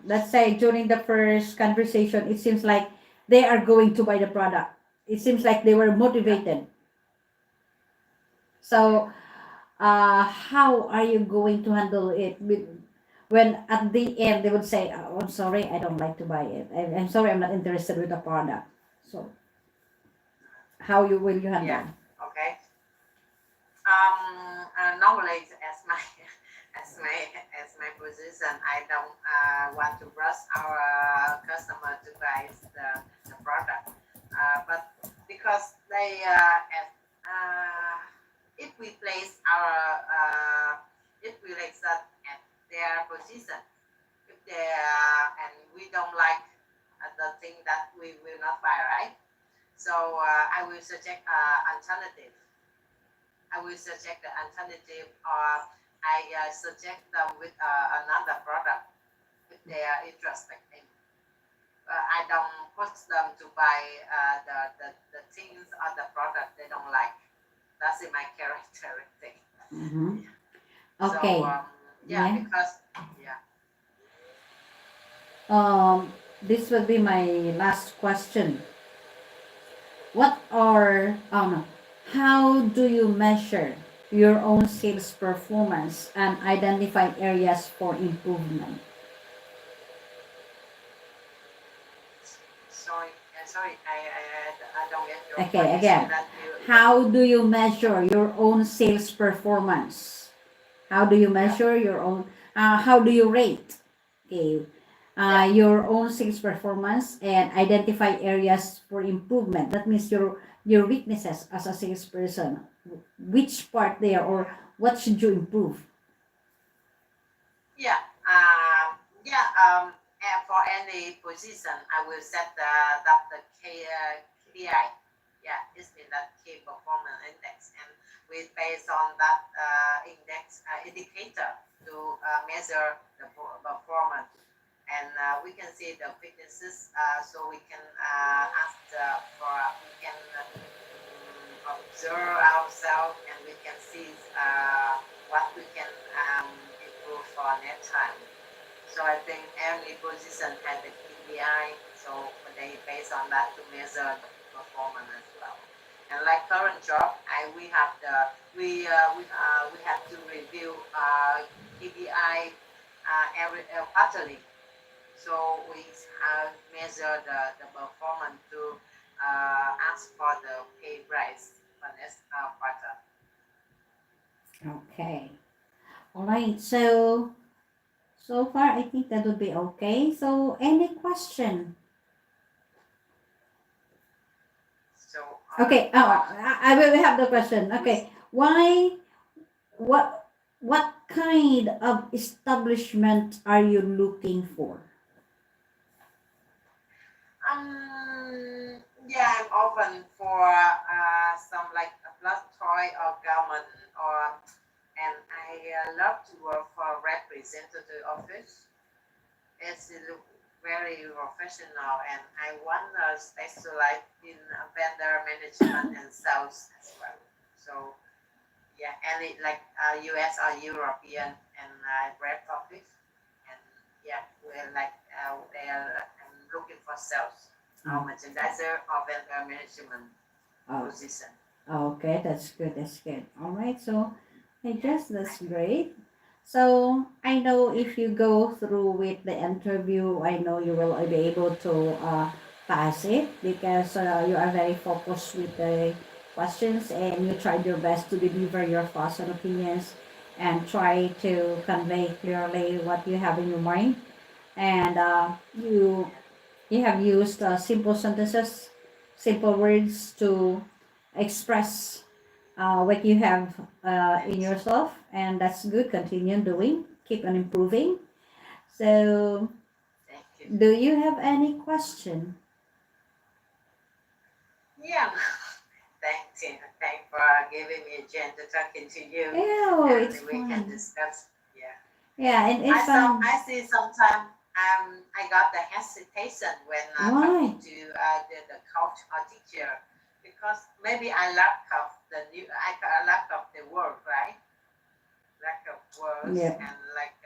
let's say during the first conversation, it seems like they are going to buy the product. It seems like they were motivated. So, how are you going to handle it when at the end they would say, oh, "I'm sorry, I don't like to buy it. I'm sorry, I'm not interested with the product." So, how you will you handle? yeah. Okay. Normally as my as my position, I don't want to rush our customer to buy the product, but because they if we place our if we place that at their position, if they and we don't like the thing that we will not buy, right? So I will suggest alternative. I will suggest the alternative, or I suggest them with another product if they are interested in. I don't push them to buy the things or the product they don't like. That's in my characteristic. Mm-hmm. So Okay. yeah, Yeah. because yeah, This will be my last question. What are, oh no, how do you measure your own sales performance and identify areas for improvement? sorry, I don't get your Okay, point. You say again, that how do you measure your own sales performance? How do you yeah, measure your own, how do you rate, okay, yeah, your own sales performance and identify areas for improvement? That means your weaknesses as a salesperson. Which part there or yeah. what should you improve? Yeah, and for any position, I will set the KPI. Yeah, it's in that key performance index, and we base on that index indicator to measure the performance, and we can see the weaknesses. So we can ask for we can observe ourselves, and we can see what we can improve for next time. So I think every position has a KPI, so they based on that to measure the performance as well. And like current job, we have we have to review KPI every quarterly. So we measure the performance to ask for the pay rise for as partner. Okay. All right. So far, I think that would be okay. So, any question? So Okay. Oh, I will have the question. Okay. Why? What? What kind of establishment are you looking for? Yeah, I'm open for some like a plus toy or garment or, and I love to work for representative office. It's very professional, and I want to specialize in vendor management and sales as well. So yeah, any like US or European and rep office, and yeah, we're like they're I'm looking for sales, merchandiser or vendor management Oh, position. okay, that's good. That's good. All right. So, I guess that's great. So, I know if you go through with the interview, I know you will be able to pass it because you are very focused with the questions and you tried your best to deliver your thoughts and opinions and try to convey clearly what you have in your mind. And you have used simple sentences, simple words to express what you have in Thanks. yourself, and that's good. Continue doing, keep on improving. So, Thank you. do you have any question? Yeah. Thank you. Thanks for giving me a chance to talking to you, Oh, and it's we can fine. discuss. Yeah. Yeah, and if I see sometimes I got the hesitation when why? talking to the coach or teacher because maybe I lack of the new I got a lack of the word, right? Lack of words Yeah. and like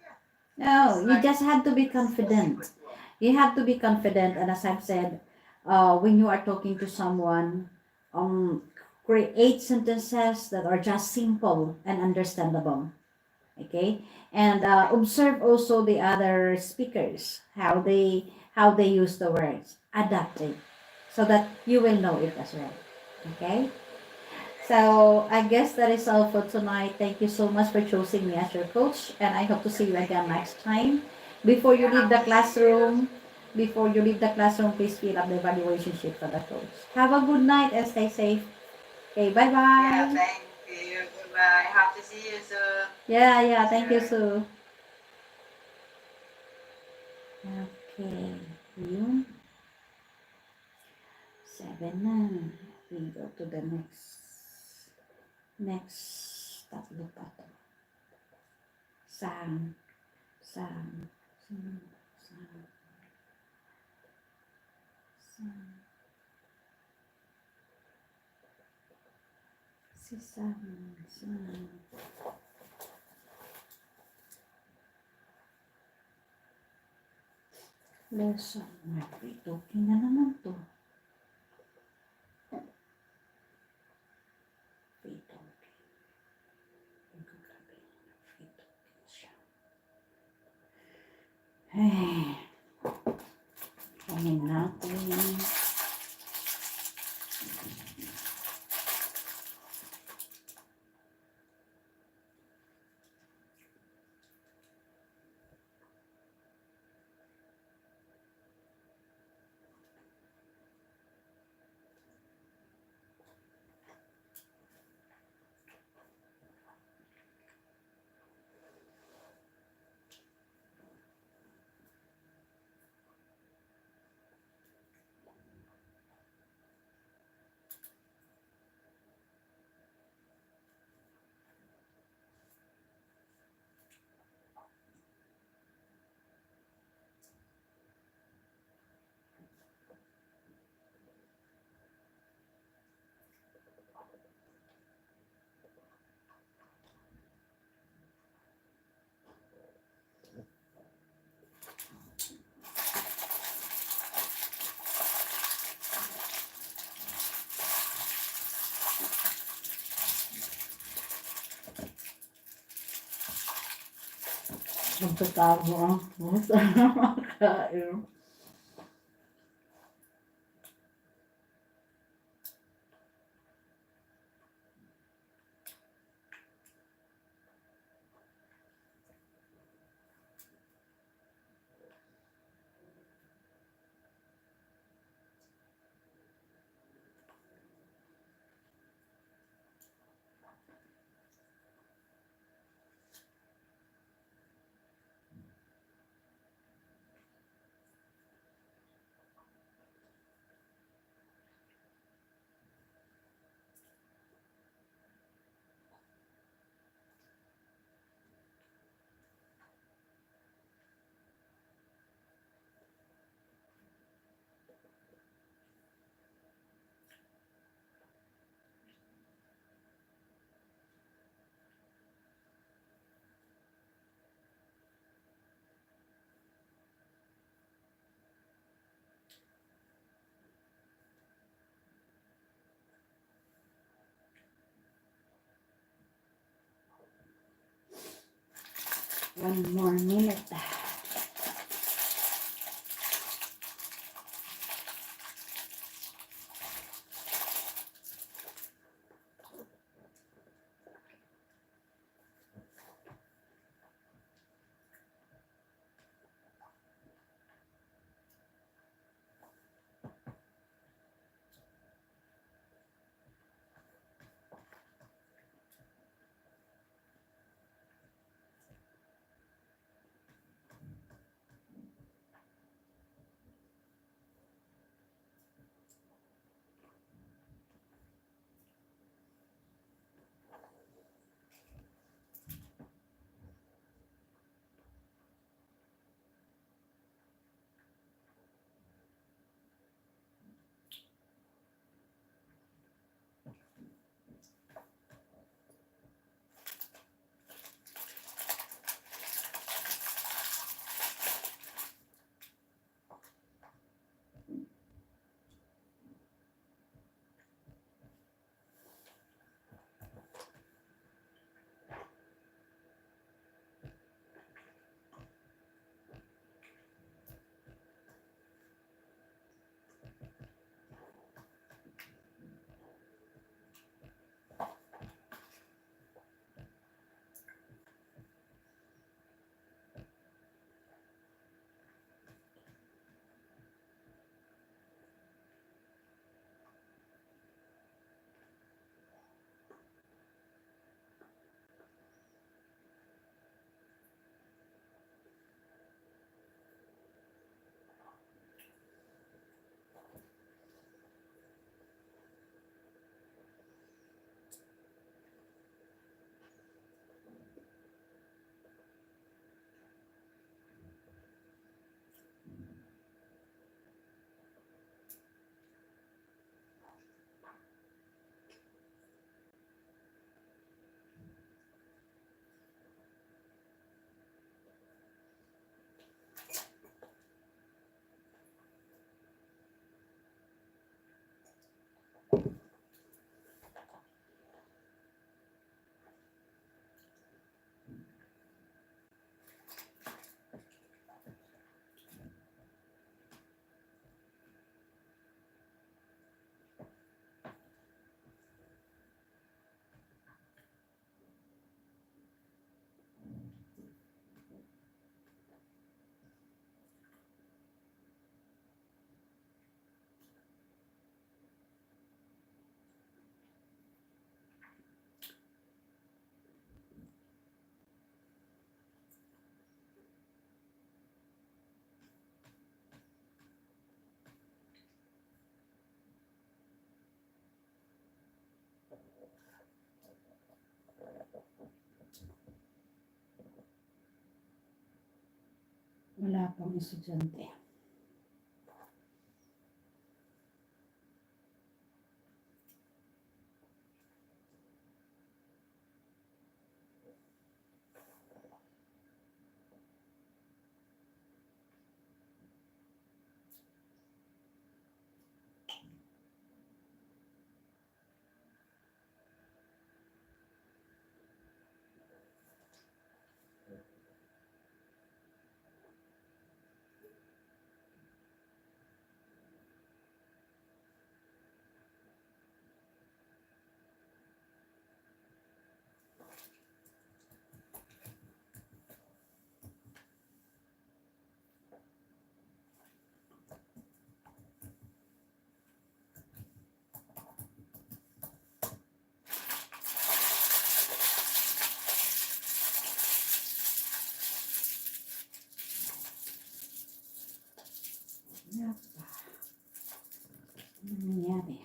yeah, No, it's you like just have to be it's a confident. secret word. You have to be confident, and as I've said, when you are talking to someone, um, create sentences that are just simple and understandable. Okay, and observe also the other speakers how they use the words, adapt it, so that you will know it as well. Okay, so I guess that is all for tonight. Thank you so much for choosing me as your coach, and I hope to see you Thank again you. next time. Before you Yeah, leave hope the to see you. classroom, please fill up the evaluation sheet for the coach. Have a good night and stay safe. Okay, bye Yeah, bye. thank you. Goodbye. Hope to see you soon. Yeah, yeah. Thank you, Sure. Sue. Okay, yun. 7 na. We go to the next tatlo pa to. Sang, sang, sang, sang, sang. Si sang, sang. Lesson. May free talking na naman to. Free talking. Ang kagabi. Free talking siya. Ay, kanin natin. Magtatago ang pusa. Makain. One more minute. Wala pang estudyante. Yapa. Ano nangyari?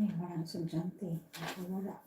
Ay, walang estudyante. Ako wala.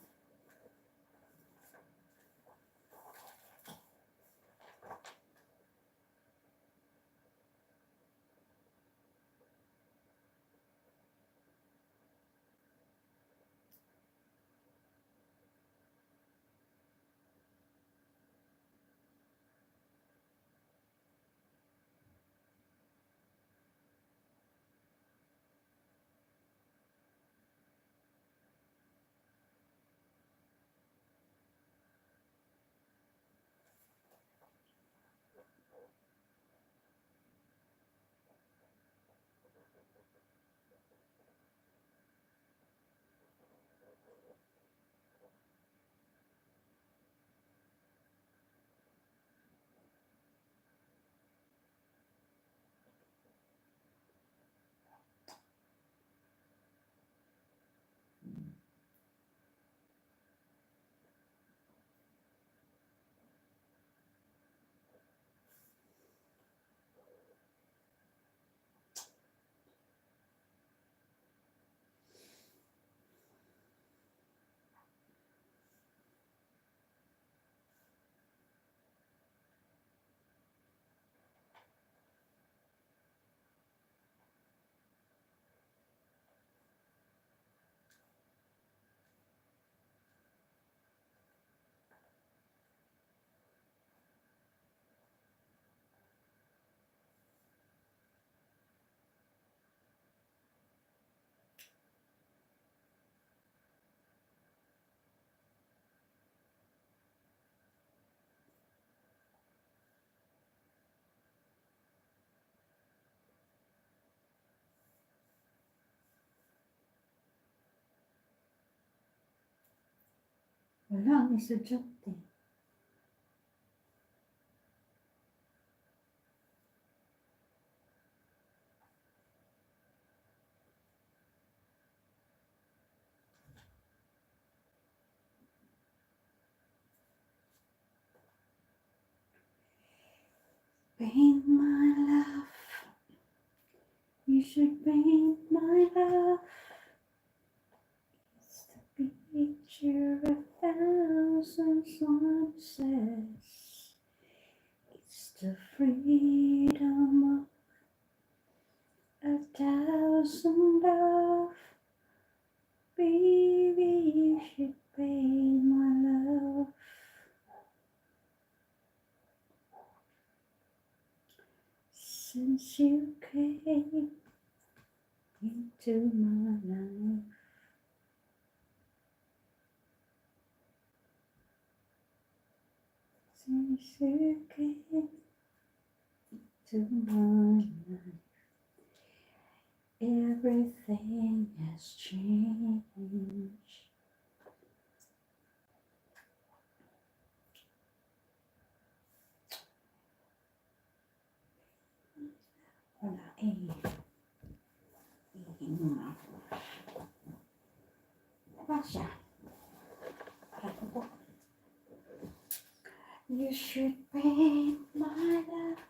Wala ang estudyante. Paint my love. You should paint my love. It's the picture of thousand sunsets. It's the freedom of a thousand love. Baby, you should paint my love. Since you came into my life, since you came to my life, everything has changed. Wala eh. Ihin muna ako. Diba siya? Ano po? You should paint my love.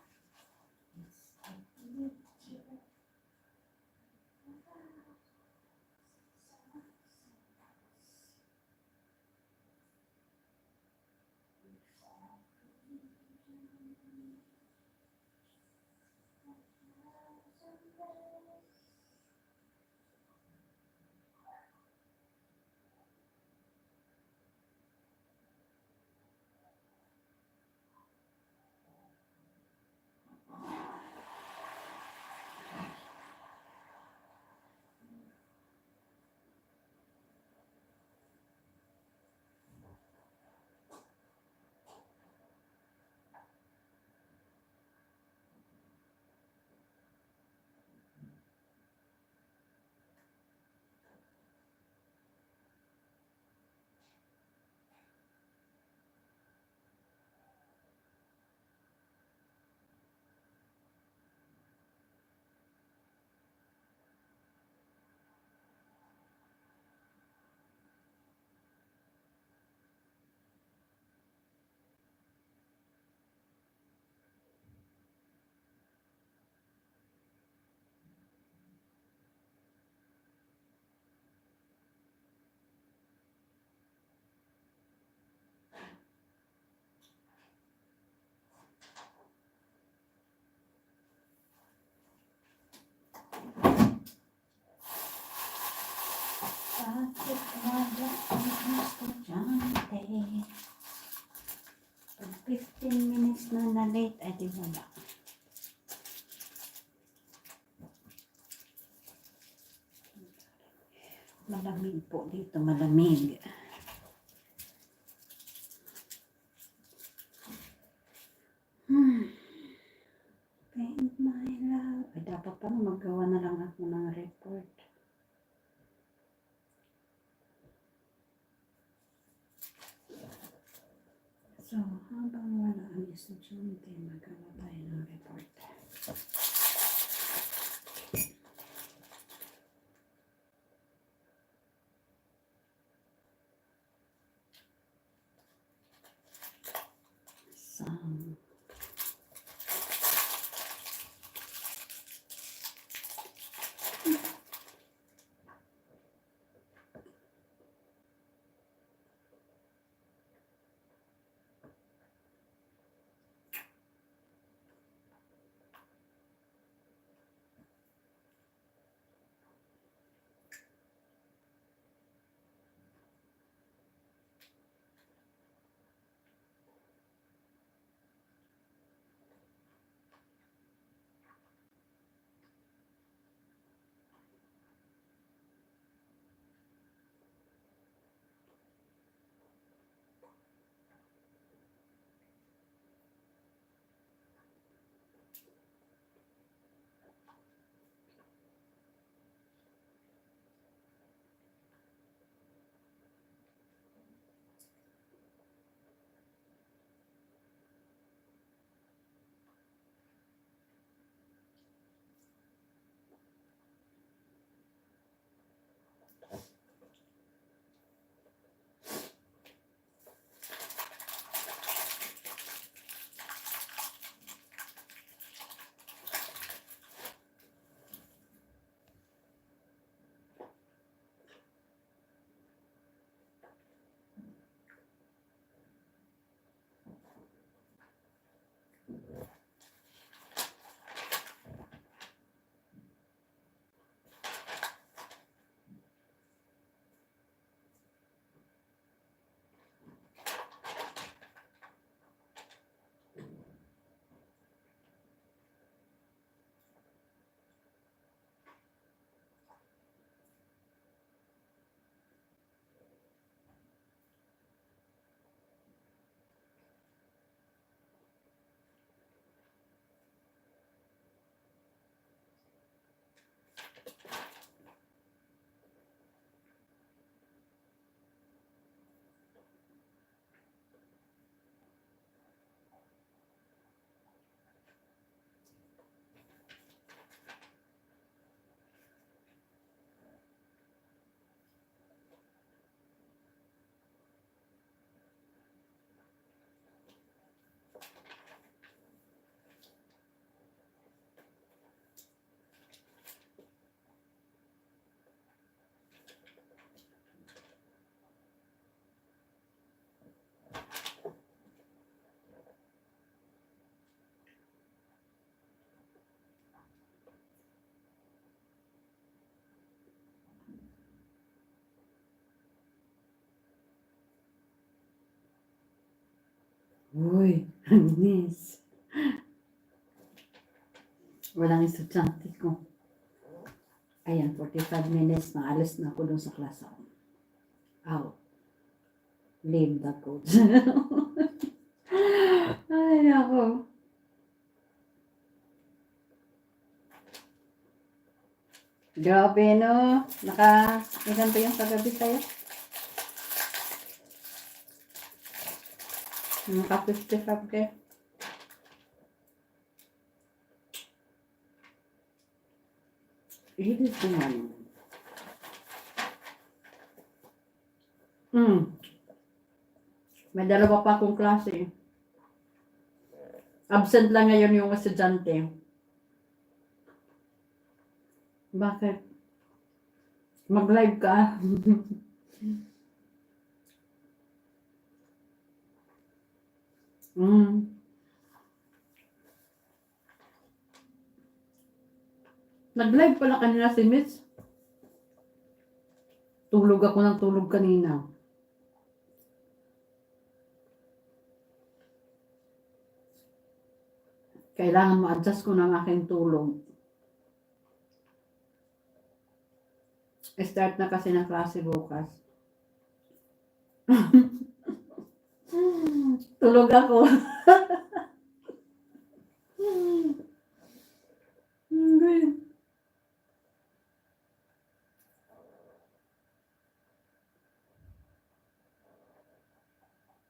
15 minutes na na-late. Ay, di wala. Malamig po dito, malamig. Paint my love. Ay, dapat pa magawa na lang ako ng report. So, habang wala ang estudyante, magawa tayo ng report. So, uy, miss. Walang estudyante ko. Ayan, 45 minutes na. Alis na ako dun sa klase. Out. Leave the coach. Ay, ako. Grabe, no? Ilan ba yung kagabi sa'yo? Naka 55 ka. Ilis naman. May dalawa pa akong klase. Absent lang ngayon yung estudyante. Bakit? Mag-live ka? Nag-live pala kanina si Miss. Tulog ako ng tulog kanina. Kailangan ma-adjust ko ng aking tulog. Start na kasi ng klase bukas. Tulog ako.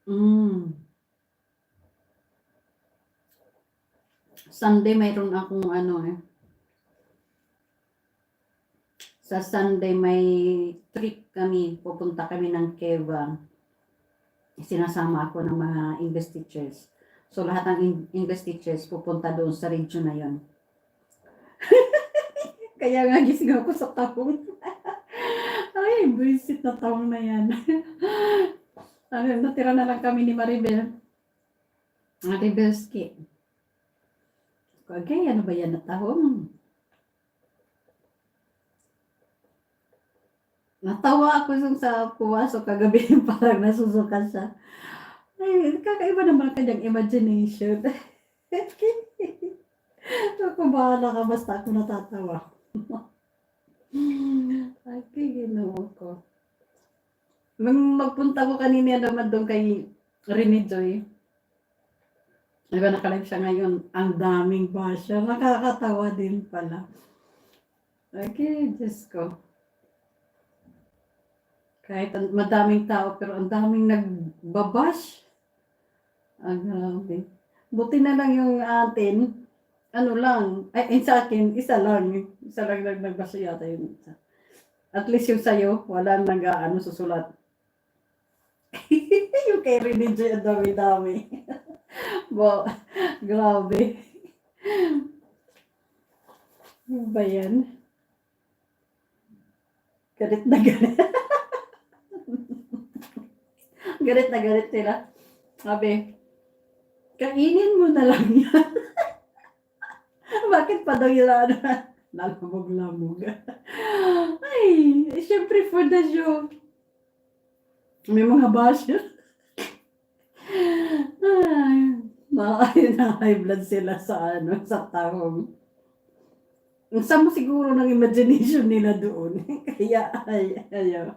Mm. Sunday mayroon akong sa Sunday may trip kami. Pupunta kami ng Keva. Sinasama ako ng mga English teachers. So lahat ng English teachers pupunta doon sa region na yon. Kaya nga gising ako sa taong. Ay, buisit na taong na yan. Natira na lang kami ni Maribel. Maribelski. Okay, ano ba yan na taong? Natawa ako yung sa pumasok kagabi, parang nasusukan siya. Ay, kakaiba naman kanyang imagination. Ako bahala ka, basta ako natatawa. Ay, ginoo ko. Nung magpunta ko kanina naman doon kay Rene Joy, diba nakalive siya ngayon, ang daming basya, nakakatawa din pala. Okay, Diyos ko. Kahit madaming tao, pero ang daming nagbabash. Ang grabe. Buti na lang yung atin, ano lang, sa akin, isa lang nagbasa yata yun. At least yung sa'yo, walang susulat. Yung kay Rene J, ang dami-dami. Grabe. Ano ba yan? Galit na galit. Galit na galit sila. Sabi, kainin mo na lang yan. Bakit pa daw yung nalamog-lamog? Ay, syempre for the show. May mga basher. Ay, na high blood sila sa sa tahong. Sama siguro ng imagination nila doon. Kaya, ayaw.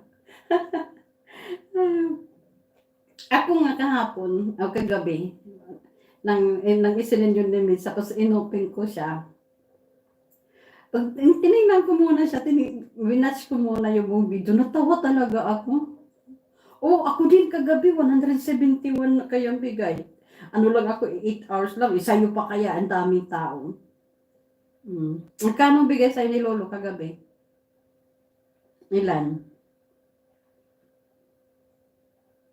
Ako nga kahapon, o kagabi, nang isinin yung limits, tapos inopen ko siya. Pag tinignan ko muna siya, winatch ko muna yung movie, doon natawa talaga ako. Oh, ako din kagabi, 171 na kayang bigay. Ano lang ako, 8 hours lang, isayo pa kaya, ang daming tao. Magkano bigay sa'yo ni Lolo kagabi? Ilan?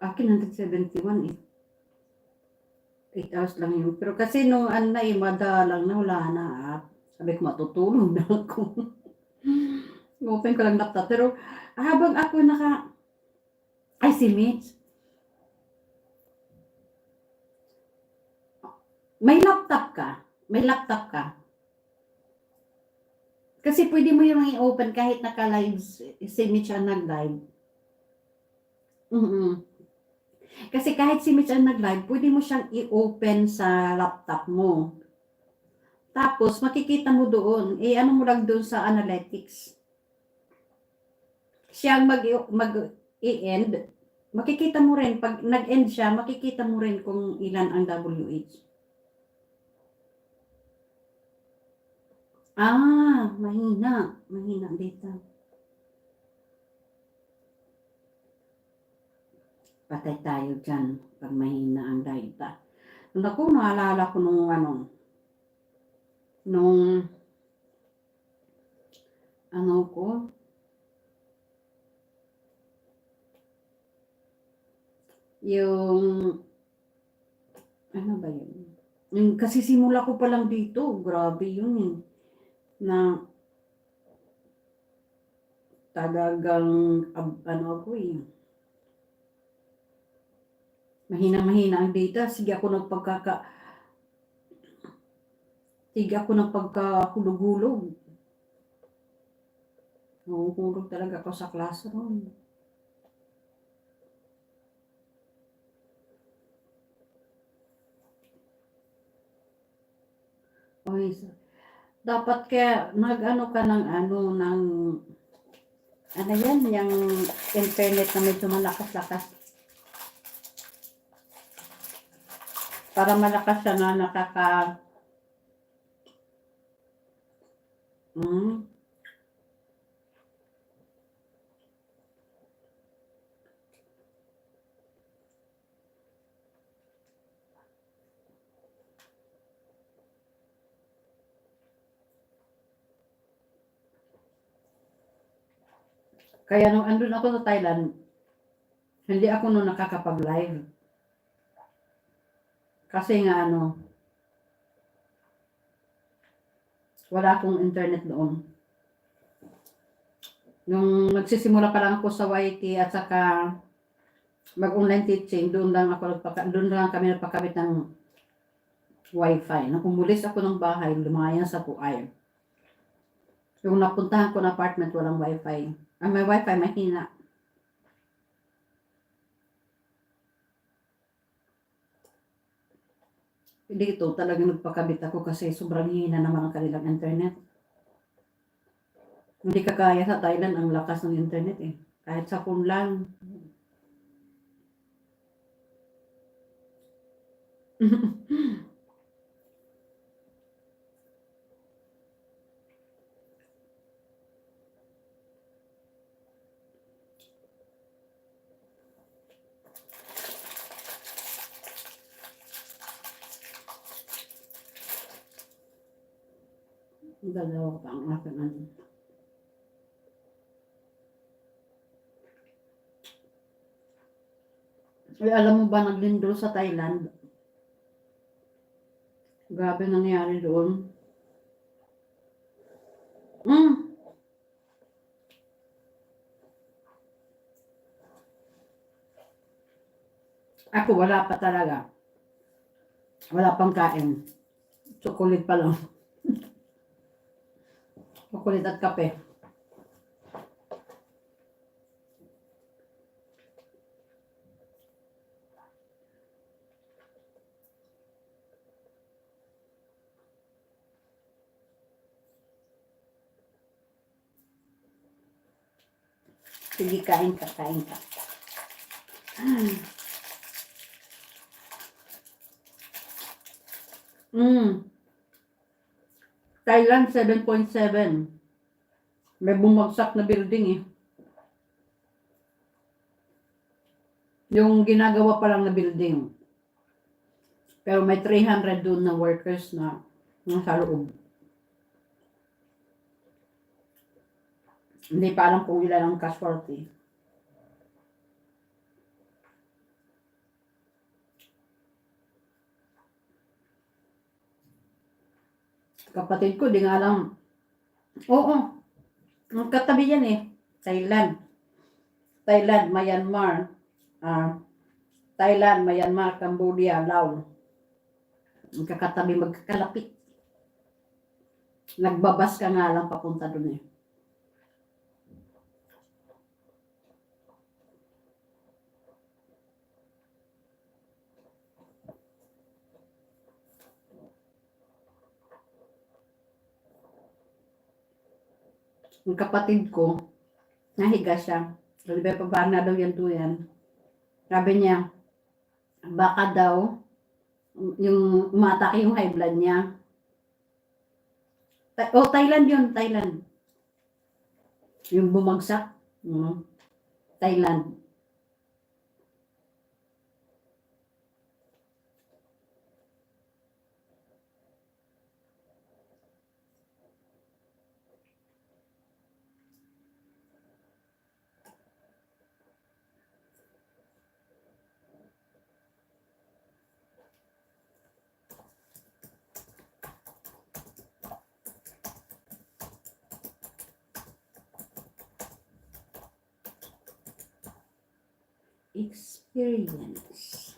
Akin 171 eh. 8 hours lang yun. Pero kasi nung madalang na, wala na. Sabi ko, matutulog na ako. Open ko lang laptop. Pero habang ako ay, si Mitch. May laptop ka. Kasi pwede mo yung i-open kahit naka-live si Mitch ang nag-live. Kasi kahit si Mitch ang nag-live, pwede mo siyang i-open sa laptop mo. Tapos, makikita mo doon. Ano mo lang doon sa analytics. Siya mag-i-end. Makikita mo rin, pag nag-end siya, makikita mo rin kung ilan ang WH. Mahina. Mahina dito. Patay tayo dyan pag mahina ang data. Naku, naalala ko nung yung ano ba yun? Yung kasi simula ko pa lang dito, grabe yun eh. Na talagang ako eh. Mahina ang data. Sige ako nagpagkahulog-hulog. Nahuhulog talaga ako sa classroom. Oy, dapat kaya nag-ano ka ng ano, ng ano yan, yung internet na medyo malakas-lakas. Para malakas siya na hmm, kaya nung andun ako sa Thailand, hindi ako nung nakakapag-live. Kasi nga ano, wala akong internet doon. Nung nagsisimula pa lang ako sa YT at saka mag-online teaching, doon lang kami nagpakabit ng wifi. Nung umulis ako ng bahay, lumayan sa Puay. Yung napuntahan ko na apartment, walang wifi. Ang may wifi, mahina. Dito talagang nagpakabit ako kasi sobrang hina naman ang kanilang internet. Hindi kakaya sa Thailand ang lakas ng internet eh. Kahit sa phone lang. Dalawa pa ang aking ano. Ay, alam mo ba, naglindol sa Thailand? Grabe nangyari doon. Mm. Ako, wala pa talaga. Wala pang kain. Chocolate pa lang. Chocolate at kape. Sige, kain ka, kain ka. Mm. Thailand 7.7. May bumagsak na building eh. Yung ginagawa pa lang na building. Pero may 300 doon na workers na nasa loob. Hindi pa alam kung ilan ang casualty. Kapatid ko, di nga alam. Oo, ang katabi yan eh. Thailand. Thailand, Myanmar. Thailand, Myanmar, Cambodia, Laos. Ang kakatabi, magkakalapit. Nagbabas ka nga lang papunta doon eh. Ang kapatid ko, nahiga siya. Sabi ba, pabaan na daw yan to yan. Sabi niya, baka daw, yung umatake yung high blood niya. Thailand yun, Thailand. Yung bumagsak. Thailand. Experience.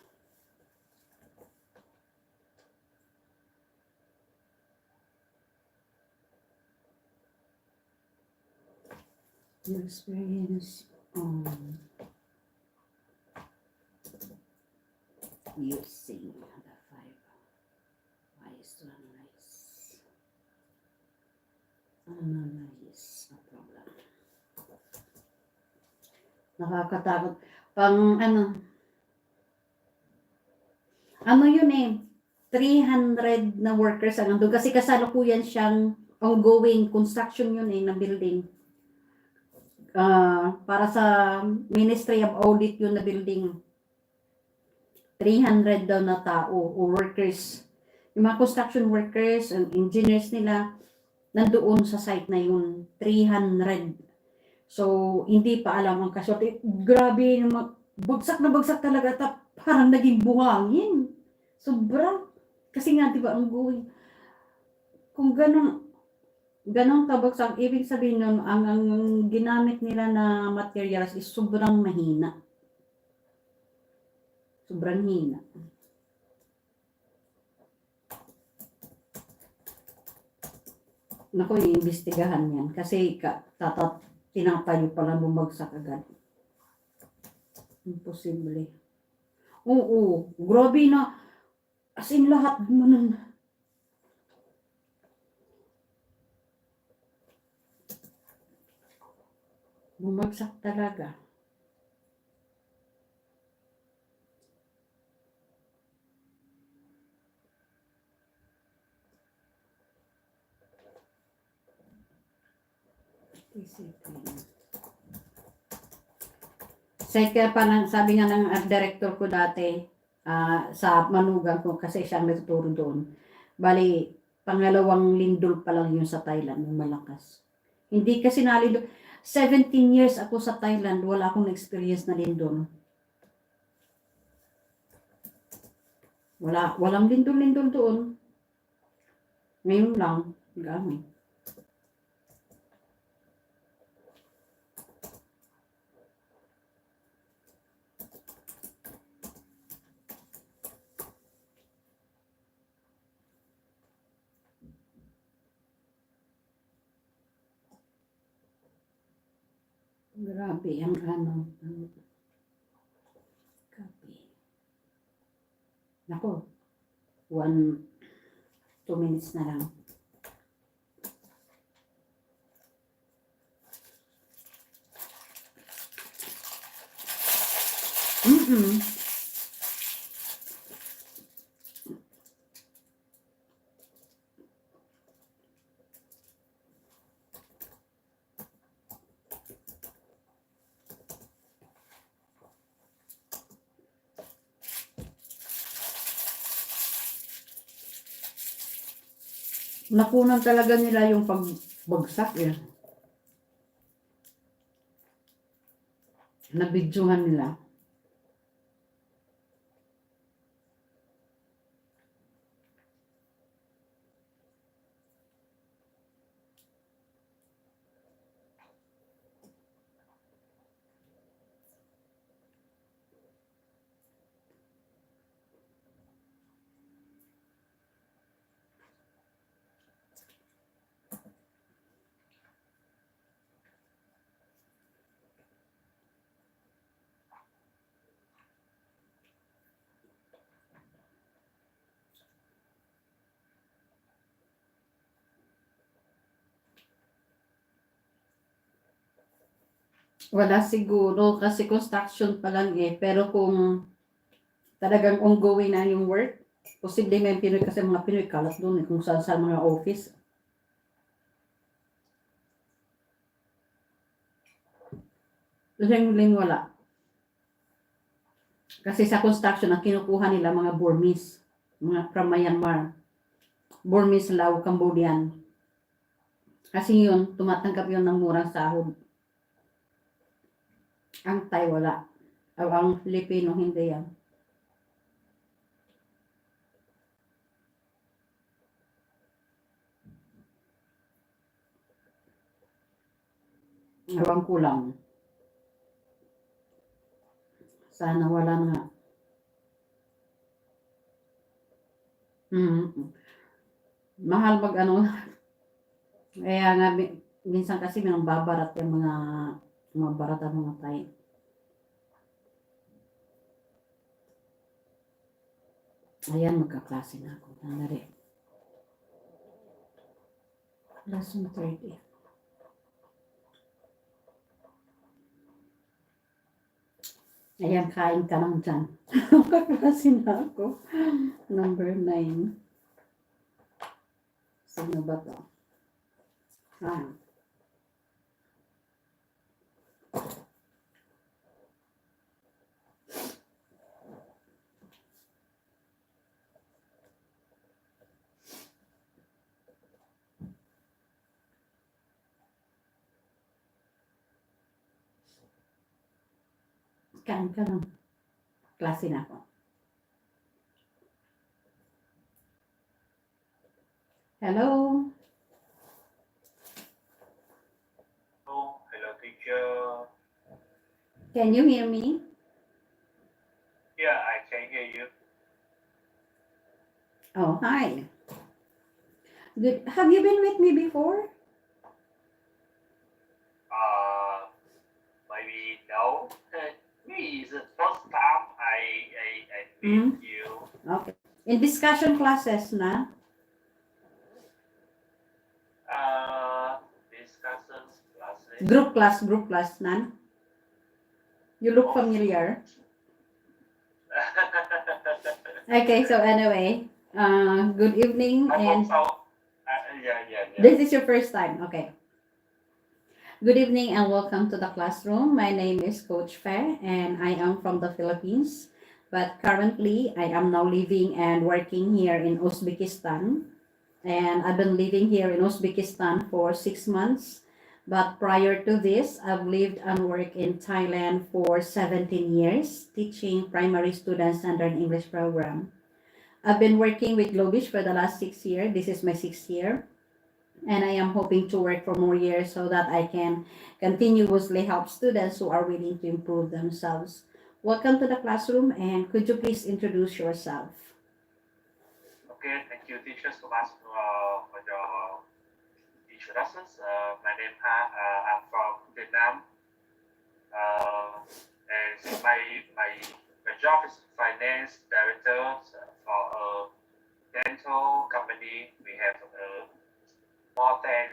Experience on using the 5 wise to analyze. Analyze a problem. Nakakatakot. Ano yun eh, 300 na workers ang nandun. Kasi kasalukuyan siyang ongoing construction yun eh, na building. Para sa Ministry of Audit yun na building. 300 daw na tao o workers. Yung mga construction workers, ang engineers nila, nandoon sa site na yun, 300. So, hindi pa alam ang kasorte. Grabe, bagsak na bagsak talaga. Parang naging buhangin. Sobra. Kasi nga, di ba, ang going. Kung ganun kabagsak, ibig sabihin nun, ang ginamit nila na materials is sobrang mahina. Sobrang hina. Naku, iimbestigahan yan. Kasi tinatayo pala bumagsak agad. Imposible. Oo, grabe na. As in lahat gumanon. Bumagsak talaga. Kaya parang sabi nga ng director ko dati sa manugang ko kasi siyang nagtuturo doon. Bali, pangalawang lindol pa lang yun sa Thailand, yung malakas. Hindi kasi nalindol. 17 years ako sa Thailand, wala akong experience na lindol. Walang lindol-lindol doon. Ngayon lang, gamit. Grabe ang copy. Nako, 2 minutes na lang. Napunan talaga nila yung pagbagsak eh. Nabidyohan nila. Wala siguro kasi construction pa lang eh. Pero kung talagang ongoing na yung work, posible may Pinoy kasi mga Pinoy kalat doon eh, kung saan sa mga office. Ling wala. Kasi sa construction, ang kinukuha nila mga Burmese, mga from Myanmar. Burmese, Lao, Cambodian. Kasi yun, tumatanggap yun ng murang sahod. Ang Thai wala. O ang Filipino hindi yan. Awang kulang. Sana wala na. Mahal mag ano. Kaya nga, minsan kasi babarat yung mga barat ang mga Thai. Ayan, magkaklase na ako. Nangyari. Lesson 30. Ayan, kain ka lang dyan. Kaklase na ako. Number 9. Sino ba to? Ah. Kain ka lang. Klase na ako. Hello? Oh, hello, teacher. Can you hear me? Yeah, I can hear you. Oh, hi. Good. Have you been with me before? Maybe no. Me is the first time I meet you. Okay. In discussion classes na? Discussions classes. Group class na? You look Oh. familiar. Okay, so anyway, good evening I and hope so. Yeah. this is your first time. Okay. Good evening and welcome to the classroom. My name is Coach Fair and I am from the Philippines. But currently, I am now living and working here in Uzbekistan. And I've been living here in Uzbekistan for 6 months. But prior to this, I've lived and worked in Thailand for 17 years, teaching primary students under an English program. I've been working with Globish for the last 6 years. This is my 6th year. And I am hoping to work for more years so that I can continuously help students who are willing to improve themselves. Welcome to the classroom and could you please introduce yourself? Okay, thank you, teacher, so much for your introductions. My name I'm from Vietnam. And my job is finance director for a dental company. We have more than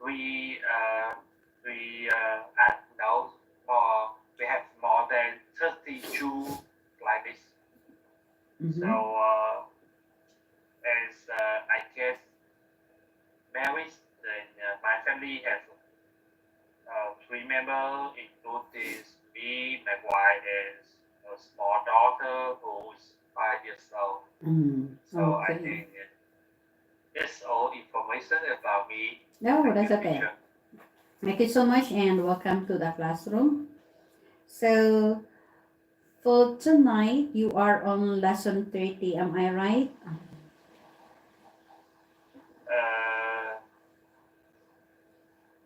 we have more than 32 clients. So as I get married, then my family has 3 members, including me, my wife, and a small daughter who's 5 years old. So I Okay. think that's all information about me. No, Thank that's you, okay. teacher. Thank you so much and welcome to the classroom. So for tonight, you are on lesson 30, am I right?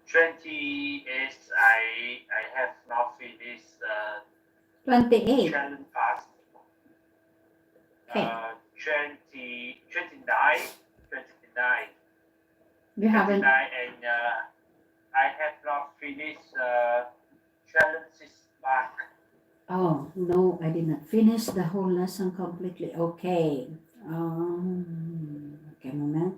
20 is I have not finished 28. challenge fast. Okay. 29, You haven't. 29, and I have not finished challenges back. Oh, no, I did not finish the whole lesson completely. Okay. Okay, moment.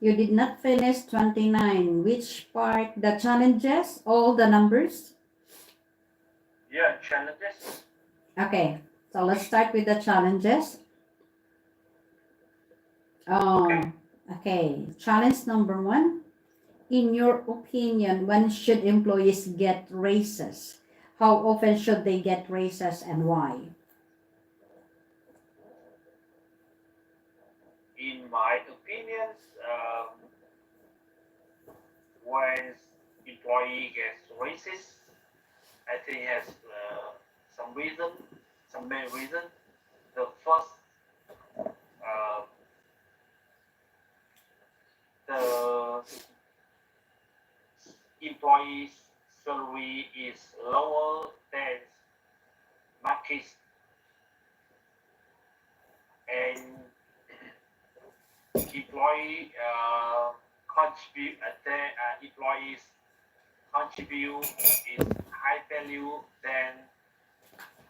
You did not finish 29. Which part? The challenges? All the numbers? Yeah, challenges. Okay. So let's start with the challenges. Okay. Okay. Challenge number 1. In your opinion, when should employees get raises? How often should they get raises and why? In my opinion, when employee gets raises, I think has some reason, some main reason. The first, uh, the employee's salary is lower than market, and employee contribute employees contribute is high value than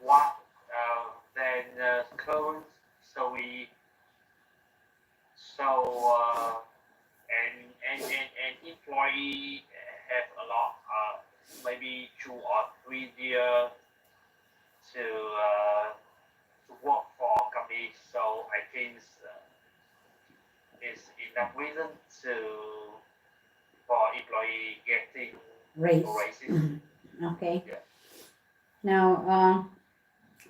what than current salary So and employee have a lot, maybe 2 or 3 years to work for company. So I think it's enough reason to for employee getting Raise. raises. Okay. Yeah. Now,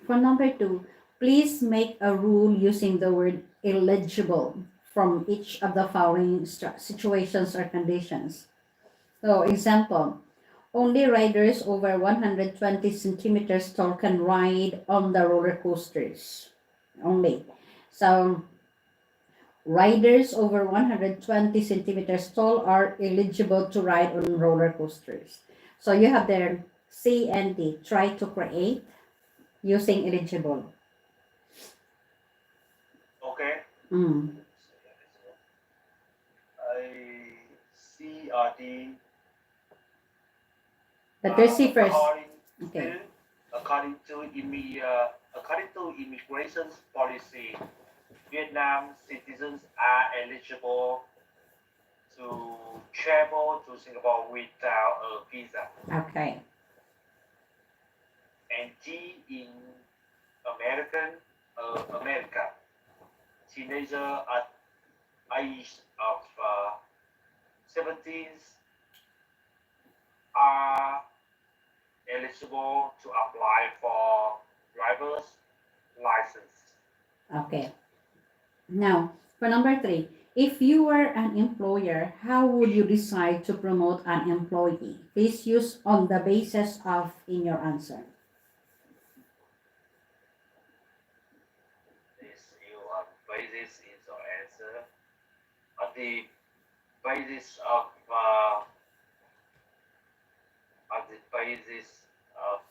for number 2, please make a rule using the word eligible from each of the following situations or conditions. So, example, only riders over 120 centimeters tall can ride on the roller coasters. Only. So, riders over 120 centimeters tall are eligible to ride on roller coasters. So, you have there C and D. Try to create using eligible. Okay. Mm. I C or D. Better C first. Okay. According to immigration policy, Vietnam citizens are eligible to travel to Singapore without a visa. Okay. And G in America, teenager at age of 17 are eligible to apply for driver's license. Okay. Now, for number 3, if you were an employer, how would you decide to promote an employee? Please use on the basis of in your answer. This your basis is your answer. On the basis of on the basis of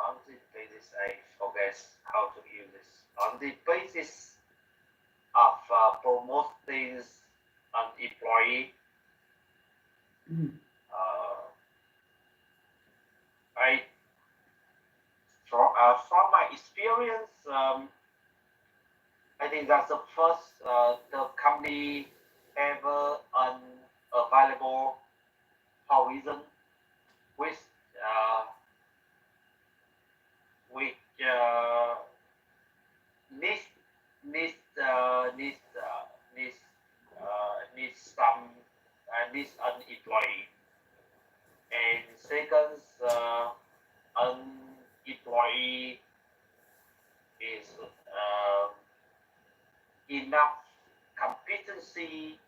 on the basis I forget how to use this. On the basis of promoting an employee, Mhm. I from my experience, I think that's the first the company ever unavailable horizon with with needs needs needs needs needs some needs an employee. And second, an employee is enough competency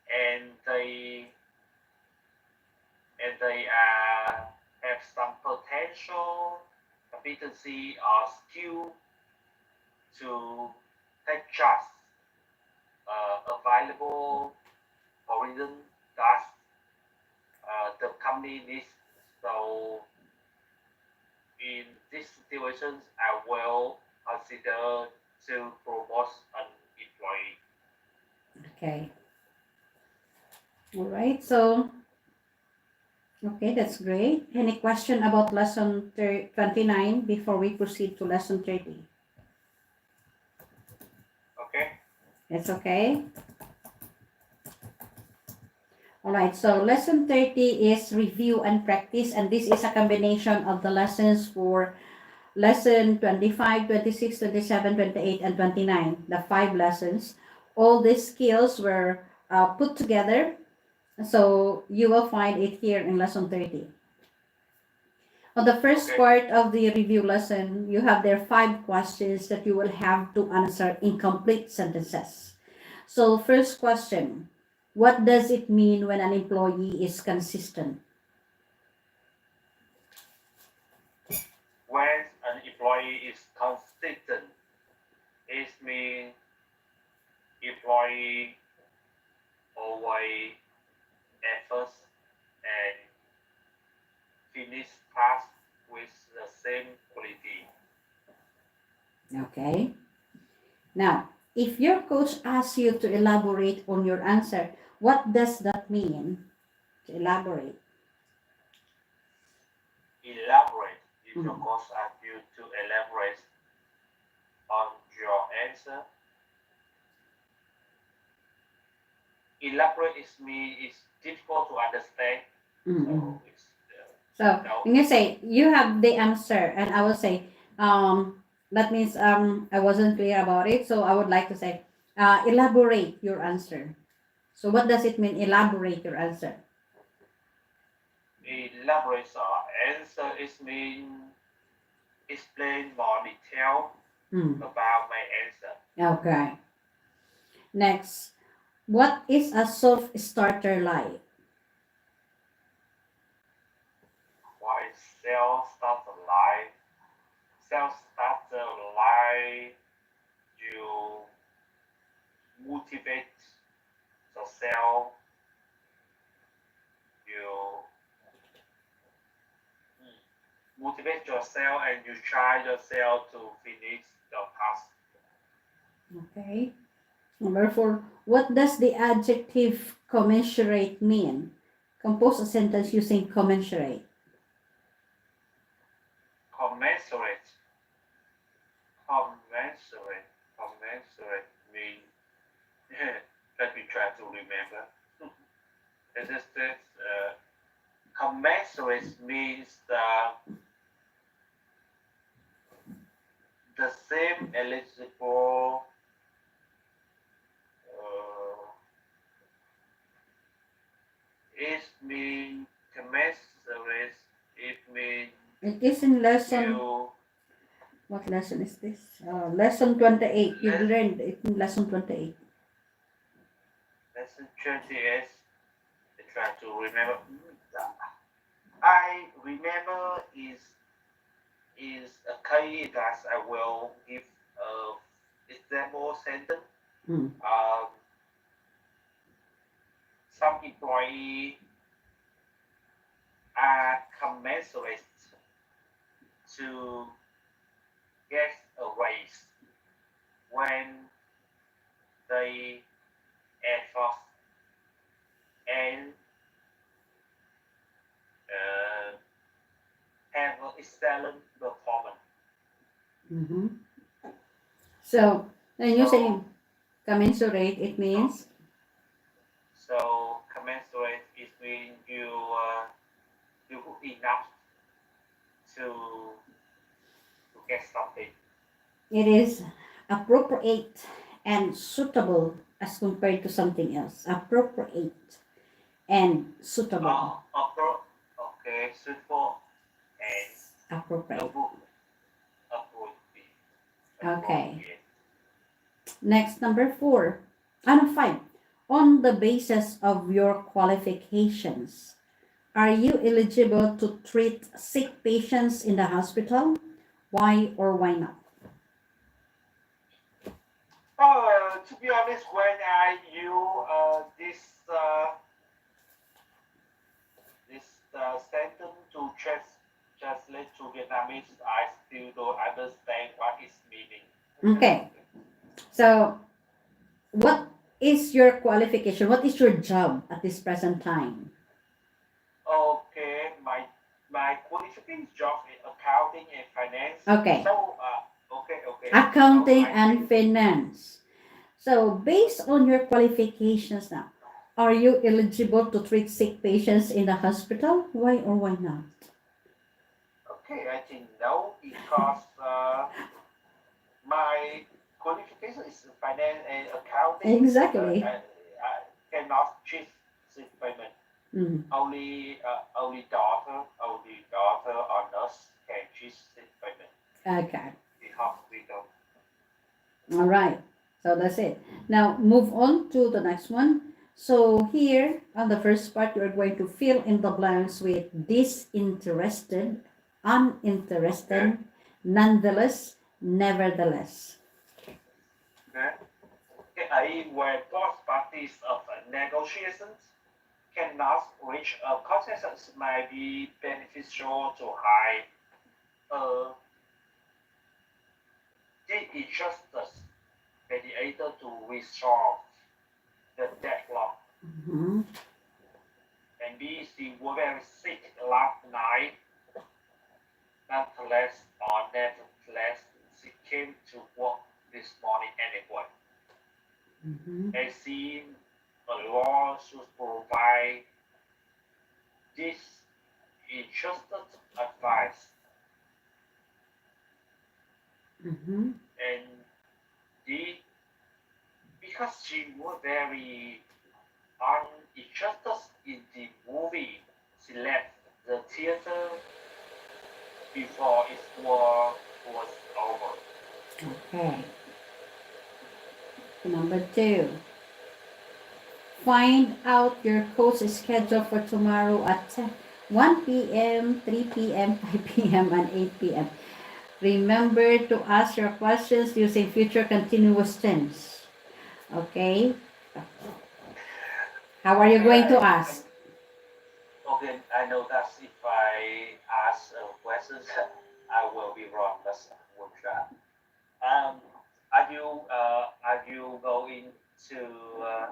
and they have some potential competency or skill to take charge available horizon that the company needs. So in these situations, I will consider to promote an employee. Okay. All right. So, okay, that's great. Any question about lesson 29 before we proceed to lesson 30? Okay. It's okay. All right, so lesson 30 is review and practice, and this is a combination of the lessons for lesson 25, 26, 27, 28, and 29, the 5 lessons. All these skills were put together, so you will find it here in lesson 30. On the first Okay. part of the review lesson, you have there 5 questions that you will have to answer in complete sentences. So first question, what does it mean when an employee is consistent? When an employee is consistent, it means employee always efforts and finish tasks with the same quality. Okay. Now, if your coach asks you to elaborate on your answer, what does that mean? To elaborate. Elaborate. If your Mhm. coach asks you to elaborate, answer. Elaborate is difficult to understand. Mm-mm. So it's So no. when you say you have the answer, and I will say, that means I wasn't clear about it. So I would like to say, elaborate your answer. So what does it mean? Elaborate your answer. Elaborate answer is mean explain more detail Mm. about my answer. Okay. Next, what is a soft starter like? Why sales start life? Sales start life. You motivate the sale. You motivate yourself and you try yourself to finish the task. Okay. Number 4, what does the adjective commensurate mean? Compose a sentence using commensurate. Commensurate. Commensurate. Commensurate means let me try to remember. This is this commensurate means the same eligible it means commensurate. It means It is in lesson, you what lesson is this? Lesson 28. You've let learned it in lesson 28. lesson 28. I try to remember. I remember is a case that I will give example sentence. Mm. Some employee are commensurate to get a raise when they effort and have an excellent performance. Mm-hmm. So, when you say commensurate, it means So commensurate is when you enough to get something. it is appropriate and suitable as compared to something else. Appropriate and suitable. Okay, suitable and Appropriate. appropriate. Okay. Next, number 4. No, 5. On the basis of your qualifications, are you eligible to treat sick patients in the hospital? Why or why not? To be honest, when I use this sentence to translate to Vietnamese, I still don't understand what it's meaning. Okay. So, what is your qualification? What is your job at this present time? Okay, my qualification job is accounting and finance. Okay. So okay. Accounting So I and finance. So, based on your qualifications now, are you eligible to treat sick patients in the hospital? Why or why not? okay, I think no because my qualification is finance and accounting. Exactly. I cannot choose sick payment. Mm. Only daughter or nurse can choose sick payment Okay. in hospital. All right. So that's it. Now move on to the next one. So here on the first part, you're going to fill in the blanks with disinterested, uninterested, nonetheless, nevertheless. Okay. Okay, where both parties of negotiations cannot reach a consensus might be beneficial to hire a disinterested mediator to resolve the deadlock. Mhm. Maybe she was very sick last night. Nonetheless, she came to work this morning anyway. Mhm. It seems the law should provide this interested advice, Mhm. and the because she was very uninterested in the movie, she left the theater before its war was over. Okay. Number 2. Find out your coach's schedule for tomorrow at 1 p.m., 3 p.m., 5 p.m., and 8 p.m. Remember to ask your questions using future continuous tense. Okay? How are you going to ask? Okay, I know that if I ask questions, I will be wrong, but I will try. Um, are you going to uh,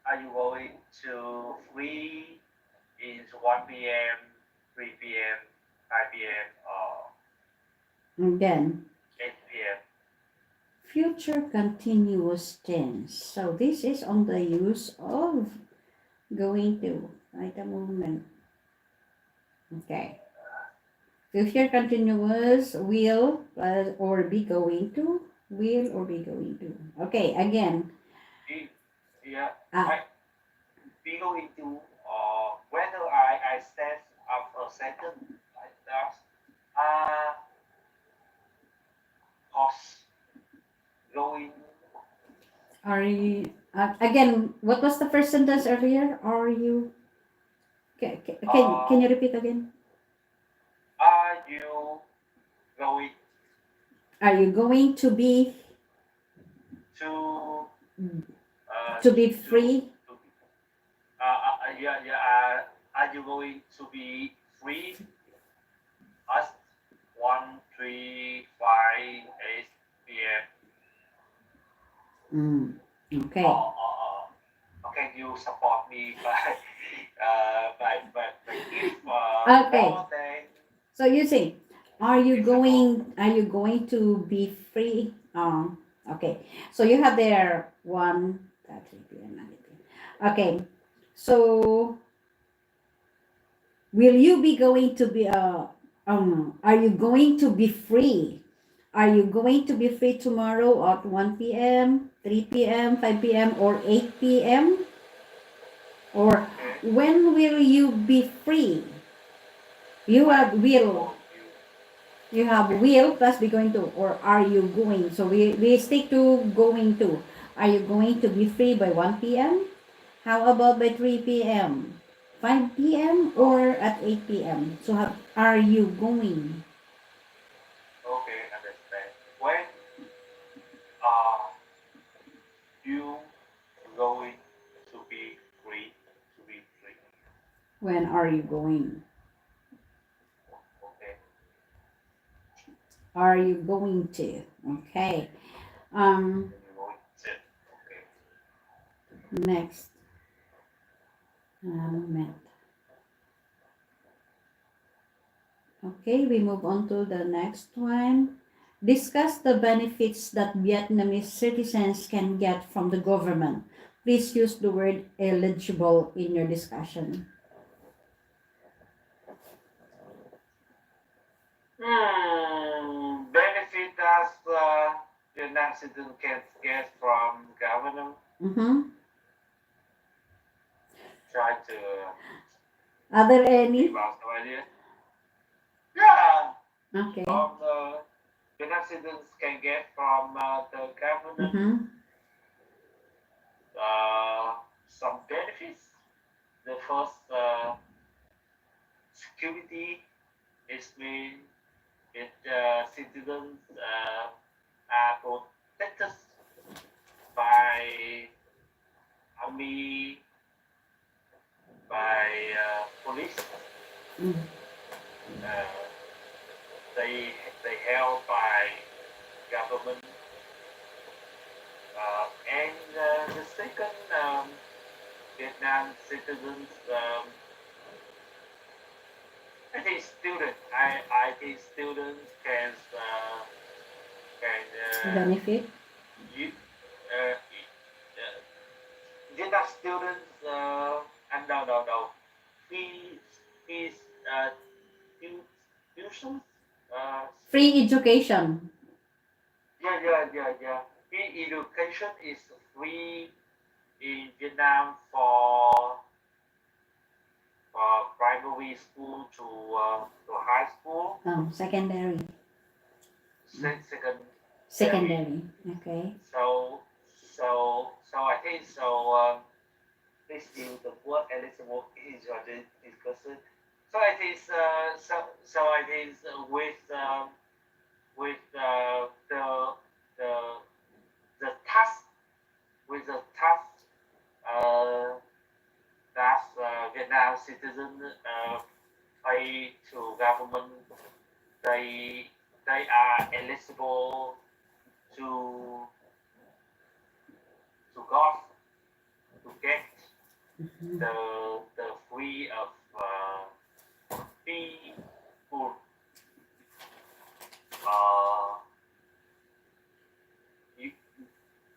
are you going to free in 1 p.m., 3 p.m., 5 p.m., or Again, 8 p.m.? future continuous tense. So this is on the use of going to. Right a moment. Okay. Future continuous will or be going to. Will or be going to. Okay, again. Yeah, Ah, I be going to whether I stand up a second like that. Cause going are you, again, what was the first sentence earlier? Are you, can uh you repeat again? are you going Are you going to to be to free? yeah, are you going to be free at 1, 3, 5, 8 p.m. Mm, okay. Can you support me by give Okay. more than So you say, visible? are you going to be free? Okay. So you have there 3 p.m. 9 p.m. Okay. So will you be going to be are you going to be free? Are you going to be free tomorrow at 1 p.m., 3 p.m., 5 p.m., or 8 p.m.? Or Okay. when will you be free? You When have will. will you? You have Okay. will plus be going to, or are you going? So we stick to going to. Are you going to be free by 1 p.m.? How about by 3 p.m., 5 p.m., or Okay. at 8 p.m.? So are you going? Okay. Understand. When are you going to be free? To be free. When are you going? Okay. Are you going to? Okay. When you going to? Okay. Next. Moment. Okay, we move on to the next one. Discuss the benefits that Vietnamese citizens can get from the government. Please use the word eligible in your discussion. Benefit that Vietnam citizen can get from government. Mm-hmm. Try to Are there give any? us some idea. Yeah. Okay. The Vietnam citizens can get from the government Mm-hmm. some benefits. The first, security is mean it citizens are protected by army, by police. Mm. Uh, they held by government. And the second, Vietnam citizens, I think students can benefit. you, Vietnam students, and no, fees, tuition, uh, Free education. yeah. Free education is free in Vietnam for primary school to high school, Secondary. second. Secondary. Okay. So I think so. Please use the word eligible is your discussion. So I think I think with the the task with the task uh, that Vietnam citizen pay to government, they are eligible to God to get Mhm. the free of free food. Uh, you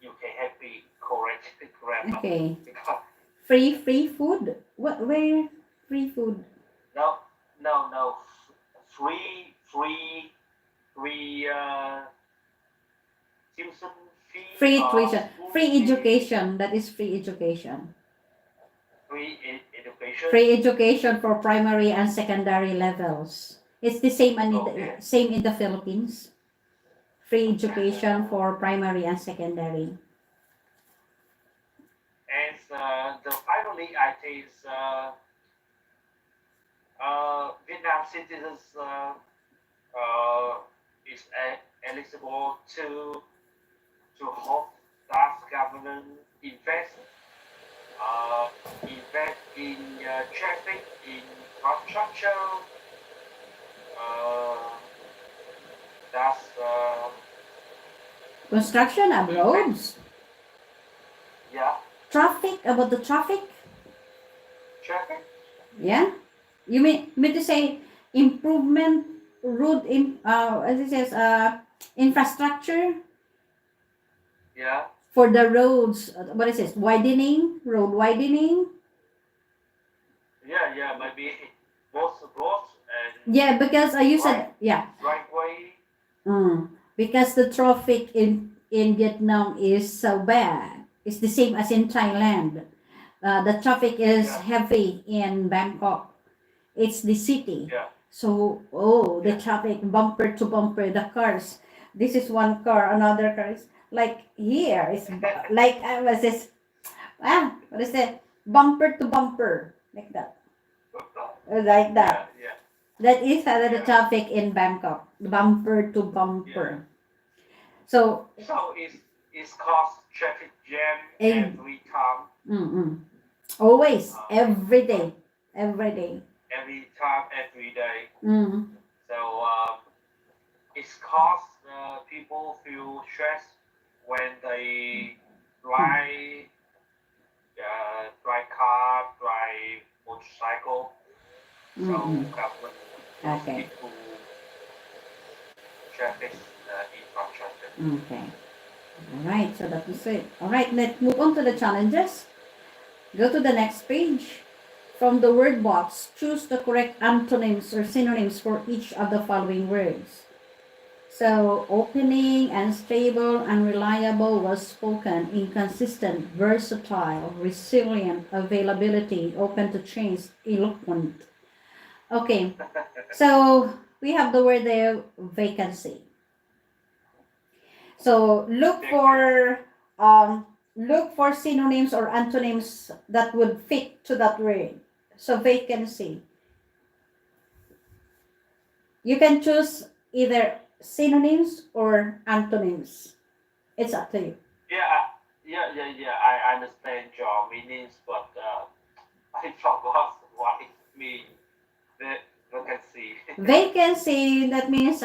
you can help me correct grammar Okay. because Free food. What? Where? Free food. no free tuition fee Free or tuition. school Free fee, education. That is free education. education. Free education for primary and secondary levels. It's the same and Okay. same in the Philippines. Free education for primary and secondary. And the finally, I think Vietnam citizens is eligible to hope that government invest in traffic, in infrastructure. Uh, that's Construction of invest. roads. Yeah, Traffic. About the traffic. traffic. Yeah. You mean to say improvement road in as it says infrastructure Yeah, for the roads. What is this? Widening, road widening. yeah. Maybe both roads and Yeah, because you said yeah. driveway. Because the traffic in Vietnam is so bad. It's the same as in Thailand. The traffic is Yeah. heavy in Bangkok. It's the city. Yeah. So, the Yeah. traffic bumper to bumper, the cars. This is one car, another car is like here. It's like was this what is it? Bumper to bumper, like that, like that. Yeah. That is the Yeah. traffic in Bangkok, bumper to bumper. So, So it's caused traffic jam Ev- every time, always, every day, every day. every day. Mm. So it's caused people feel stressed when they drive, drive car, drive motorcycle. So Mm-mm. government Okay. improve traffic infrastructure. Okay. All right. So that is it. All right. Let's move on to the challenges. Go to the next page. From the word box, choose the correct antonyms or synonyms for each of the following words. So, opening, unstable, unreliable, well spoken, inconsistent, versatile, resilient, availability, open to change, eloquent. Okay, so we have the word there, vacancy. So look for synonyms or antonyms that would fit to that word. So vacancy. You can choose either synonyms or antonyms. It's up to you. Yeah. I understand your meanings, but I forgot what it means. The vacancy. Vacancy, that means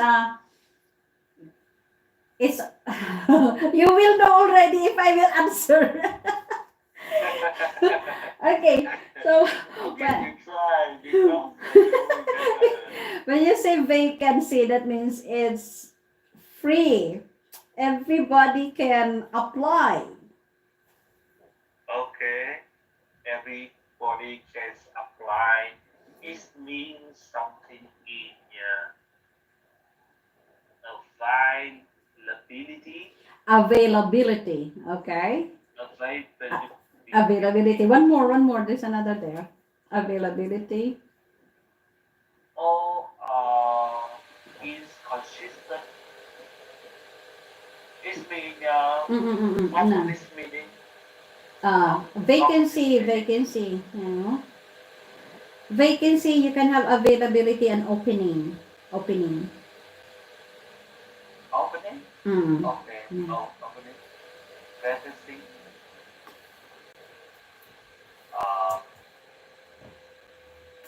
it's you will know already if I will answer. Okay, so Okay, you try because you know better. when you say vacancy, that means it's free. everybody can apply. Okay. Everybody can apply. It means something in availability. Availability. Okay. Availability. Availability. One more. There's another there. Availability. Or is consistent. This means what No. this meaning? Vacancy. Vacancy. You know. Vacancy. You can have availability and opening. Opening. Opening. Mm. Okay. Yeah. Oh, opening. Vacancy. Uh,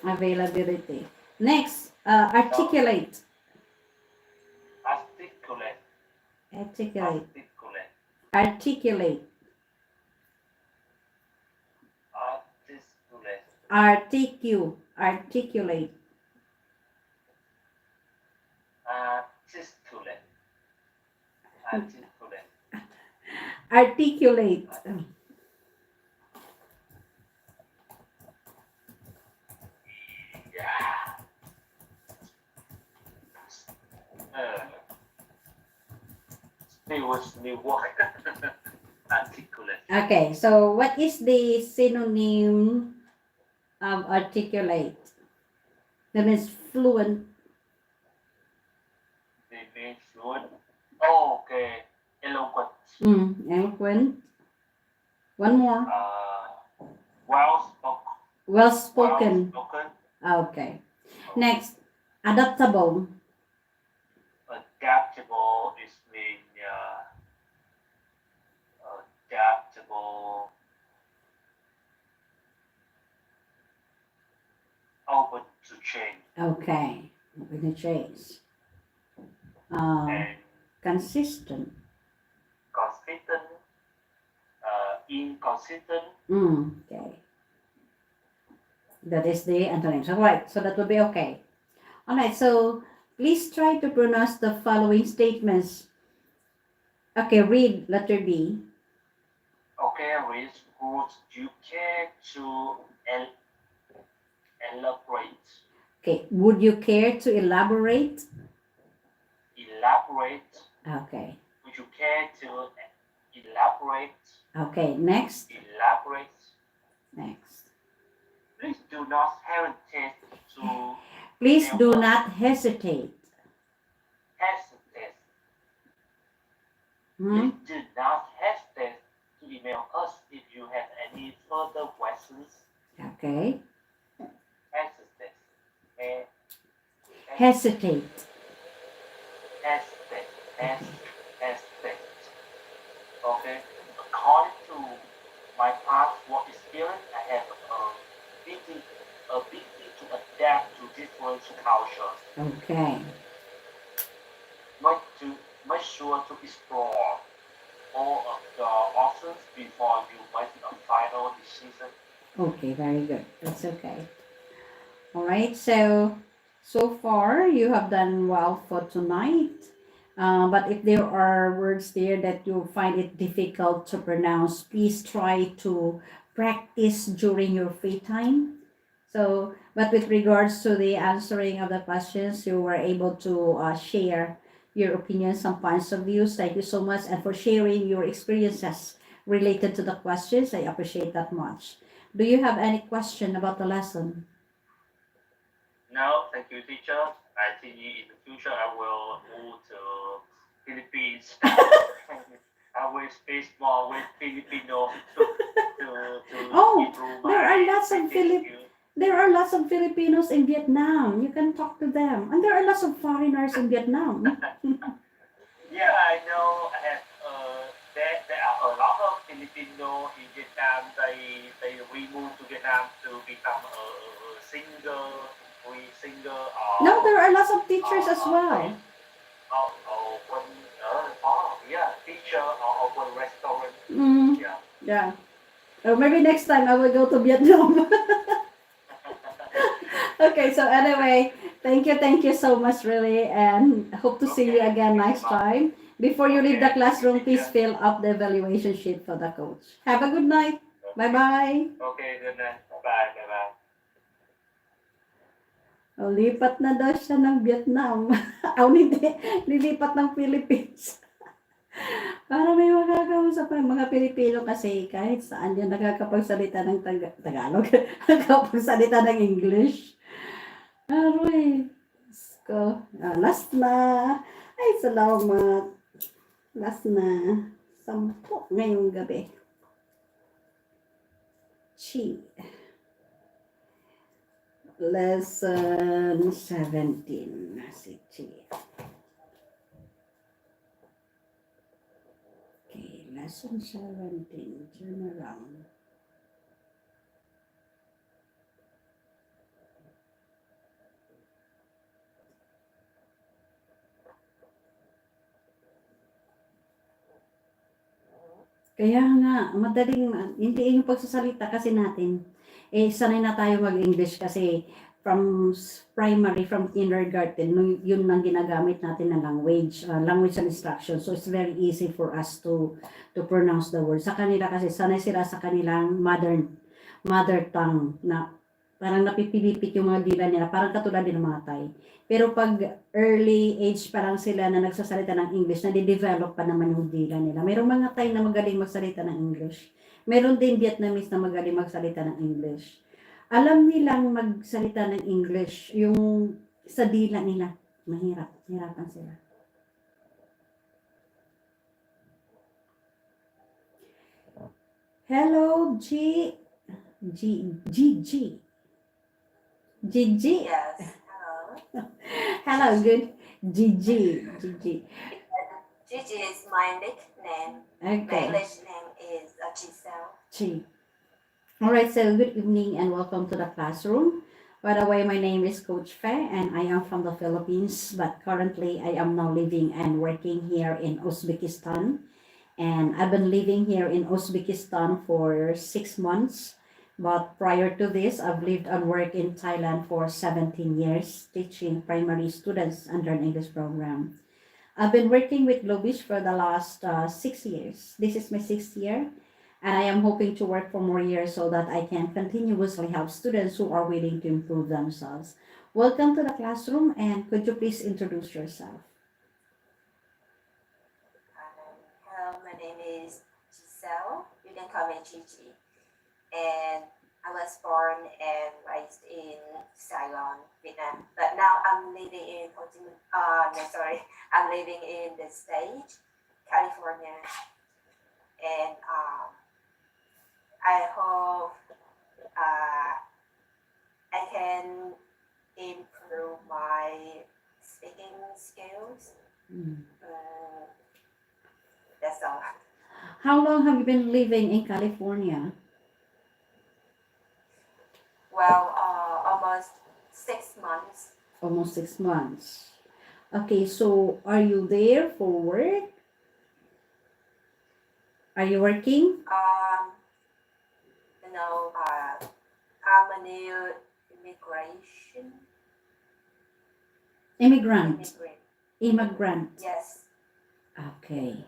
Availability. Next. Articulate. articulate. Articulate. Articulate. Articulate. Articulate. Articulate. Articulate. Articulate. Articulate. Yeah. Still was new work. Articulate. Okay, so what is the synonym of articulate? That means fluent. They made fluent. Oh, okay. Eloquent. Eloquent. One more. Well spoken. Well spoken. Well spoken. Okay. Next, adaptable. Adaptable is mean adaptable. Open to change. Okay. Open the change. And Consistent. consistent. Inconsistent. Okay. That is the antonyms. All right. So that will be okay. All right. So please try to pronounce the following statements. Okay. Read letter B. Okay, Rich, would you care to elaborate? Okay. Would you care to elaborate? Elaborate. Okay. Would you care to elaborate? Okay. Next. Elaborate. Next. Please do not hesitate to Please email do us. not hesitate. Hesitate. Hmm? Please do not hesitate to email us if you have any further questions. Okay. Hesitate. Hesitate. Hesitate. Hesitate. Okay. According to my past work experience, I have ability to adapt to different cultures. Okay. Make sure to explore all of the options before you make a final decision. Okay, very good. That's okay. All right. So far you have done well for tonight. But if there are words there that you find it difficult to pronounce, please try to practice during your free time. So, but with regards to the answering of the questions, you were able to share your opinions, some points of views. Thank you so much, and for sharing your experiences related to the questions. I appreciate that much. Do you have any question about the lesson? No, thank you, teacher. I think in the future I will move to Philippines. I will speak more with Filipino to Oh, improve there are my lots of speaking skills. There are lots of Filipinos in Vietnam. You can talk to them, and there are lots of foreigners in Vietnam. Yeah, I know. There are a lot of Filipino in Vietnam. They moved to Vietnam to become a singer, No, there are lots of teachers as well. Teacher or open restaurant. Mm, Yeah. yeah. Or maybe next time I will go to Vietnam. Okay, so anyway, thank you so much, really, and hope to see you Okay, again thank you next so much. time. Before you leave the Okay, classroom, teacher. please fill up the evaluation sheet for the coach. Have a good night. Bye-bye. Okay, good night. Bye. Bye. O, lipat na daw siya ng Vietnam. Hindi. Lilipat ng Philippines. Para may makakausap ng mga Pilipino kasi kahit saan yan nakakapagsalita ng Tagalog. Nakakapagsalita ng English. Aroy. Ko. Last na. Ay, salamat. Last na. 10 ngayong gabi. Chi. Lesson 17. Si Chi. Okay, lesson 17. Turn around. Kaya nga, hindi yung pagsasalita kasi natin. Sanay na tayo mag-English kasi primary, from kindergarten, yun lang ginagamit natin na language and instruction. So, it's very easy for us to pronounce the word. Sa kanila kasi, sanay sila sa kanilang mother tongue na parang napipilipit yung mga dila nila, parang katulad din ng mga Thai. Pero pag early age pa lang sila na nagsasalita ng English, nade-develop pa naman yung dila nila. Mayroong mga Thai na magaling magsalita ng English. Meron din Vietnamese na magaling magsalita ng English. Alam nilang magsalita ng English, yung sa dila nila, hirapan sila. Hello, G. Gigi. Yes. Hello. Hello, good. Gigi. Gigi is my nickname. My Okay. English name is Giselle. Chi. All right, so good evening and welcome to the classroom. By the way, my name is Coach Fe and I am from the Philippines, but currently I am now living and working here in Uzbekistan. And I've been living here in Uzbekistan for 6 months. But prior to this, I've lived and worked in Thailand for 17 years, teaching primary students under an English program. I've been working with Globish for the last 6 years. This is my 6th year, and I am hoping to work for more years so that I can continuously help students who are willing to improve themselves. Welcome to the classroom, and could you please introduce yourself? Hello, my name is Giselle. You can call me Gigi. And I was born and raised in Saigon, Vietnam. But now I'm living in I'm living in the state, California. And I hope I can improve my speaking skills. That's all. How long have you been living in California? Well, almost 6 months. Almost 6 months. Okay, so are you there for work? Are you working? No, I'm a new Immigrant. Immigrant. Yes. Okay.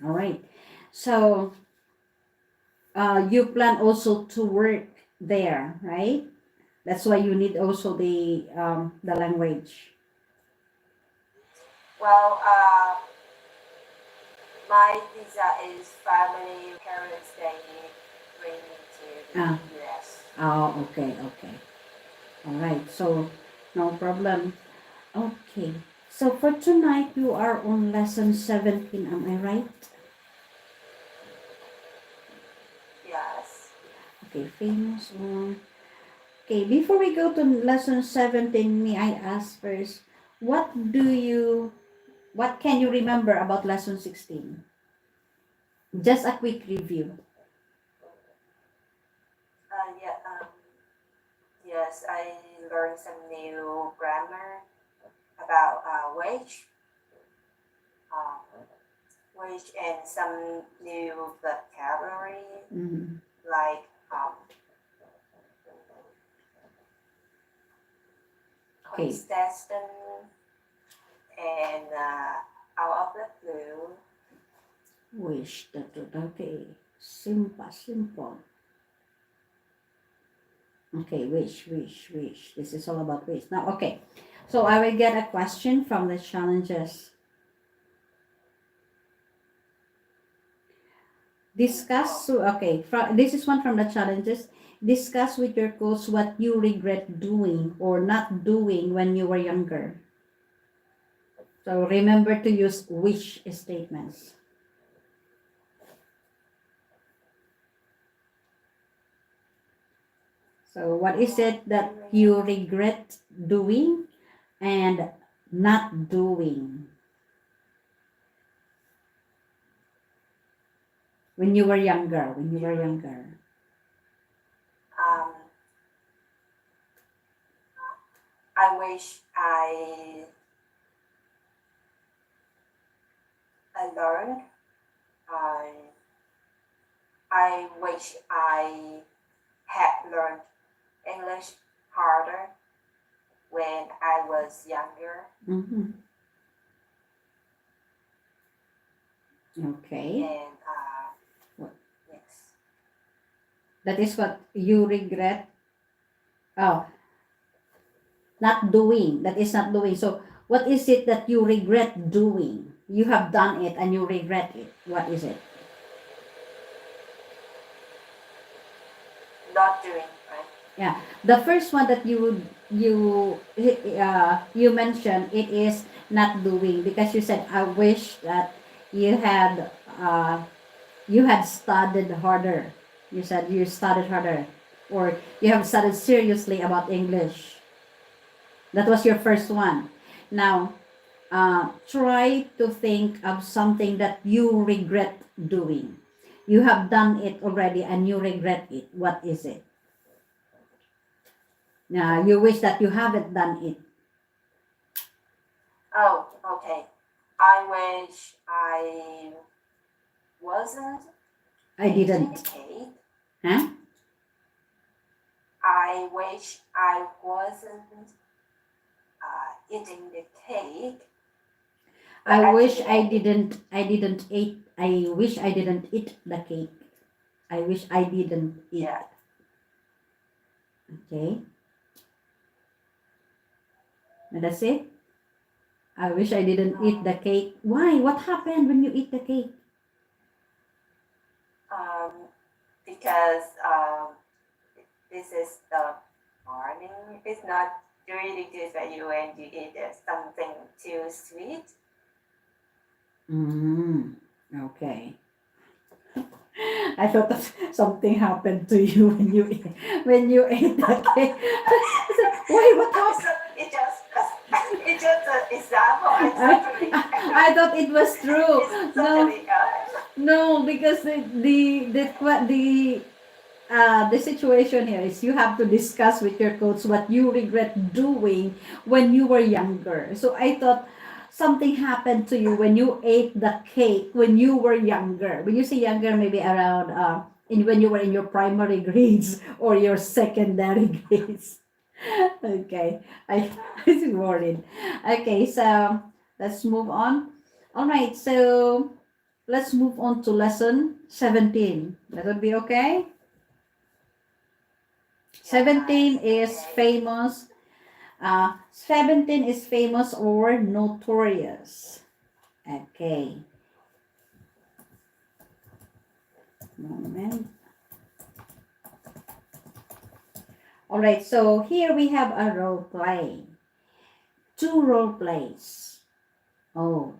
All right. So, you plan also to work there, right? That's why you need also the language. Well, my visa is family parents. They bring me to the Ah. US. Oh, okay. All right. So, no problem. Okay. So for tonight, you are on lesson 17. Am I right? Yes. Okay, famous one. Okay, before we go to lesson 17, may I ask first, what can you remember about lesson 16? Just a quick review. Yes, I learned some new grammar about wage and some new vocabulary Mhm. like Okay. consistent and out of the blue. Wish. Okay. Simple. Okay, wish. This is all about wish. Now, okay. So I will get a question from the challenges. This is one from the challenges. Discuss with your coach what you regret doing or not doing when you were younger. So remember to use wish statements. So what is it that you regret doing and not doing when you were younger? Um, I wish I learned. I wish I had learned English harder when I was younger. Mm-hmm. Okay. And What? yes, That is what you regret. Oh, not doing. That is not doing. So what is it that you regret doing? You have done it and you regret it. What is it? not doing right. Yeah, the first one that you mentioned, it is not doing, because you said I wish that you had you had studied harder. You said you studied harder, or you have studied seriously about English. That was your first one. Now, try to think of something that you regret doing. You have done it already and you regret it. What is it? Now, you wish that you haven't done it. Oh, okay. I wish I wasn't I eating didn't. the cake. Huh? I wish I wasn't eating the cake. But I wish actually I didn't eat. I wish I didn't eat the cake. I wish I didn't eat. Yeah. Okay. And that's it. I wish I didn't eat the cake. Why? What happened when you eat the cake? Because this is the morning. It's not really good for you when you eat something too sweet. Okay. I thought that something happened to you when you ate the cake. I said, why? What happened? So it's just an example. I thought it was true. It's No, totally no, because the situation here is you have to discuss with your coach what you regret doing when you were younger. So I thought something happened to you when you ate the cake when you were younger. When you say younger, maybe around when you were in your primary grades or your secondary grades. Okay, I was worried. Okay, so let's move on. All right, so let's move on to lesson 17. That would be okay. 17 is famous. 17 is famous or notorious. Okay. Moment. All right, so here we have a role play. 2 role plays. Oh,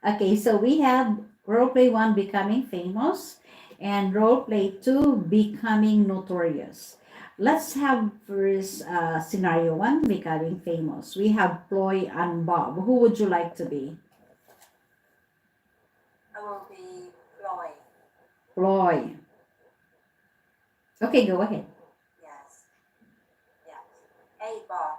okay, so we have role play 1, becoming famous, and role play 2, becoming notorious. Let's have first scenario 1, becoming famous. We have Ploy and Bob. Who would you like to be? I will be Floyd. Ploy. Okay, go ahead. Yes. Yeah. Hey Bob,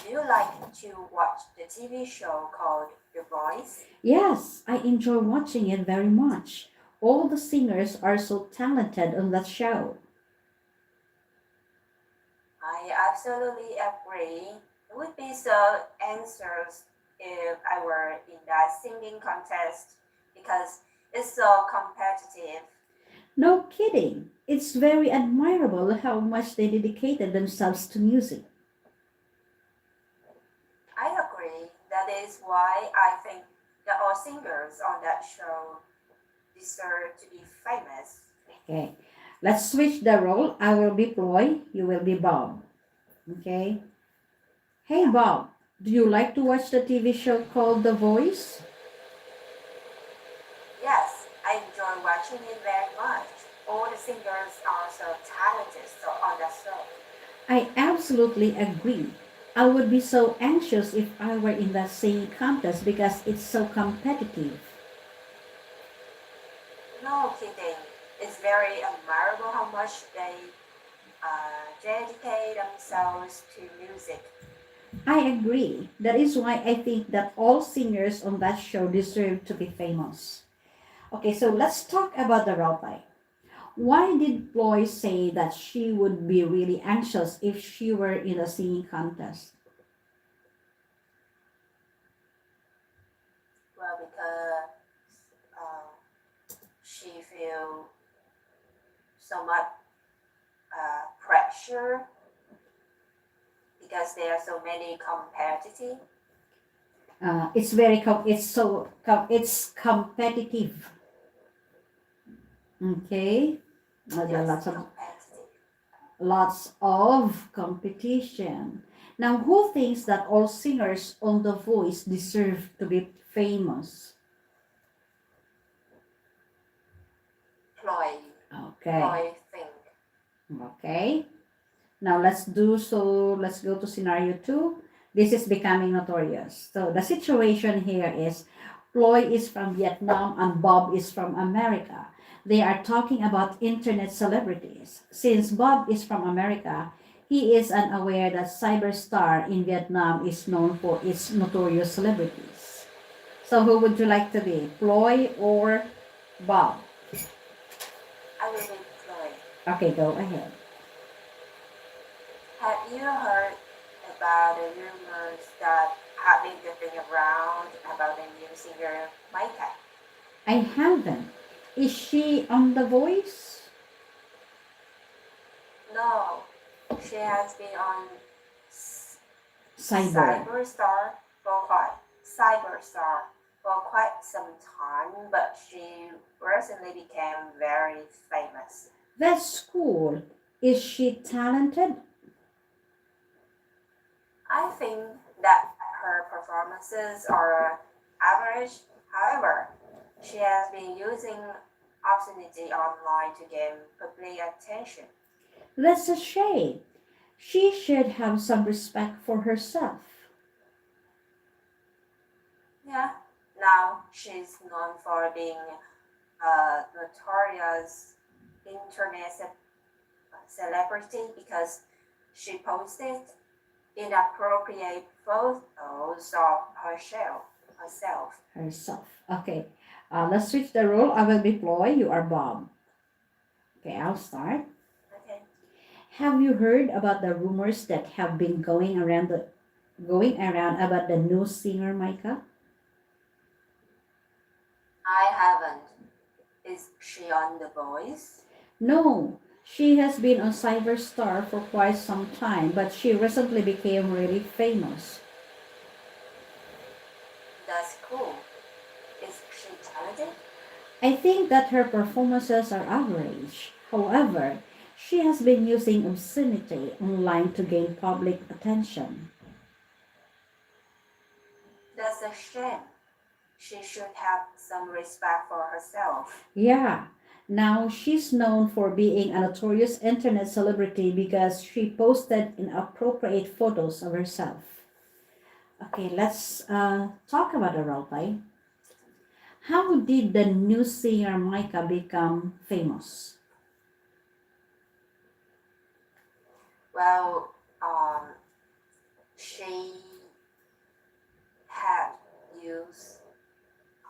do you like to watch the TV show called The Voice? Yes, I enjoy watching it very much. All the singers are so talented on that show. I absolutely agree. It would be so anxious if I were in that singing contest because it's so competitive. No kidding. It's very admirable how much they dedicated themselves to music. I agree. That is why I think that all singers on that show deserve to be famous. Okay. Let's switch the role. I will be Ploy, you will be Bob. Okay. Hey Bob, do you like to watch the TV show called The Voice? Yes, I enjoy watching it very much. All the singers are so talented on that show. I absolutely agree. I would be so anxious if I were in that singing contest because it's so competitive. No kidding. It's very admirable how much they dedicate themselves to music. I agree. That is why I think that all singers on that show deserve to be famous. Okay, so let's talk about the role play. Why did Ploy say that she would be really anxious if she were in a singing contest? Well, because she feel so much pressure because there are so many competitive. It's competitive. Okay, there are Yes, lots of competitive. competition. Now, who thinks that all singers on The Voice deserve to be famous? Ploy, Okay, Ploy think. okay. Now let's go to scenario 2. This is becoming notorious. So the situation here is Ploy is from Vietnam and Bob is from America. They are talking about internet celebrities. Since Bob is from America, he is unaware that Cyberstar in Vietnam is known for its notorious celebrities. So who would you like to be, Ploy or Bob? I will be Ploy. Okay, go ahead. Have you heard about the rumors that have been getting around about the new singer Micah? I haven't. Is she on The Voice? No, she has been on Cyber. Cyberstar for quite some time, but she recently became very famous. That's cool. Is she talented? I think that her performances are average. However, she has been using obscenity online to gain public attention. That's a shame. She should have some respect for herself. Yeah, now she's known for being a notorious internet celebrity because she posted inappropriate photos of herself. Herself. Okay. Let's switch the role. I will be Ploy. You are Bob. Okay, I'll start. Okay. Have you heard about the rumors that have been going around about the new singer Micah? I haven't. Is she on The Voice? No, she has been on Cyberstar for quite some time, but she recently became really famous. That's cool. Is she talented? I think that her performances are average. However, she has been using obscenity online to gain public attention. That's a shame. She should have some respect for herself. Yeah, now she's known for being a notorious internet celebrity because she posted inappropriate photos of herself. Okay, let's talk about the role play. How did the new singer Micah become famous? Well, she had used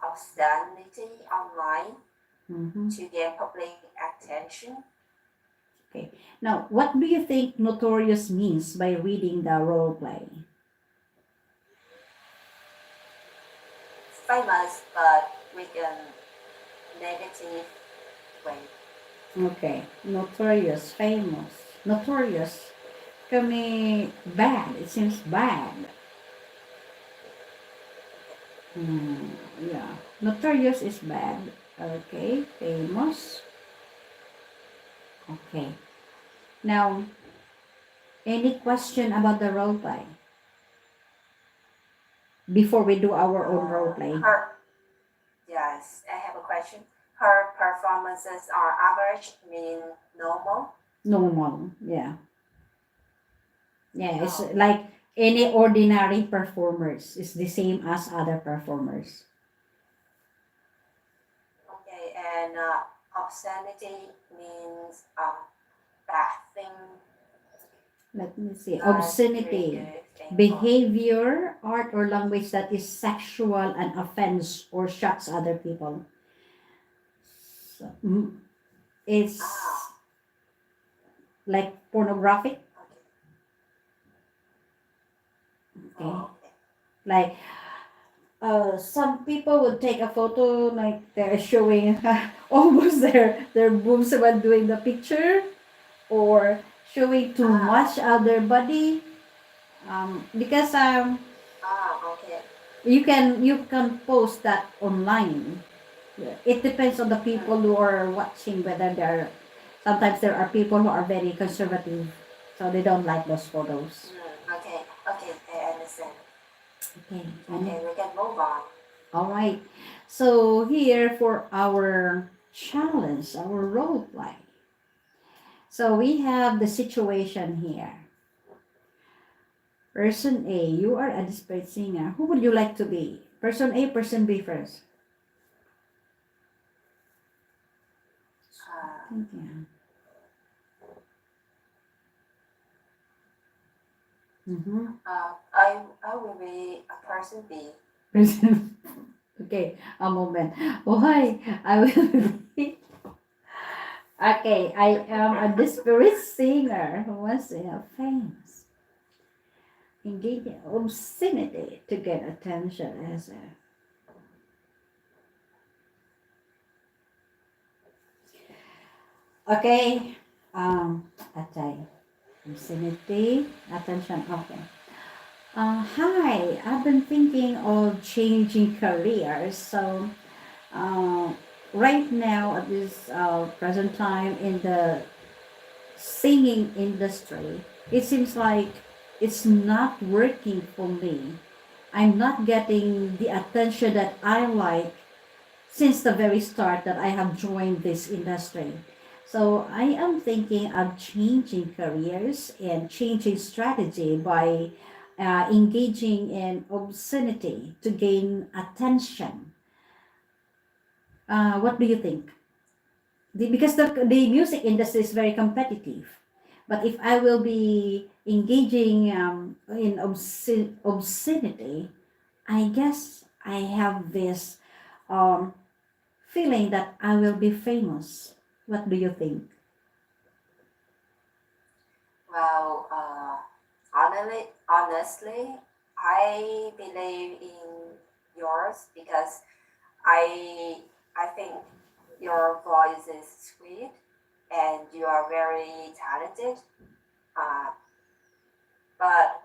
obscenity online Mhm. to gain public attention. Now, what do you think notorious means by reading the role play? famous, but with a negative way. Okay. Notorious, famous. Notorious. Kami bad. It seems bad. Yeah. Notorious is bad. Okay. Famous. Okay. Now, any question about the role play? Before we do our own role play. Yes, I have a question. Her performances are average, mean normal. Normal. Yeah. Yeah. It's Oh. like any ordinary performers. It's the same as other performers. Okay, and obscenity means bad thing. Let me see. not Obscenity. really good thing. Behavior, art, or language that is sexual and offends or shocks other people. So, it's Ah. like pornographic. Okay. Okay. Oh, okay. Like some people would take a photo like they're showing almost their boobs while doing the picture, or showing too much of their body. Because Okay. you can post that online. It depends on the people who are watching, whether they're sometimes there are people who are very conservative, so they don't like those photos. Okay. Okay. I understand. Okay. Okay, we can move on. All right. So here for our challenge, our role play. So we have the situation here. Person A, you are a desperate singer. Who would you like to be? Person A, person B first. Yeah. Mm-hmm. I will be a person B. Okay, a moment. Why? I will be. Okay, I am a desperate singer who wants to have famous. Engaging obscenity to get attention as a. Okay, atay. Obscenity, attention, okay. Hi, I've been thinking of changing careers. So, uh, right now at this present time in the singing industry, it seems like it's not working for me. I'm not getting the attention that I like since the very start that I have joined this industry. So I am thinking of changing careers and changing strategy by engaging in obscenity to gain attention. What do you think? Because the music industry is very competitive. But if I will be engaging in obscenity, I guess I have this um, feeling that I will be famous. What do you think? Well, honestly, I believe in yours because I think your voice is sweet and you are very talented. Uh, but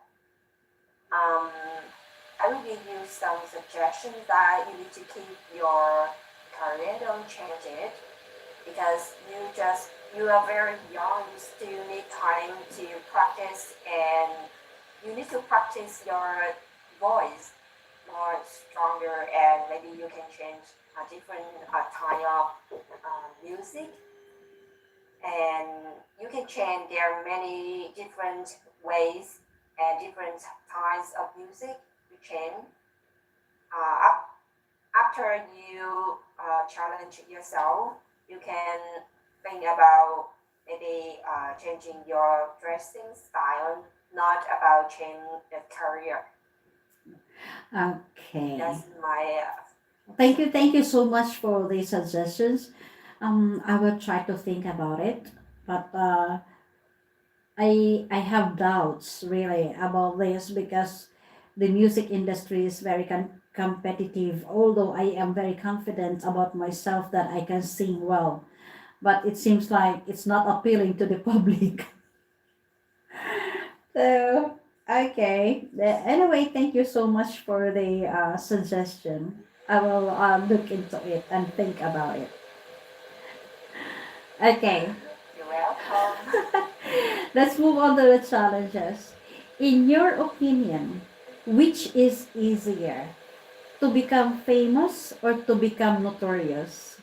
I will give you some suggestions that you need to keep your career, don't change it because you are very young, you still need time to practice and you need to practice your voice more stronger and maybe you can change a different type of music and you can change there are many different ways and different types of music you change after you challenge yourself you can think about maybe changing your dressing style not about changing the career. Okay. That's my Thank you so much for the suggestions. I will try to think about it, but I have doubts really about this because the music industry is very competitive, although I am very confident about myself that I can sing well. But it seems like it's not appealing to the public. So, okay. Anyway, thank you so much for the suggestion. I will look into it and think about it. Okay, You're welcome. let's move on to the challenges. In your opinion, which is easier, to become famous or to become notorious?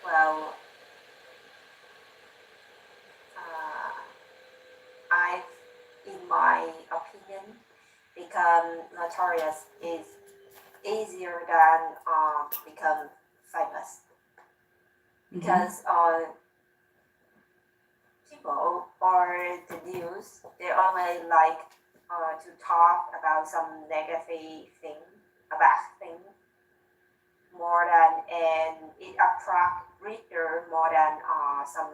Well, uh, I, in my opinion, become notorious is easier than become famous because people or the news they always like to talk about some negative thing, a bad thing more than and it attract reader more than some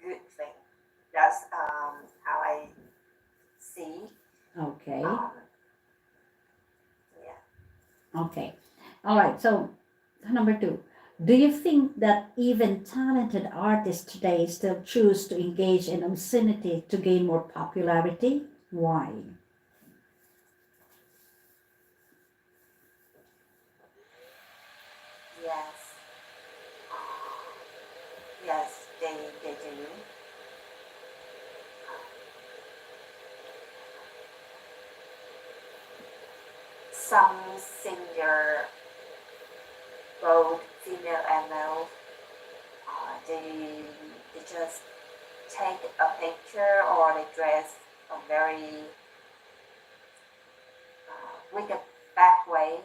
good thing. That's how I see. Okay. Yeah. Okay. All right. So, number two, do you think that even talented artists today still choose to engage in obscenity to gain more popularity? Why? Yes. Yes, they do. Some singer, both female and male, they just take a picture or they dress a very with a back way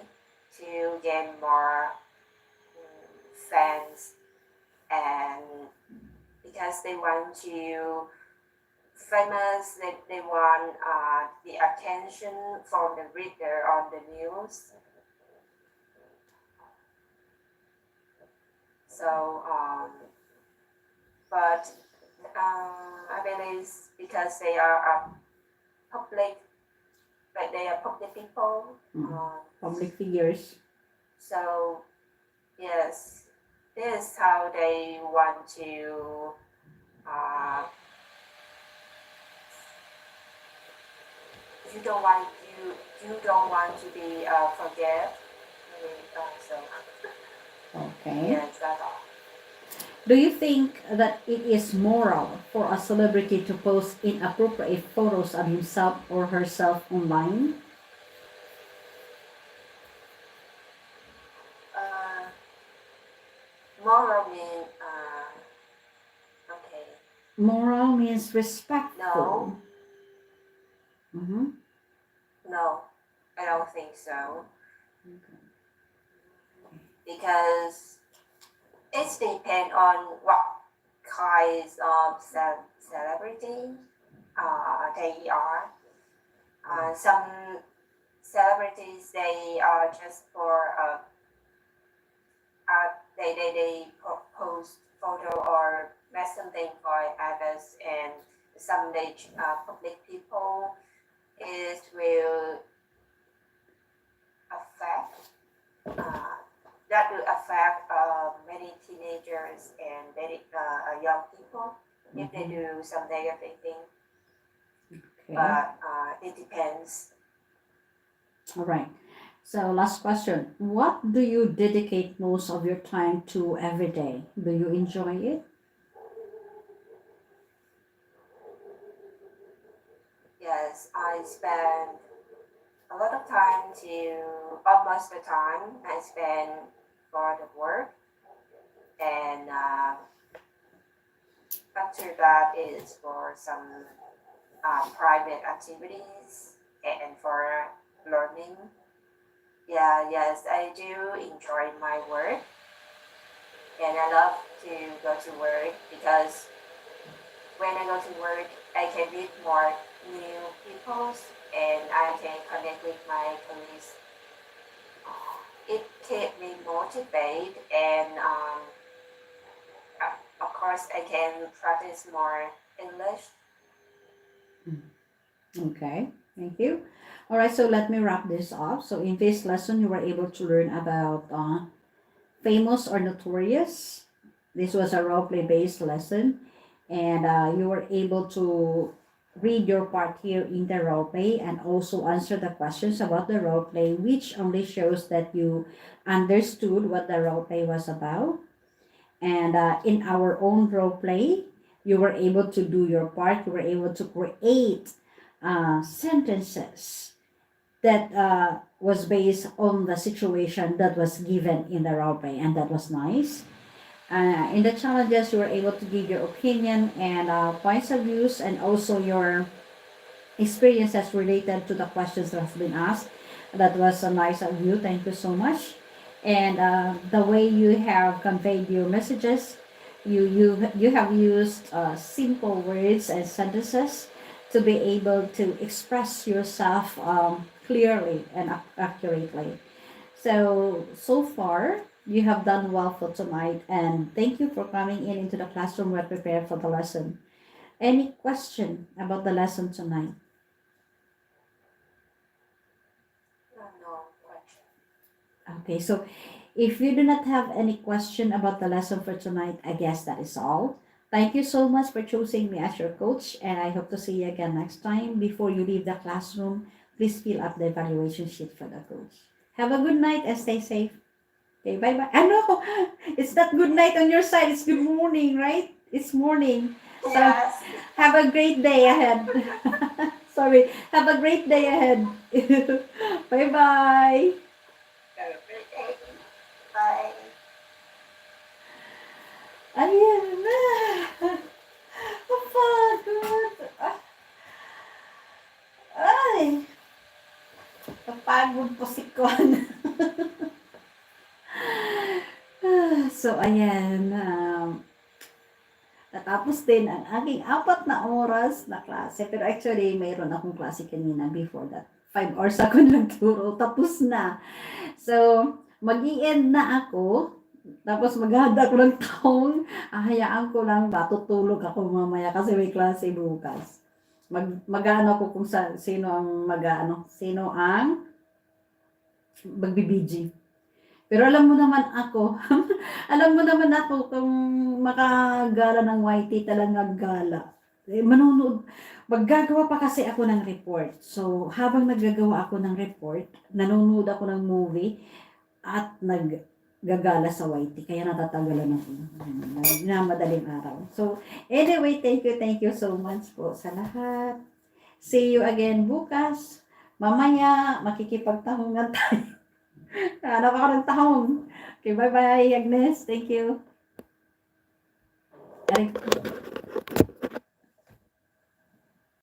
to gain more fans and because they want to famous they want the attention from the reader on the news so but I believe because they are a public like they are public people Public figures. so yes this is how they want to uh, you don't want you don't want to be forget. So Okay. yes, that's all. Do you think that it is moral for a celebrity to post inappropriate photos of himself or herself online? Uh, moral mean okay. Moral means respectful. No, Mm-hmm. no, I don't think so because it depends on what kinds of celebrity they are. Some celebrities they are just for they post photo or make something for others and some they public people it will affect that will affect many teenagers and many young people if they do some negative thing Okay. but it depends. All right. So last question. What do you dedicate most of your time to every day? Do you enjoy it? Yes, I spend a lot of time to almost the time I spend for the work and after that is for some private activities and for learning. Yeah, yes, I do enjoy my work and I love to go to work because when I go to work, I can meet more new people and I can connect with my colleagues. It keeps me motivated and of course I can practice more English. Okay, thank you. All right, so let me wrap this up. So in this lesson, you were able to learn about famous or notorious. This was a role play based lesson, and you were able to read your part here in the role play and also answer the questions about the role play, which only shows that you understood what the role play was about. And in our own role play, you were able to do your part. You were able to create sentences that was based on the situation that was given in the role play, and that was nice. In the challenges, you were able to give your opinion and points of views, and also your experiences related to the questions that have been asked. That was a nice of you. Thank you so much. And the way you have conveyed your messages, you have used simple words and sentences to be able to express yourself clearly and accurately. So far, you have done well for tonight, and thank you for coming in into the classroom. We're prepared for the lesson. Any question about the lesson tonight? No question. Okay, so if you do not have any question about the lesson for tonight, I guess that is all. Thank you so much for choosing me as your coach, and I hope to see you again next time. Before you leave the classroom, please fill up the evaluation sheet for the coach. Have a good night and stay safe. Okay, bye bye. I know it's not good night on your side, it's good morning, right? It's morning. So Yes. have a great day ahead. Sorry, have a great day ahead. Bye bye. Have a great day. Bye. Ayan na. Kapagod. Ay. Kapagod po si Kon. So, ayan. Natapos din ang aking 4 na oras na klase. Pero actually, mayroon akong klase kanina before that. 5 hours ako nagturo. Tapos na. So, mag-i-end na ako. Tapos maghahanda ako ng taong. Ahayaan ko lang ba, tutulog ako mamaya kasi may klase bukas. Mag-ano ko kung sino ang sino ang magbibiji. Pero alam mo naman ako, kung makagala ng YT talagang gala. Manonood, maggagawa pa kasi ako ng report. So, habang naggagawa ako ng report, nanonood ako ng movie at naggagala sa YT. Kaya natatagalan ako na madaling araw. So, anyway, thank you so much po sa lahat. See you again bukas. Mamaya, makikipagtahungan tayo. Hanap ako ng tahong. Okay, bye-bye, Agnes. Thank you.